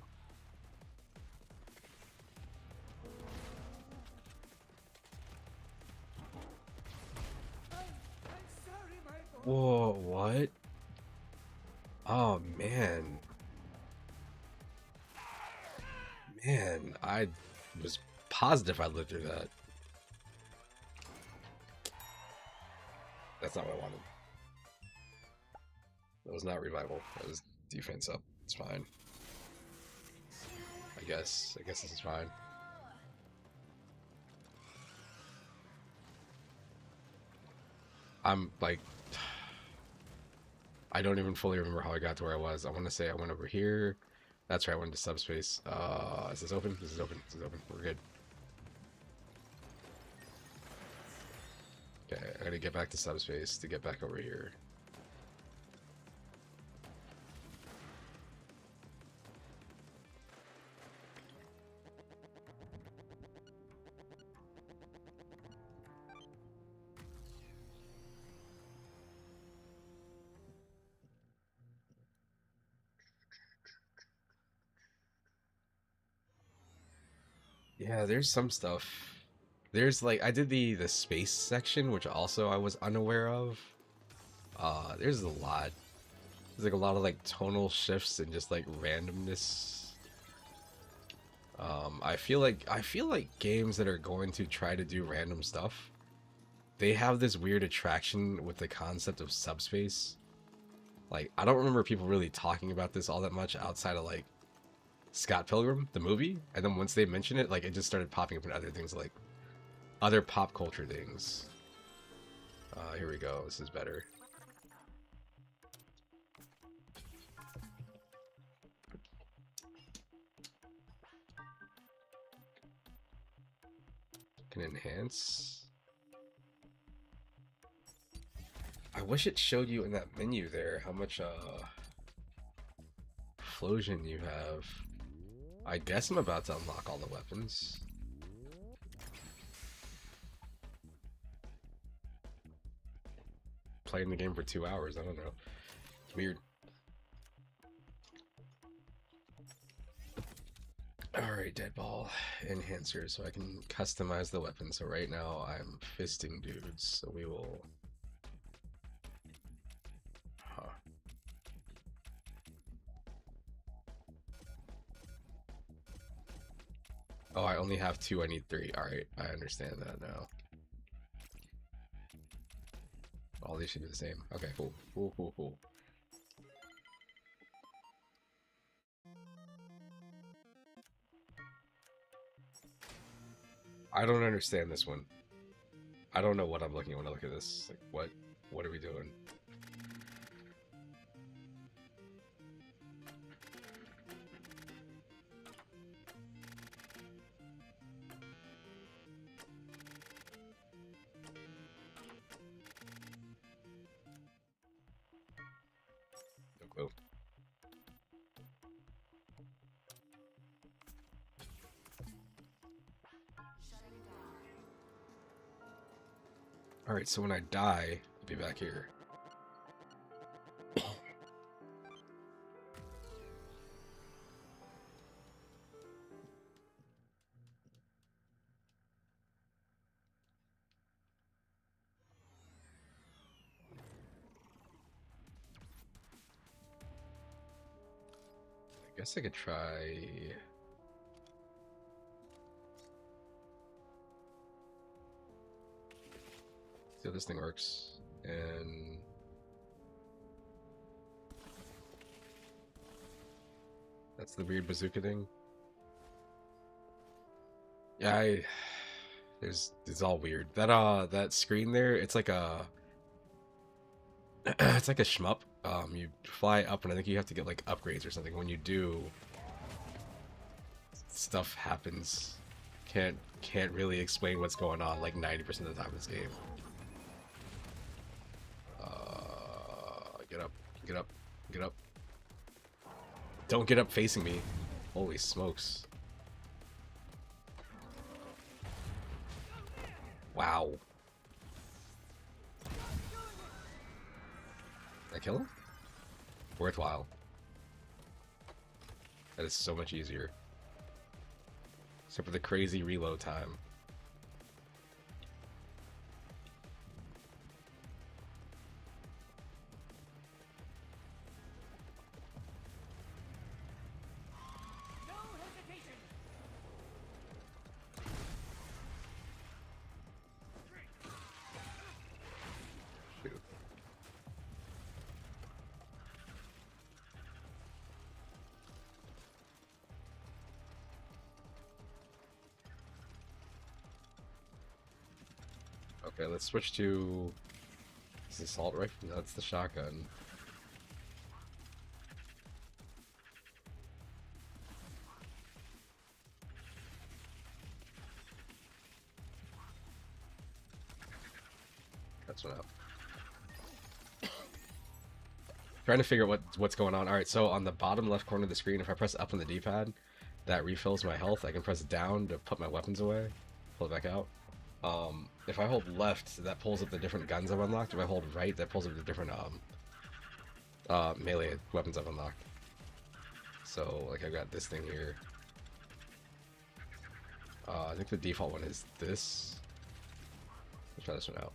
Whoa, what? Oh, man. Man, I was positive I lived through that. That's not what I wanted. That was not revival. That was defense up. It's fine. I guess this is fine. I'm like, I don't even fully remember how I got to where I was. I want to say I went over here. That's right, I went to subspace. Is this open? This is open. This is open. We're good. Okay, I gotta get back to subspace to get back over here. Yeah, there's some stuff. There's like I did the space section, which also I was unaware of. There's a lot. There's like a lot of like tonal shifts and just like randomness. I feel like games that are going to try to do random stuff, they have this weird attraction with the concept of subspace. Like, I don't remember people really talking about this all that much outside of like Scott Pilgrim, the movie, and then once they mention it, like it just started popping up in other things, like other pop culture things. Here we go. This is better. Can enhance. I wish it showed you in that menu there how much explosion you have. I guess I'm about to unlock all the weapons. Playing the game for 2 hours, I don't know. It's weird. Alright, Deadball. Enhancer, so I can customize the weapon. So right now I'm fisting dudes, so we will... Huh. Oh, I only have 2, I need 3. Alright, I understand that now. All these should be the same. Okay, cool. Cool. I don't understand this one. I don't know what I'm looking at when I look at this. Like, what are we doing? No clue. Alright, so when I die, I'll be back here. guess I could try. See how this thing works. And that's the weird bazooka thing. Yeah, it's all weird. That screen there, it's like a it's like a shmup. You fly up and I think you have to get like upgrades or something. When you do, stuff happens. Can't really explain what's going on like 90% of the time in this game. Get up, get up, get up. Don't get up facing me. Holy smokes. Wow. Did I kill him? Worthwhile. That is so much easier. Except for the crazy reload time. No hesitation. Okay, let's switch to this assault rifle. No, that's the shotgun. That's what up. Trying to figure out what's going on. All right, so on the bottom left corner of the screen, if I press up on the D-pad, that refills my health. I can press down to put my weapons away, pull it back out. If I hold left, that pulls up the different guns I've unlocked. If I hold right, that pulls up the different melee weapons I've unlocked. So, like, I've got this thing here. I think the default one is this. Let's try this one out.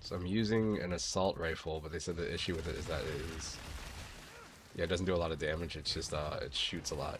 So I'm using an assault rifle, but they said the issue with it is that yeah, it doesn't do a lot of damage. It's just it shoots a lot.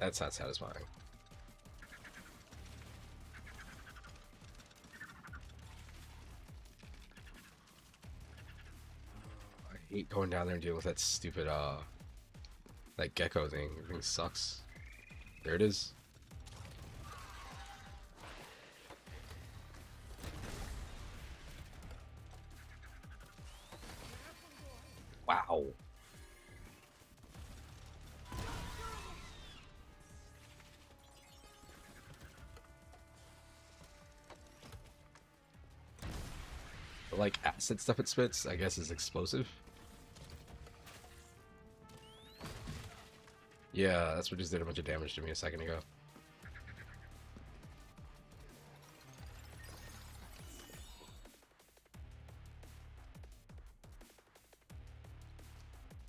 That's not satisfying. I hate going down there and dealing with that stupid that gecko thing. Everything sucks. There it is. Wow. Like acid stuff it spits, I guess, is explosive. Yeah, that's what just did a bunch of damage to me a second ago.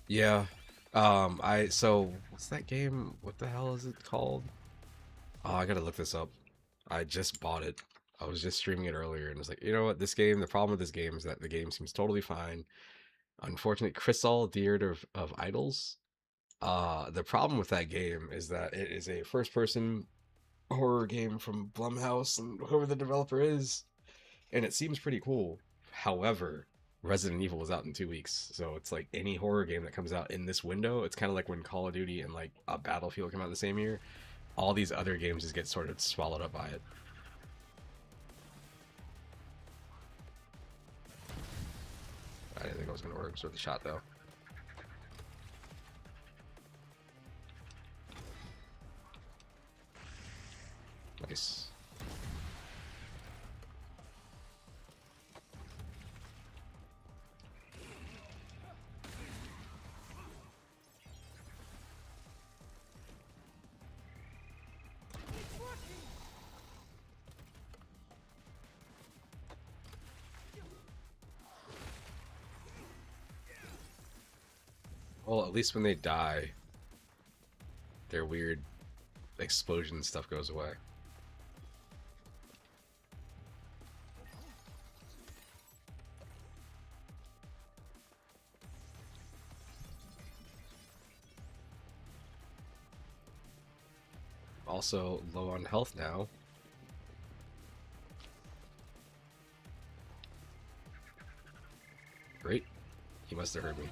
Yeah. So what's that game? What the hell is it called? Oh, I gotta look this up. I just bought it. I was just streaming it earlier and was like, you know what, this game, the problem with this game is that the game seems totally fine. Unfortunately, Crystal, Deard of Idols. The problem with that game is that it is a first-person horror game from Blumhouse and whoever the developer is, and it seems pretty cool. However, Resident Evil is out in 2 weeks, so it's like any horror game that comes out in this window. It's kind of like when Call of Duty and like a Battlefield come out the same year. all these other games just get sort of swallowed up by it. I didn't think it was going to work with the shot, though. Nice. Well, at least when they die, their weird explosion stuff goes away. Also low on health now. Great. He must have heard me.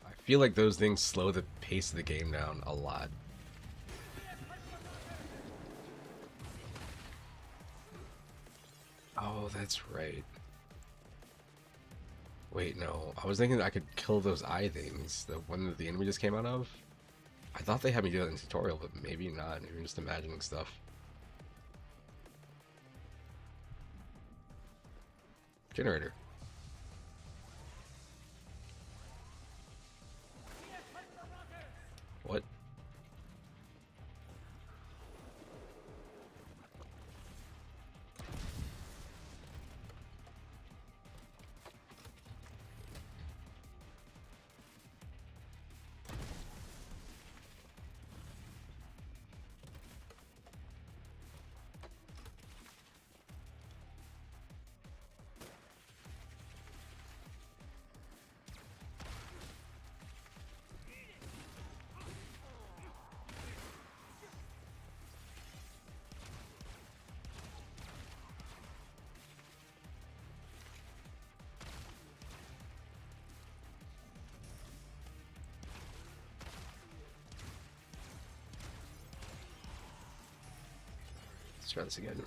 I feel like those things slow the pace of the game down a lot. Oh, that's right. Wait, no. I was thinking I could kill those eye things, the one that the enemy just came out of. I thought they had me do that in the tutorial, but maybe not. Maybe I'm just imagining stuff. Generator. What? Let's try this again.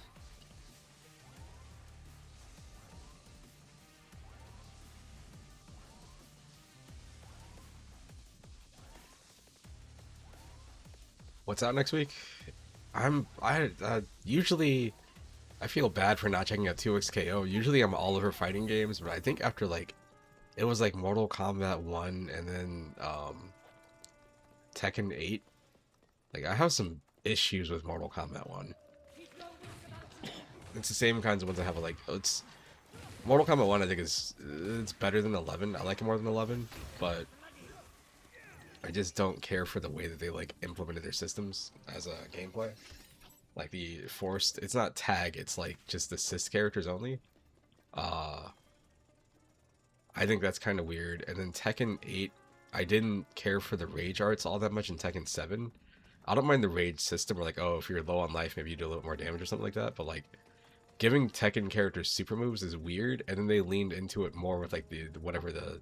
What's out next week? Usually I feel bad for not checking out 2XKO. Usually I'm all over fighting games, but I think after like it was like Mortal Kombat 1 and then Tekken 8. Like I have some issues with Mortal Kombat 1. It's the same kinds of ones I have like it's Mortal Kombat 1 I think it's better than 11. I like it more than 11, but I just don't care for the way that they like implemented their systems as a gameplay. Like the forced, it's not tag, it's like just assist characters only. I think that's kind of weird. And then Tekken 8, I didn't care for the rage arts all that much in Tekken 7. I don't mind the rage system, or like, oh, if you're low on life, maybe you do a little more damage or something like that. But like, giving Tekken characters super moves is weird, and then they leaned into it more with like the whatever the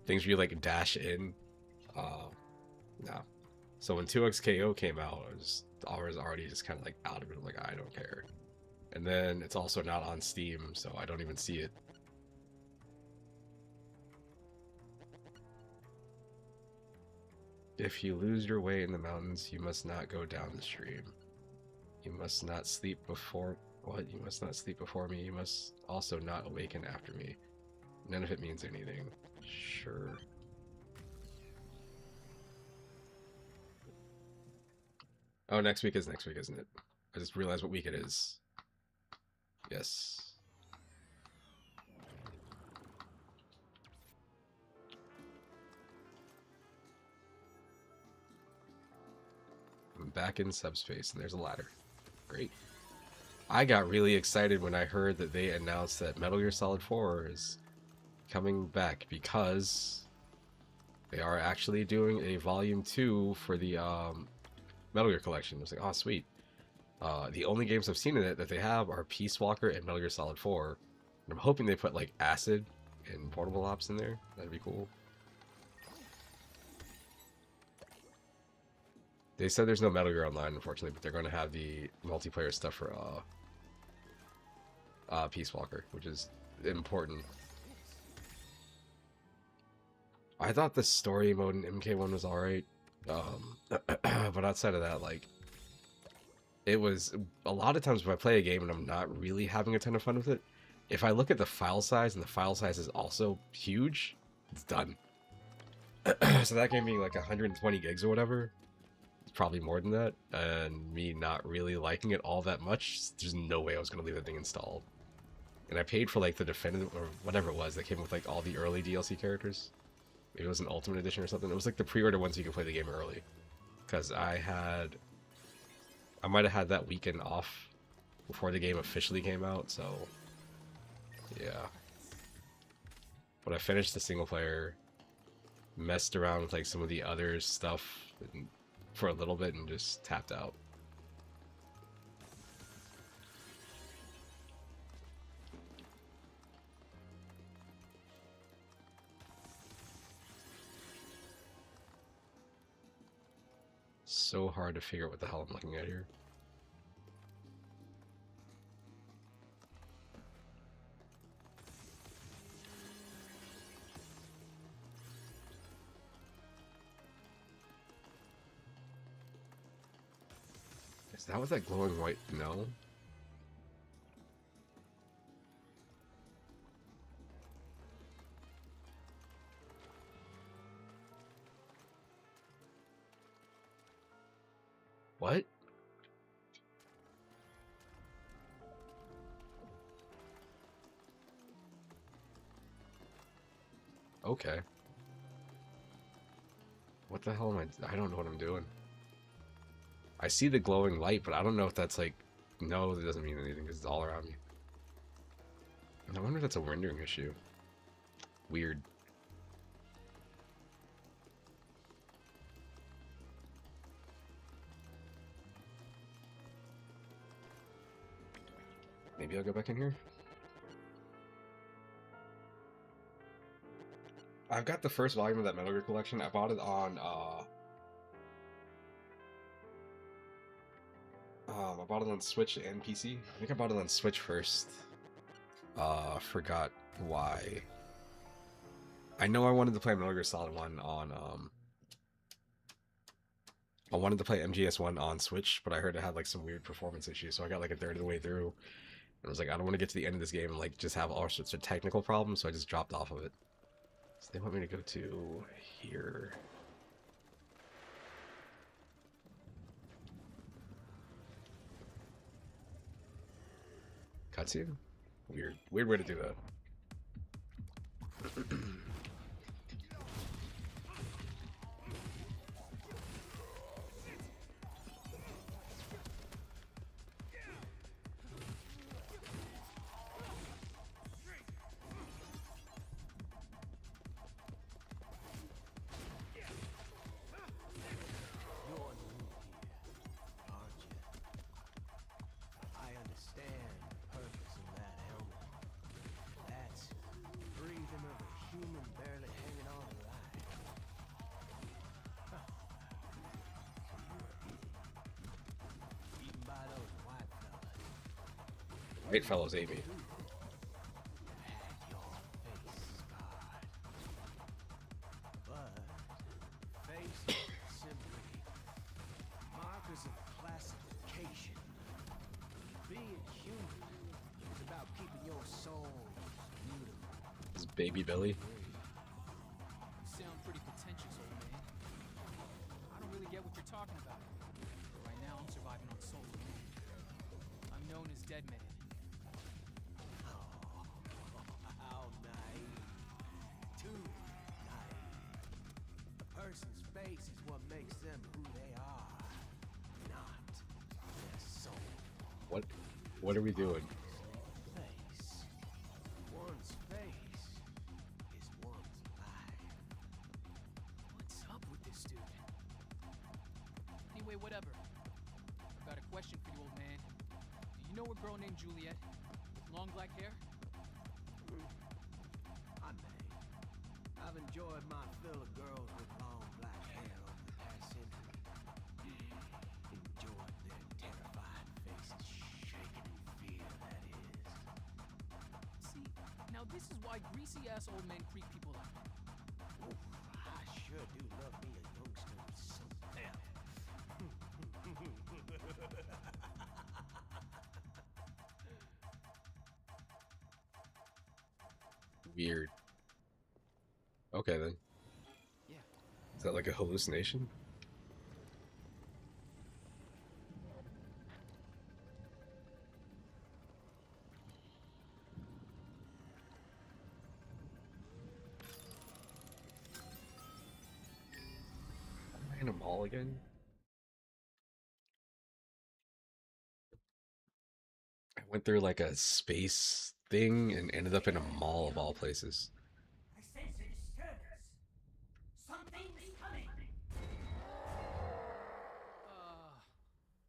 things where you like dash in. No. So when 2XKO came out, I was already just kind of like out of it. I'm like, I don't care. And then it's also not on Steam, so I don't even see it. If you lose your way in the mountains, you must not go down the stream. You must not sleep before... What? You must not sleep before me. You must also not awaken after me. None of it means anything. Sure. Oh, next week is next week, isn't it? I just realized what week it is. Yes. back in subspace, and there's a ladder. Great. I got really excited when I heard that they announced that Metal Gear Solid 4 is coming back, because they are actually doing a Volume 2 for the Metal Gear collection. I was like, oh, sweet. The only games I've seen in it that they have are Peace Walker and Metal Gear Solid 4. And I'm hoping they put, like, Acid and Portable Ops in there. That'd be cool. They said there's no Metal Gear Online, unfortunately, but they're going to have the multiplayer stuff for Peace Walker, which is important. I thought the story mode in MK1 was alright, but outside of that, like, it was a lot of times when I play a game and I'm not really having a ton of fun with it, if I look at the file size and the file size is also huge, it's done. So that game being like 120 gigs or whatever, it's probably more than that, and me not really liking it all that much, there's no way I was going to leave that thing installed. And I paid for like the definitive, or whatever it was, that came with like all the early DLC characters. Maybe it was an Ultimate Edition or something. It was like the pre-order ones so you could play the game early. Because I might have had that weekend off before the game officially came out, so yeah. But I finished the single player, messed around with like some of the other stuff for a little bit, and just tapped out. So hard to figure out what the hell I'm looking at here. Is that what that glowing white? No. What? Okay. What the hell am I don't know what I'm doing. I see the glowing light, but I don't know if that's like... No, that doesn't mean anything because it's all around me. And I wonder if that's a rendering issue. Weird. Maybe I'll go back in here. I've got the first volume of that Metal Gear collection. I bought it on, I bought it on Switch and PC. I think I bought it on Switch first. Forgot why. I know I wanted to play Metal Gear Solid 1 on, I wanted to play MGS1 on Switch, but I heard it had, like, some weird performance issues, so I got, like, a third of the way through. And I was like, I don't want to get to the end of this game and, like, just have all sorts of technical problems, so I just dropped off of it. So they want me to go to here. Cutscene? Weird. Weird way to do that. White fellows ate me. Markers of classification. Being human is about keeping your soul beautiful. This is Baby Billy. You sound pretty pretentious, old man. I don't really get what you're talking about. But right now, I'm surviving on soul. I'm known as Dead Man. How naive. Too naive. A person's face is what makes them who they are. What are we doing? Face. One's face is one's life. What's up with this dude? Anyway, whatever. I've got a question for you, old man. Do you know a girl named Juliet with long black hair? I may. I've enjoyed my fill of girls with long black hair over the past century. Enjoyed their terrified faces shaking in fear, that is. See, now this is why greasy-ass old men creep people out. Oof, I sure do love me a youngster with some pep. Weird. Okay then. Yeah. Is that like a hallucination? Am I in a mall again? I went through like a space thing and ended up in a mall of all places. I sense a disturbance. Something's coming.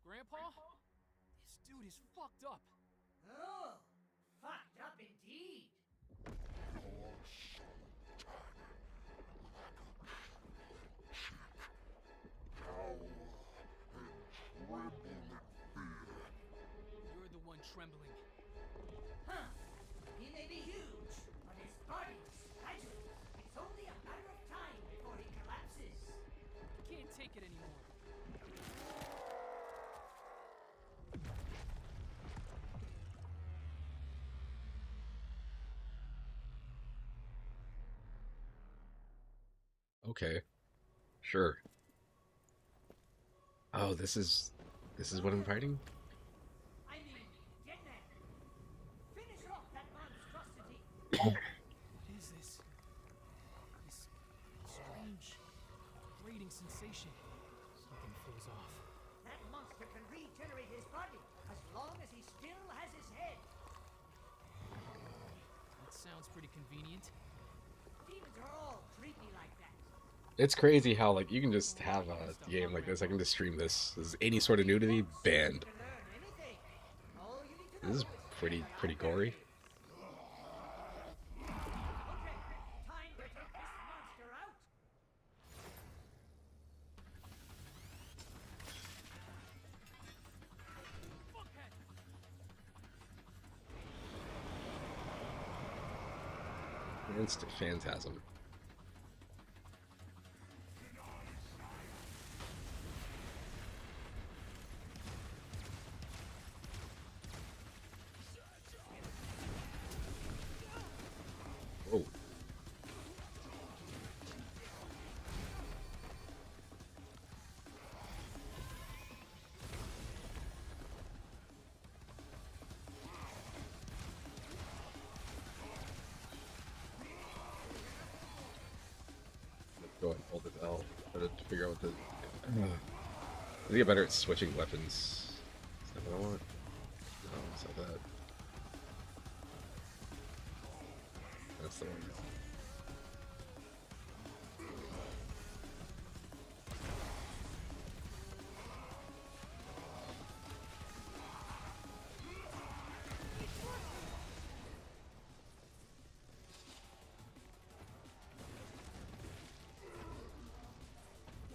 Grandpa? This dude is fucked up. Oh, fucked up indeed. You're the one trembling. Huh. He may be huge, but his body is fragile. It's only a matter of time before he collapses. I can't take it anymore. Okay. Sure. Oh, this is what I'm fighting? I mean, get there. Finish off that monstrosity. What is this? This strange, grating sensation. Something feels off. That monster can regenerate his body as long as he still has his head. That sounds pretty convenient. Demons are all creepy like that. It's crazy how like you can just have a game like this. I can just stream this. Is any sort of nudity banned? To learn anything. All you need to This is know pretty gory. Okay, time to take this monster out. Instant phantasm. Oh. Go ahead and hold it L. Try to figure out what the. I think get better at switching weapons. Is that what I want? No, it's not that. That's the one.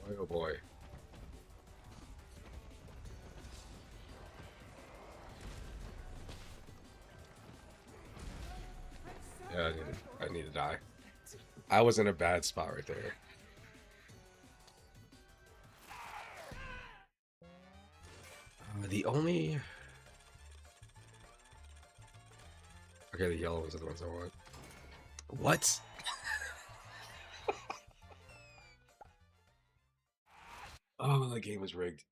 Boy, oh boy. Yeah, I need to die. I was in a bad spot right there. The only... Okay, the yellow ones are the ones I want. What? Oh, the game was rigged.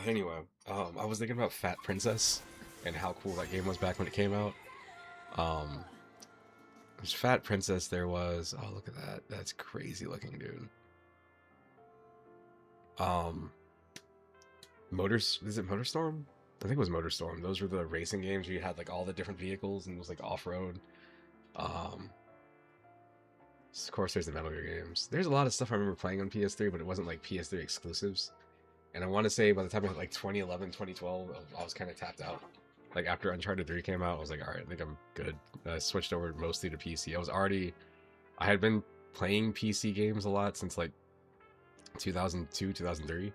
Anyway, I was thinking about Fat Princess and how cool that game was back when it came out. There's Fat Princess, there was... Oh, look at that. That's crazy looking, dude. Is it Motorstorm? I think it was MotorStorm. Those were the racing games where you had like all the different vehicles and it was like off-road. Of course, there's the Metal Gear games. There's a lot of stuff I remember playing on PS3, but it wasn't like PS3 exclusives. And I want to say by the time I hit like 2011, 2012, I was kind of tapped out. Like after Uncharted 3 came out, I was like, all right, I think I'm good. I switched over mostly to PC. I had been playing PC games a lot since like 2002, 2003,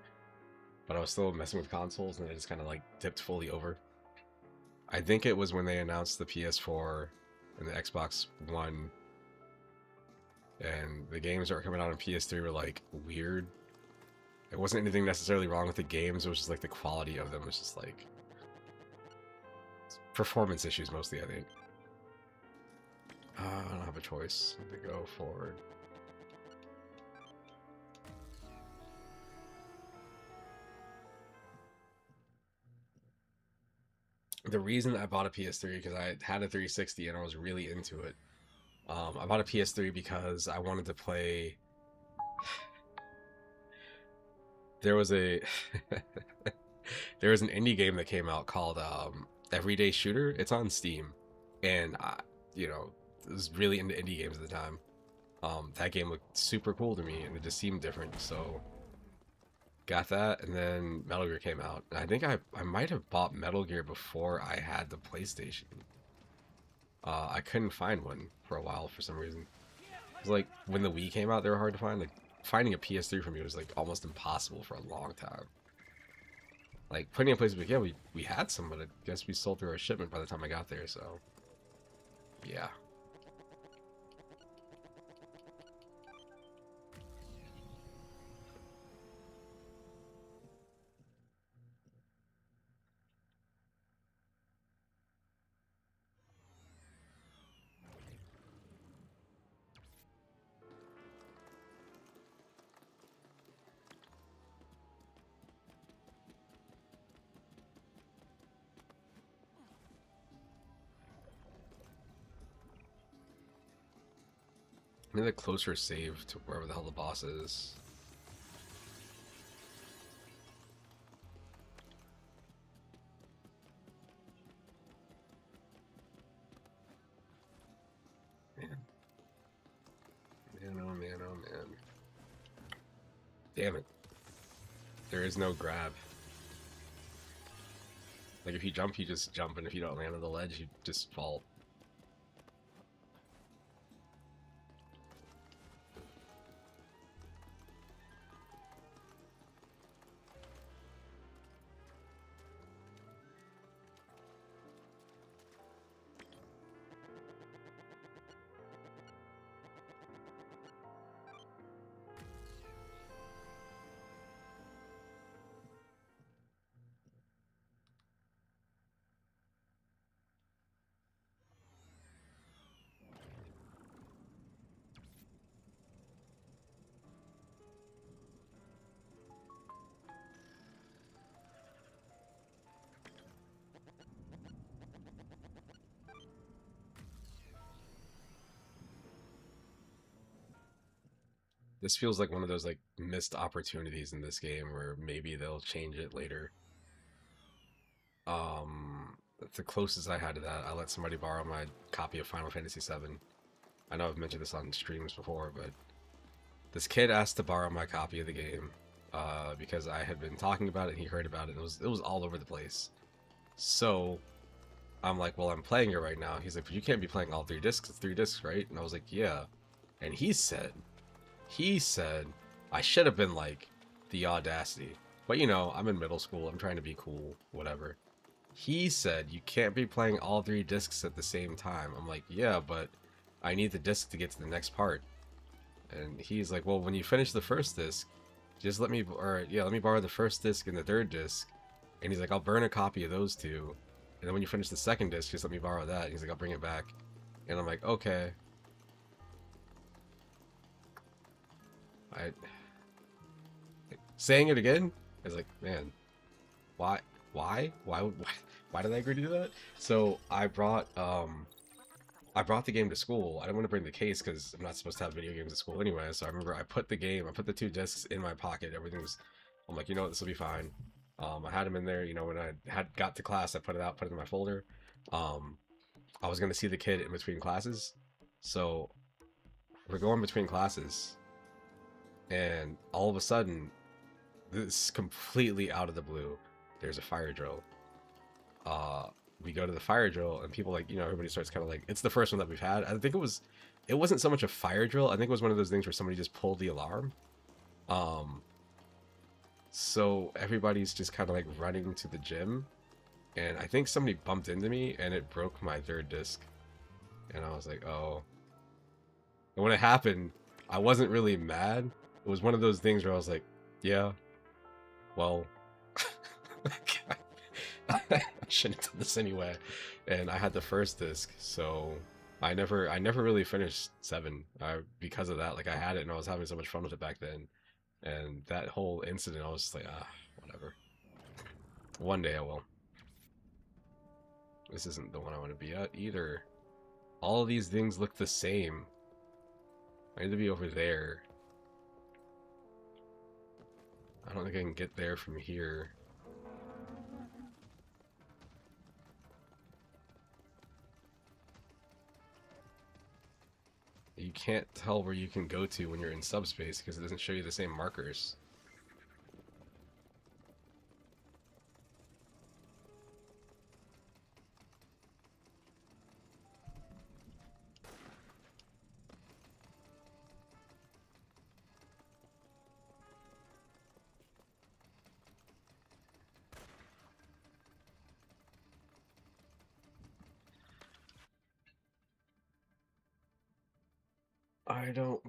but I was still messing with consoles, and I just kind of like dipped fully over. I think it was when they announced the PS4 and the Xbox One, and the games that were coming out on PS3 were like weird. It wasn't anything necessarily wrong with the games, it was just like the quality of them was just like performance issues mostly, I think. I don't have a choice to go forward. The reason I bought a PS3 because I had a 360 and I was really into it. I bought a PS3 because I wanted to play. There was a there was an indie game that came out called Everyday Shooter. It's on Steam, and I was really into indie games at the time. That game looked super cool to me, and it just seemed different. So got that, and then Metal Gear came out. And I think I might have bought Metal Gear before I had the PlayStation. I couldn't find one for a while for some reason. It was like when the Wii came out, they were hard to find. Like finding a PS3 for me was like almost impossible for a long time. Like putting in places like, yeah, we had some, but I guess we sold through our shipment by the time I got there. So yeah. I need a closer save to wherever the hell the boss is. Man. Man, oh man, oh man. Damn it. There is no grab. Like if you jump, you just jump, and if you don't land on the ledge, you just fall. This feels like one of those like missed opportunities in this game where maybe they'll change it later. The closest I had to that, I let somebody borrow my copy of Final Fantasy VII. I know I've mentioned this on streams before, but this kid asked to borrow my copy of the game because I had been talking about it and he heard about it. It was all over the place. So I'm like, well, I'm playing it right now. He's like, but you can't be playing all 3 discs. It's 3 discs, right? And I was like, yeah. And he said, I should have been like, the audacity. But you know, I'm in middle school. I'm trying to be cool, whatever. He said, you can't be playing all 3 discs at the same time. I'm like, yeah, but I need the disc to get to the next part. And he's like, well, when you finish the first disc, just let me borrow the first disc and the 3rd disc. And he's like, I'll burn a copy of those 2. And then when you finish the 2nd disc, just let me borrow that. And he's like, I'll bring it back. And I'm like, okay. Saying it again is like, man, why did I agree to do that? So I brought the game to school. I didn't want to bring the case because I'm not supposed to have video games at school anyway. So I remember I put the 2 discs in my pocket. I'm like, you know what, this will be fine. I had them in there. You know, when I had got to class, I put it in my folder. I was gonna see the kid in between classes, so we're going between classes, and all of a sudden, this completely out of the blue, there's a fire drill. We go to the fire drill, and people, like, you know, everybody starts kind of like, it's the first one that we've had. I think it wasn't so much a fire drill. I think it was one of those things where somebody just pulled the alarm. So everybody's just kind of like running to the gym, and I think somebody bumped into me, and it broke my third disc. And I was like, oh. And when it happened, I wasn't really mad. It was one of those things where I was like, yeah, well, I shouldn't have done this anyway. And I had the first disc, so I never really finished 7 because of that. Like, I had it and I was having so much fun with it back then. And that whole incident, I was just like, whatever. One day I will. This isn't the one I want to be at either. All of these things look the same. I need to be over there. I don't think I can get there from here. You can't tell where you can go to when you're in subspace because it doesn't show you the same markers.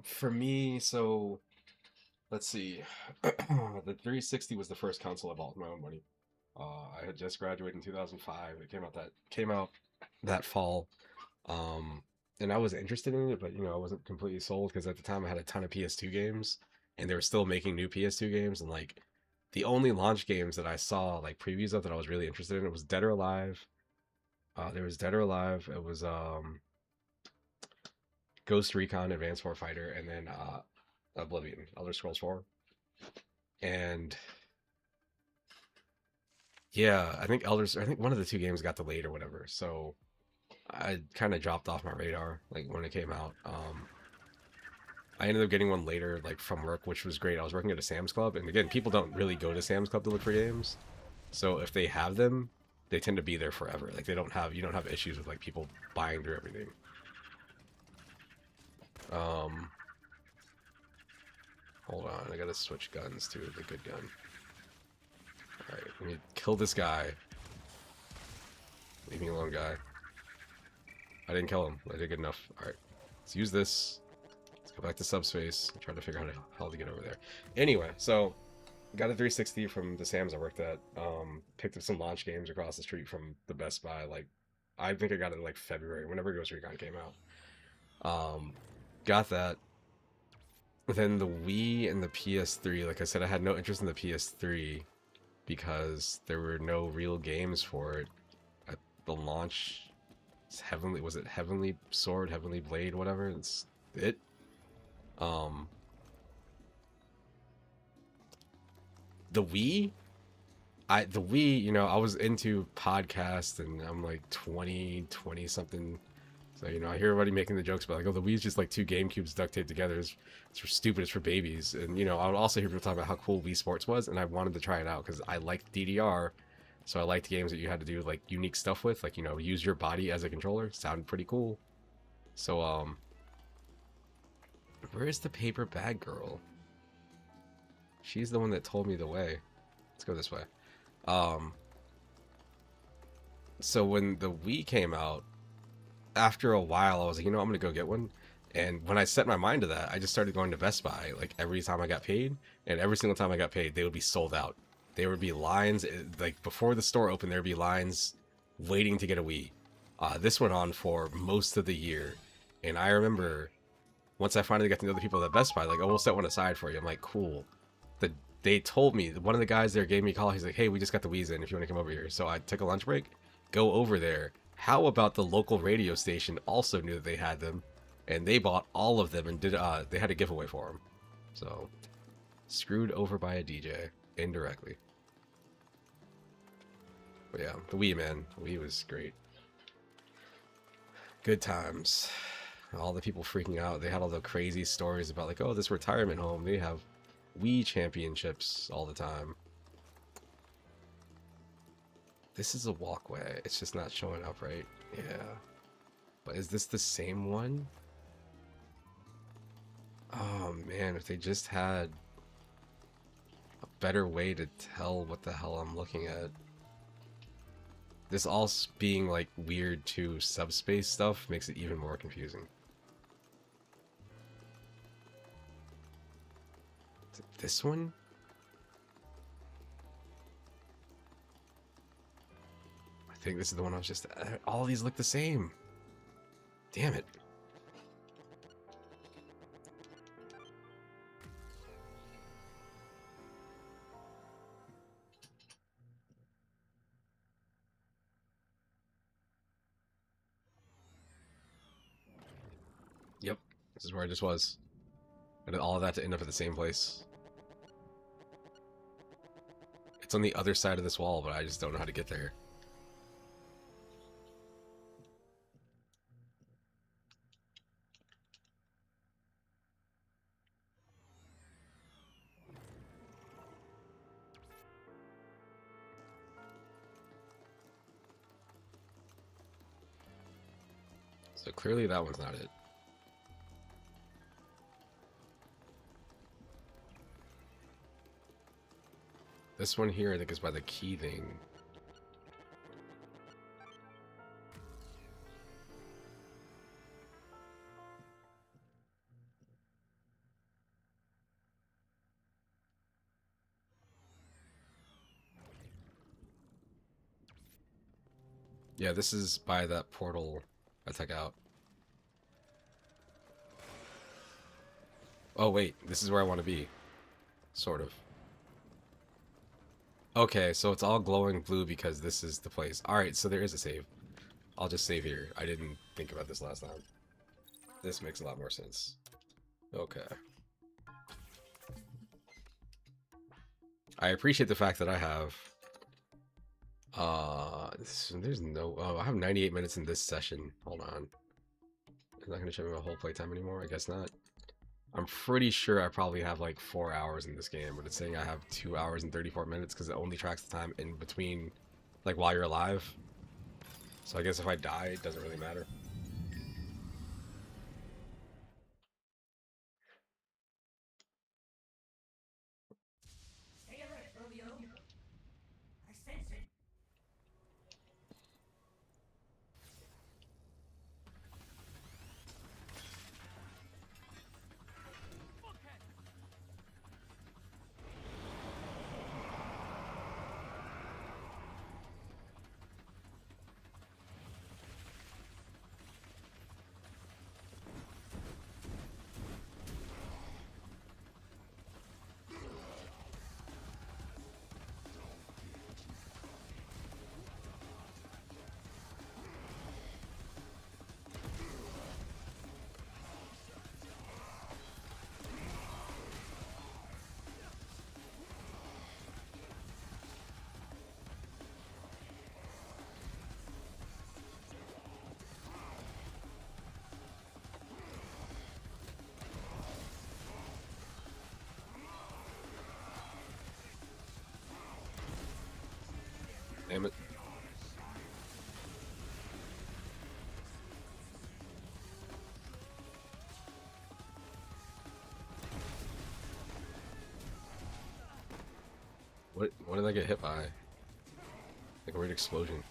For me, so, let's see. The 360 was the first console I bought with my own money. I had just graduated in 2005. It came out that fall. And I was interested in it, but, you know, I wasn't completely sold because at the time I had a ton of PS2 games, and they were still making new PS2 games, and like the only launch games that I saw like previews of that I was really interested in, it was Dead or Alive. There was Dead or Alive. It was Ghost Recon Advanced Warfighter, and then Oblivion, Elder Scrolls 4. And yeah, I think one of the two games got delayed or whatever. So I kind of dropped off my radar like when it came out. I ended up getting one later, like from work, which was great. I was working at a Sam's Club, and again, people don't really go to Sam's Club to look for games. So if they have them, they tend to be there forever. Like you don't have issues with like people buying through everything. Hold on, I gotta switch guns to the good gun. Alright, let me kill this guy. Leave me alone, guy. I didn't kill him. I did good enough. Alright, let's use this. Let's go back to subspace and try to figure out how to get over there. Anyway, so got a 360 from the Sam's I worked at. Picked up some launch games across the street from the Best Buy. Like, I think I got it in like February, whenever Ghost Recon came out. Got that. Then the Wii and the PS3, like I said, I had no interest in the PS3 because there were no real games for it at the launch. Was it Heavenly Sword, Heavenly Blade, whatever? It's it. The Wii, you know, I was into podcasts, and I'm like 20 something. So, you know, I hear everybody making the jokes about like, oh, the Wii's just like 2 GameCubes duct taped together. It's for stupid. It's for babies. And, you know, I would also hear people talk about how cool Wii Sports was, and I wanted to try it out because I liked DDR. So I liked games that you had to do like unique stuff with, like, you know, use your body as a controller. Sounded pretty cool. So, where's the paper bag girl? She's the one that told me the way. Let's go this way. So when the Wii came out, after a while, I was like, you know, I'm gonna go get one. And when I set my mind to that, I just started going to Best Buy like every time I got paid, and every single time I got paid, they would be sold out. There would be lines, like before the store opened, there would be lines waiting to get a Wii. This went on for most of the year, and I remember once I finally got to know the people at Best Buy, like, oh, we'll set one aside for you. I'm like, cool. They told me, one of the guys there gave me a call. He's like, hey, we just got the Wii's in if you want to come over here. So I took a lunch break, go over there. How about the local radio station also knew that they had them, and they bought all of them and did they had a giveaway for them. So screwed over by a DJ indirectly. But yeah, the Wii, man. The Wii was great. Good times. All the people freaking out. They had all the crazy stories about like, oh, this retirement home, they have Wii championships all the time. This is a walkway. It's just not showing up right. Yeah. But is this the same one? Oh man, if they just had a better way to tell what the hell I'm looking at. This all being like weird to subspace stuff makes it even more confusing. Is it this one? I think this is the one I was just... all these look the same. Damn it. Yep, this is where I just was. And all of that to end up at the same place. It's on the other side of this wall, but I just don't know how to get there. So clearly that one's not it. This one here I think is by the key thing. Yeah, this is by that portal I took out. Oh wait, this is where I want to be. Sort of. Okay, so it's all glowing blue because this is the place. Alright, so there is a save. I'll just save here. I didn't think about this last time. This makes a lot more sense. Okay. I appreciate the fact that I have... there's no... Oh, I have 98 minutes in this session. Hold on. It's not going to show me my whole playtime anymore? I guess not. I'm pretty sure I probably have like 4 hours in this game, but it's saying I have 2 hours and 34 minutes because it only tracks the time in between, like while you're alive. So I guess if I die, it doesn't really matter. Stay alert, Romeo. I sense it. Damn it. What did I get hit by? Like a weird explosion.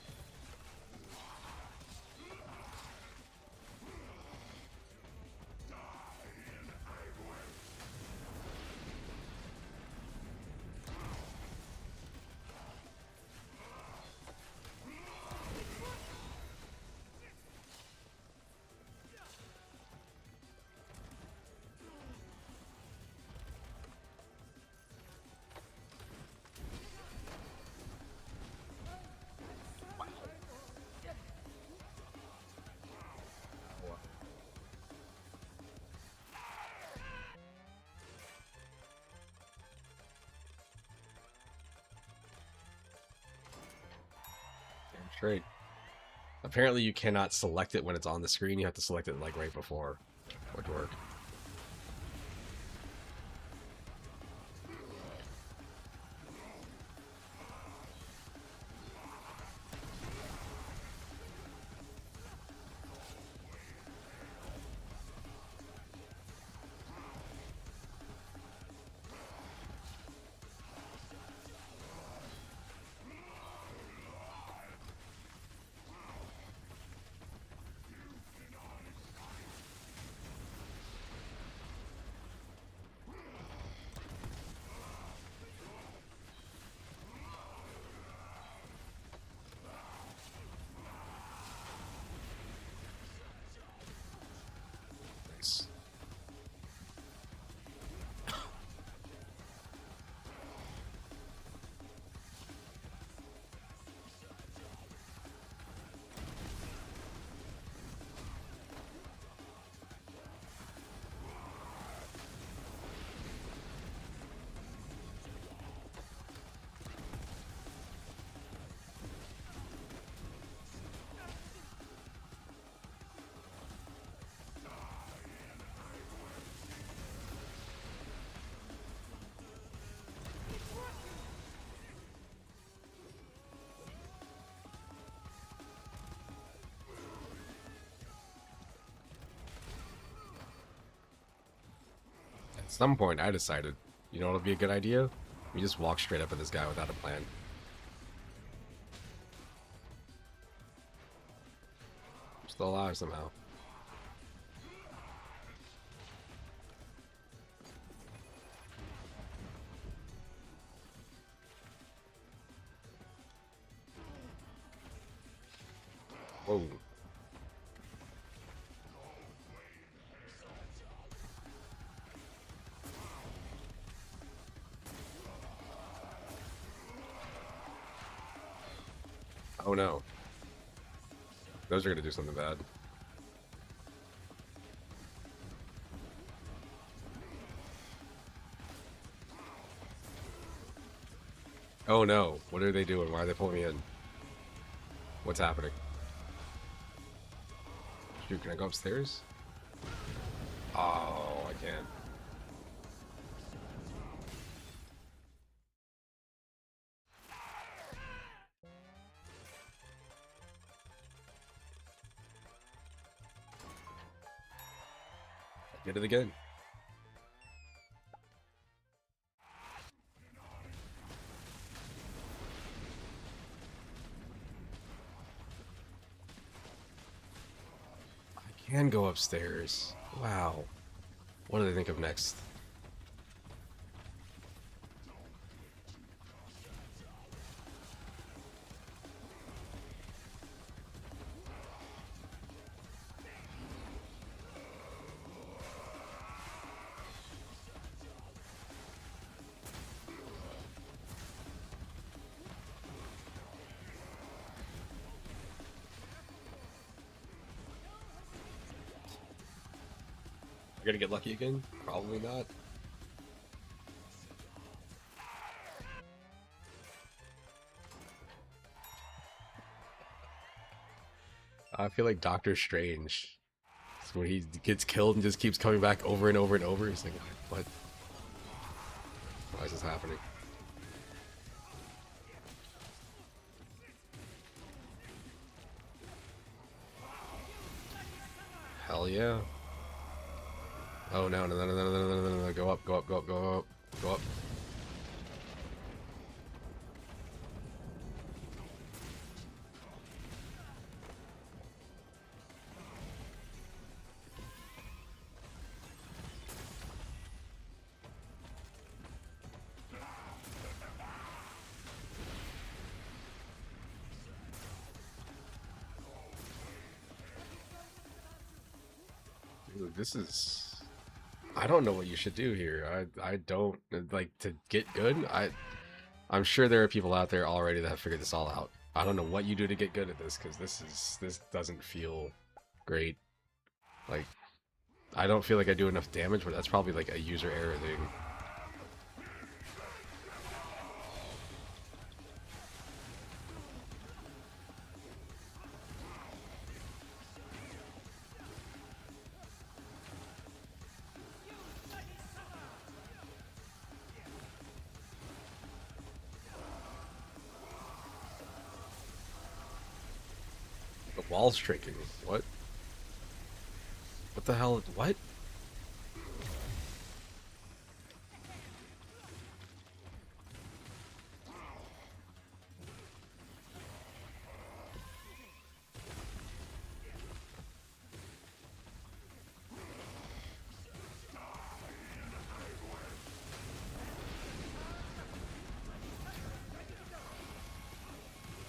Straight. Apparently you cannot select it when it's on the screen. You have to select it like right before. Would work. Nice. At some point, I decided, you know what'll be a good idea? We just walk straight up at this guy without a plan. I'm still alive somehow. Whoa. Oh no. Those are gonna do something bad. Oh no. What are they doing? Why are they pulling me in? What's happening? Shoot, can I go upstairs? Oh, I can't. Get it again. I can go upstairs. Wow. What do they think of next? You're gonna get lucky again? Probably not. I feel like Doctor Strange. It's when he gets killed and just keeps coming back over and over and over. He's like, what? Why is this happening? Hell yeah. Oh no, no, no, no, no, no, no, no, no, go up, go up, go up, go up, go up. Dude, this is... I don't know what you should do here. I don't like to get good. I'm sure there are people out there already that have figured this all out. I don't know what you do to get good at this, because this doesn't feel great. Like, I don't feel like I do enough damage, but that's probably like a user error thing. Walls shrinking. What? What the hell? What?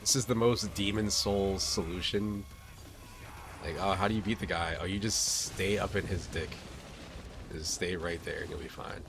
This is the most Demon Souls solution. Like, oh, how do you beat the guy? Oh, you just stay up in his dick. Just stay right there and you'll be fine.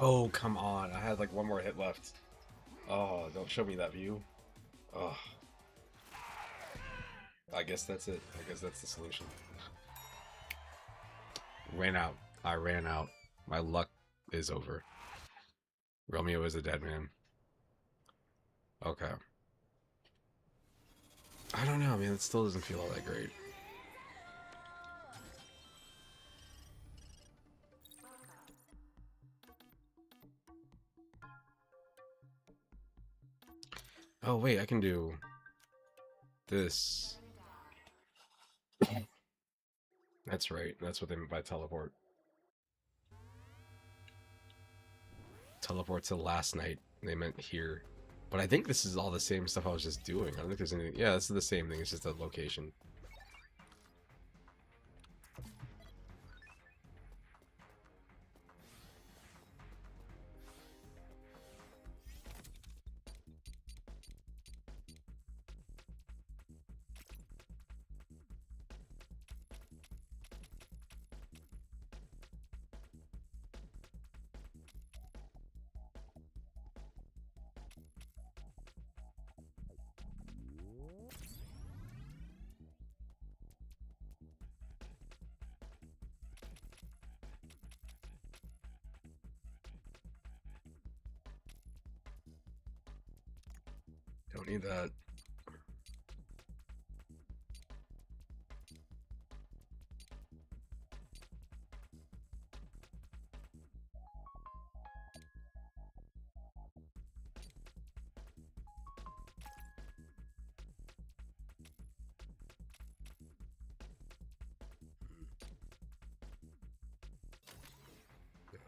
Oh, come on. I had like one more hit left. Oh, don't show me that view. Oh. I guess that's it. I guess that's the solution. Ran out. I ran out. My luck is over. Romeo is a dead man. Okay. I don't know, man. It still doesn't feel all that great. Oh, wait. I can do this. That's right. That's what they meant by teleport. Teleport to last night. They meant here. But I think this is all the same stuff I was just doing. I don't think there's anything. Yeah, this is the same thing. It's just a location. Don't need that.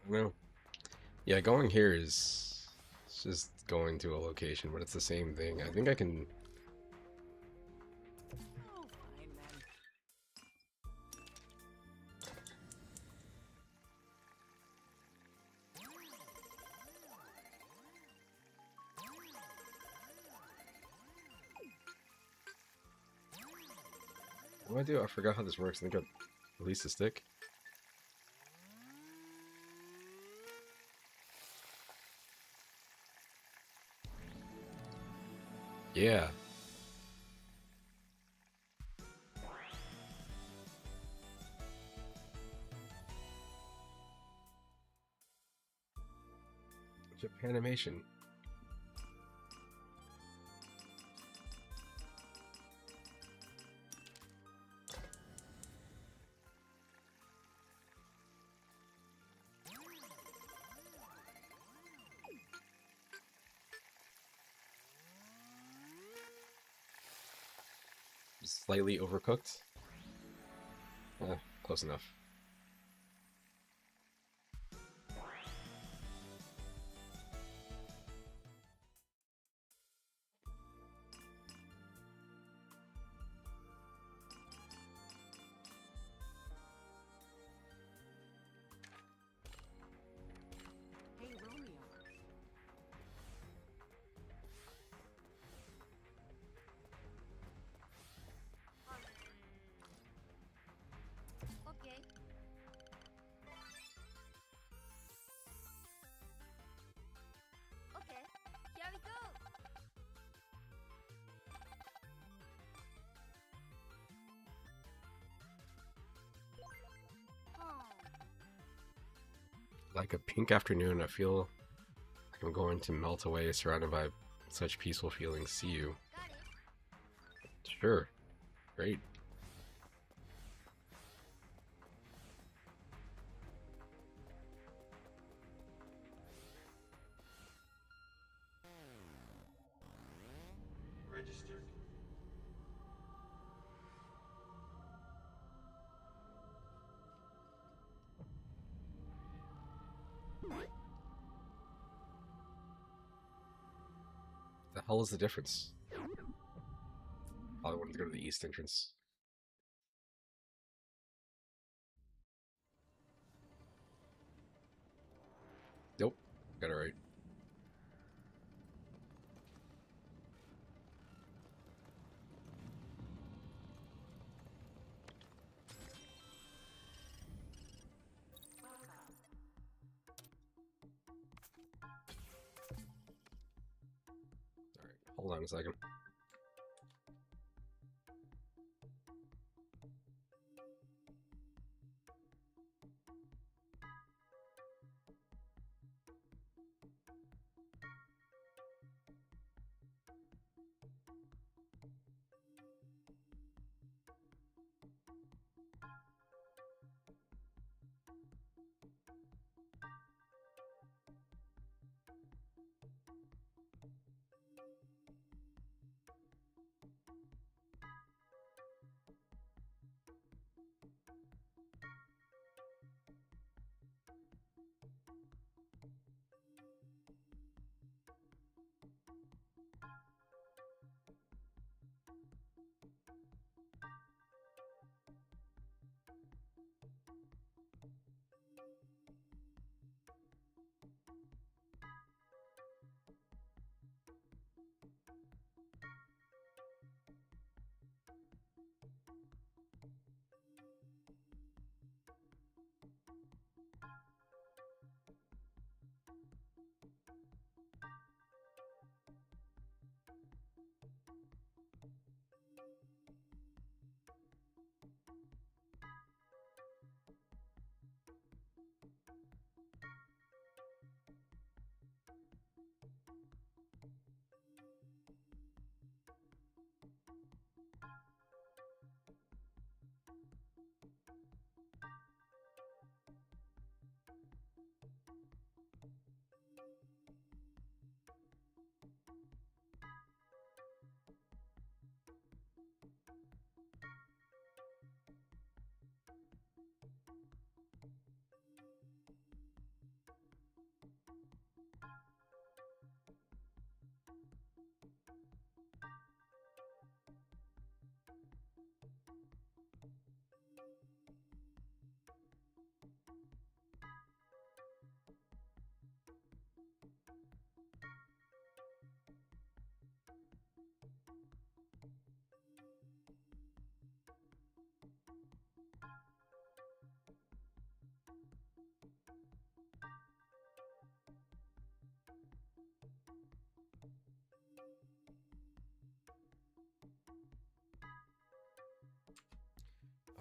No. Yeah, going here is it's just going to a location, but it's the same thing. I think I can. Oh, fine then. What do I do? I forgot how this works. I think I release the stick. Yeah. Japanimation. Slightly overcooked. Close enough. Hey, Romeo. Okay. like a pink afternoon. I feel like I'm going to melt away, surrounded by such peaceful feelings. See you. Sure. Great. Registered. The hell is the difference? I wanted to go to the east entrance. Nope. Got it right. Alright, hold on a second.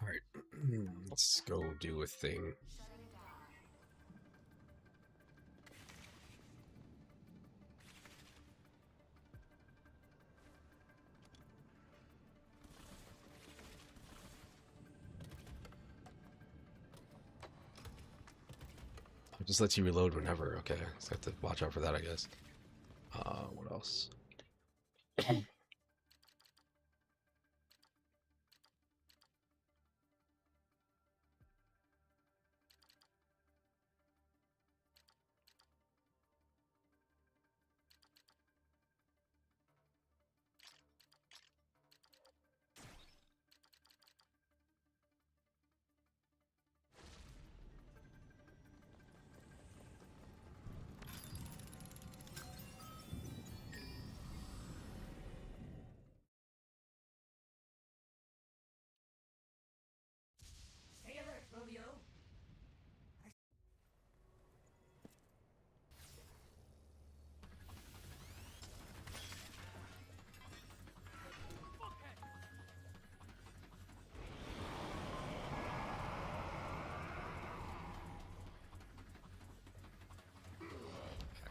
Alright, let's go do a thing. It just lets you reload whenever, okay. So I have to watch out for that, I guess. What else?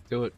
Do it.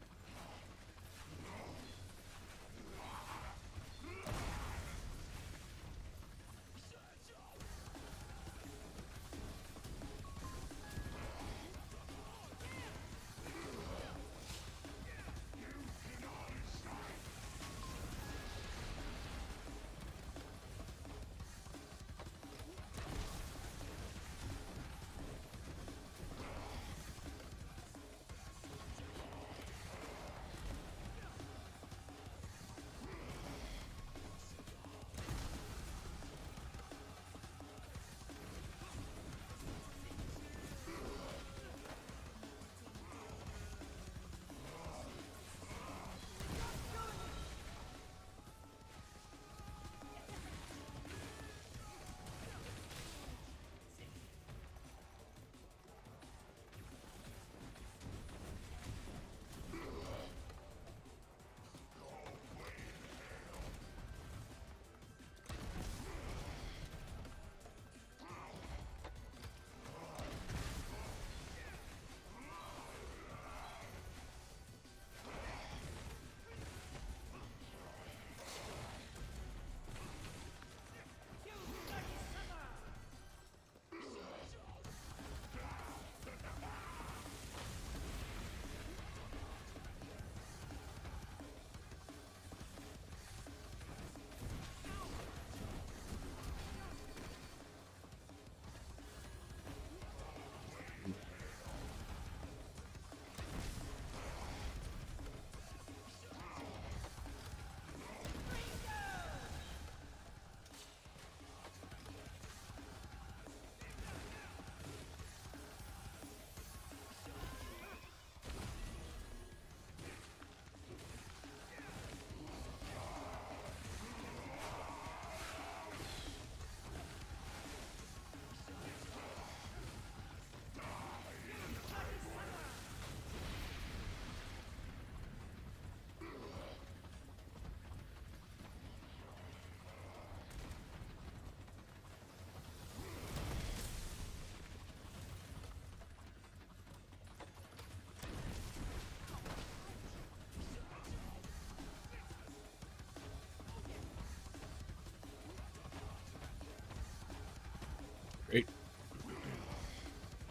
Great.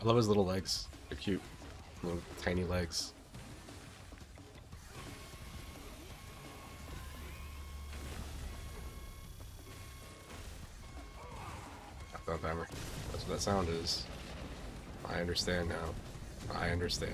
I love his little legs. They're cute. Little tiny legs. Countdown timer. That's what that sound is. I understand now. I understand.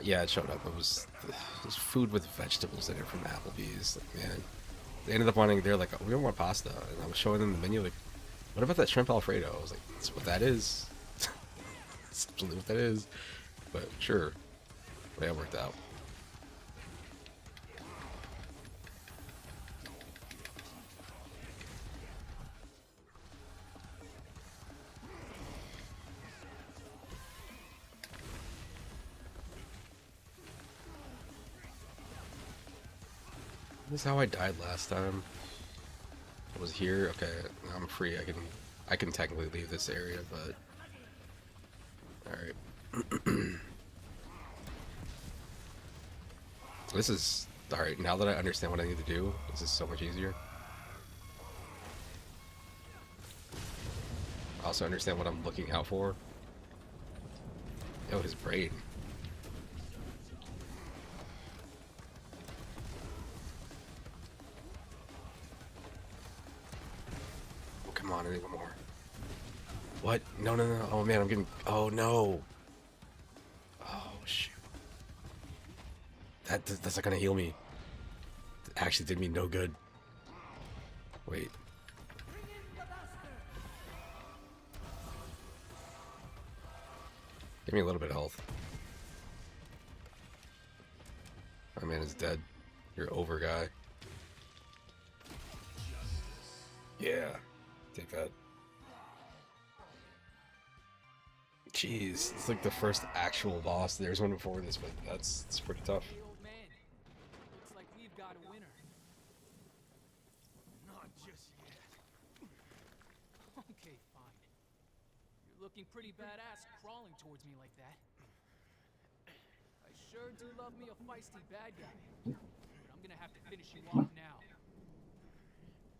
Yeah, it showed up. It was food with vegetables in it from Applebee's. Like, man, they ended up wanting. They're like, oh, we don't want pasta, and I was showing them the menu. Like, what about that shrimp Alfredo? I was like, that's what that is. That's absolutely what that is. But sure, yeah, it worked out. This is how I died last time. I was here. Okay, I'm free. I can technically leave this area, but all right. This is all right. Now that I understand what I need to do, this is so much easier. I also understand what I'm looking out for. Oh, his brain. What? No, no, no. Oh, man, I'm getting... Oh, no. Oh, shoot. That's not gonna heal me. It actually did me no good. Wait. Give me a little bit of health. My man is dead. You're over, guy. Yeah. Take that. Jeez, it's like the first actual boss. There's one before this, but it's pretty tough. Hey, old man. Looks like we've got a winner. Not just yet. Okay, fine. You're looking pretty badass crawling towards me like that. I sure do love me a feisty bad guy. But I'm gonna have to finish you off now.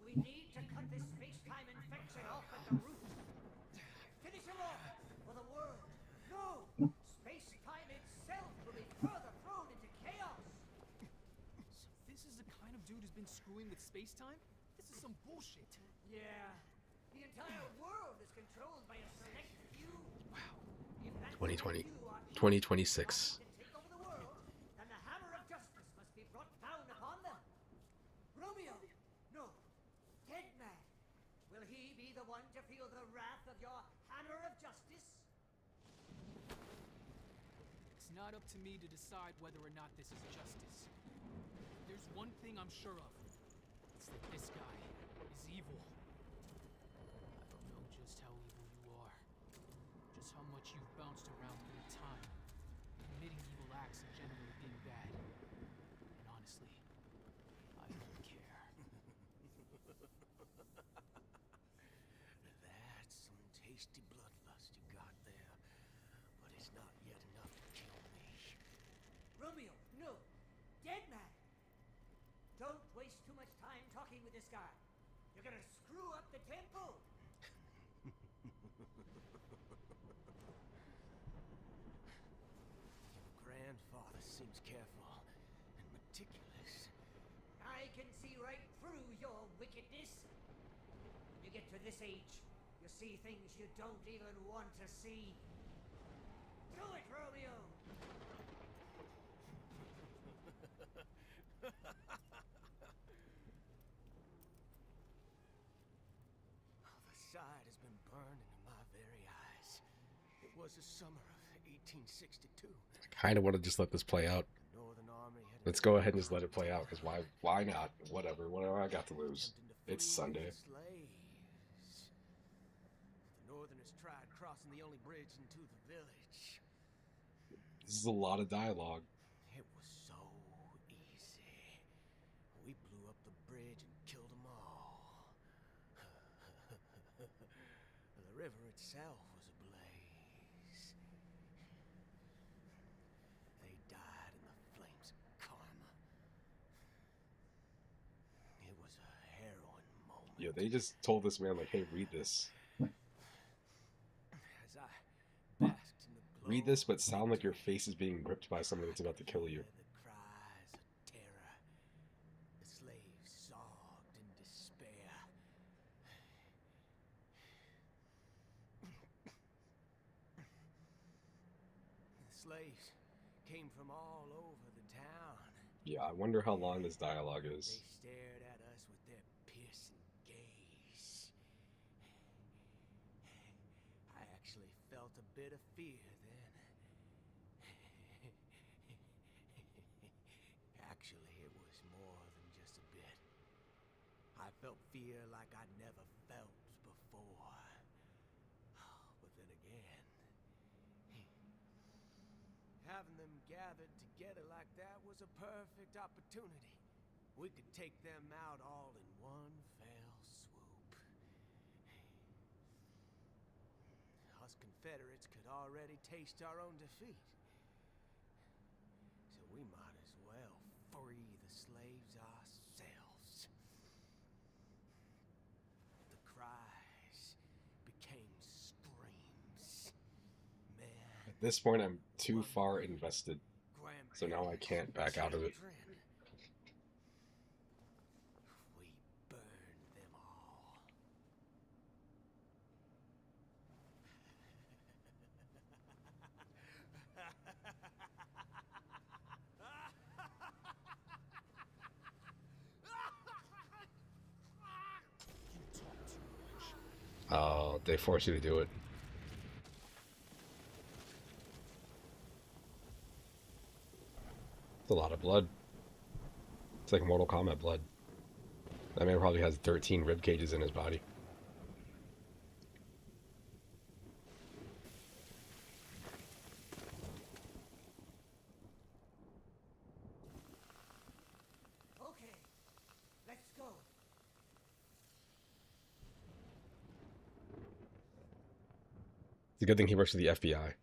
We need to cut this space-time infection off at the root. Finish him off for the world. No! Space-time itself will be further thrown into chaos. So this is the kind of dude who's been screwing with space-time? This is some bullshit. Yeah. The entire world is controlled by a select few. Wow. If that 2020. few are 2026. to take over the world, then the hammer of justice must be brought down upon them. Romeo! No. Dead man. Will he be the one to feel the wrath of your hammer of justice? It's not up to me to decide whether or not this is justice. There's one thing I'm sure of. It's that this guy is evil. I don't know just how evil you are. Just how much you've bounced around through time, committing evil acts and generally being bad. And honestly, I don't care. That's some tasty bloodlust you got there, but it's not yet enough to kill me. Romeo, no! Dead man! Don't waste too much time talking with this guy. You're gonna screw up the tempo! Your grandfather seems careful and meticulous. I can see right through your wickedness. When you get to this age, you see things you don't even want to see. Do it, Romeo! The side has been burned into my very eyes. It was the summer of 1862. I kind of want to just let this play out. The Northern Army had Let's go ahead and just let it play out, because why not? Whatever I got to lose. It's Sunday. Slaves. The Northerners tried crossing the only bridge into the village. This is a lot of dialogue. It was so easy. We blew up the bridge and killed them all. The river itself was ablaze. They died in the flames of karma. It was a harrowing moment. Yeah, they just told this man, like, hey, read this. As I basked in the glow Read this, but of sound like your victory, face is being ripped by somebody that's about to kill you. the cries of terror. The slaves sobbed in despair. The slaves came from all over the town. Yeah, I wonder how long this dialogue They is. stared at us with their piercing gaze. I actually felt a bit of fear then. Actually, it was more than just a bit. I felt fear like I'd never felt before. But then again, having them gathered together like that was a perfect opportunity. We could take them out all in one fell swoop. Us Confederates could already taste our own defeat. So we might as well free the slaves ourselves. The cries became screams. Man, At this point, I'm too far invested, so now I can't back out of it. We burned them all. Oh, they force you to do it. It's a lot of blood. It's like Mortal Kombat blood. That man probably has 13 rib cages in his body. Okay, let's go. It's a good thing he works for the FBI.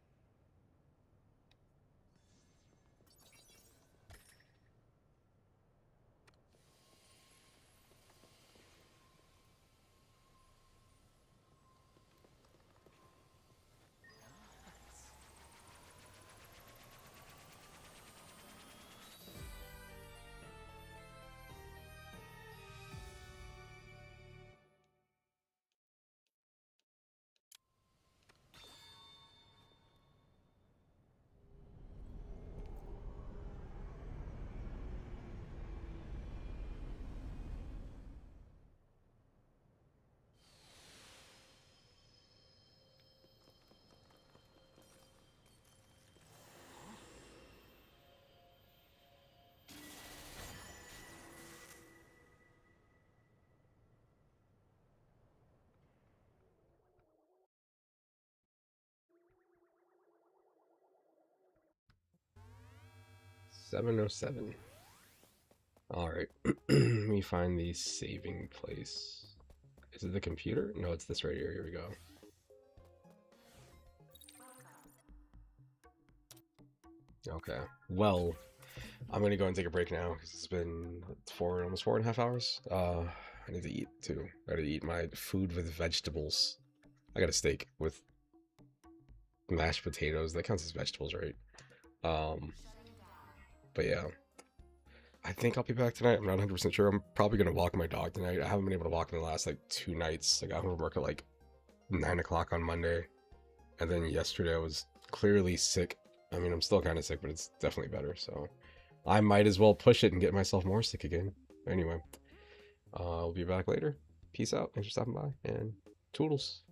$707. Alright. Let me find the saving place. Is it the computer? No, it's this right here. Here we go. Okay. Well, I'm gonna go and take a break now because it's been almost 4.5 hours. I need to eat too. I gotta eat my food with vegetables. I got a steak with mashed potatoes. That counts as vegetables, right? But yeah. I think I'll be back tonight. I'm not 100% sure. I'm probably gonna walk my dog tonight. I haven't been able to walk in the last like 2 nights. I got home from work at like 9 o'clock on Monday. And then yesterday I was clearly sick. I mean, I'm still kind of sick, but it's definitely better. So I might as well push it and get myself more sick again. Anyway, I'll be back later. Peace out. Thanks for stopping by, and toodles.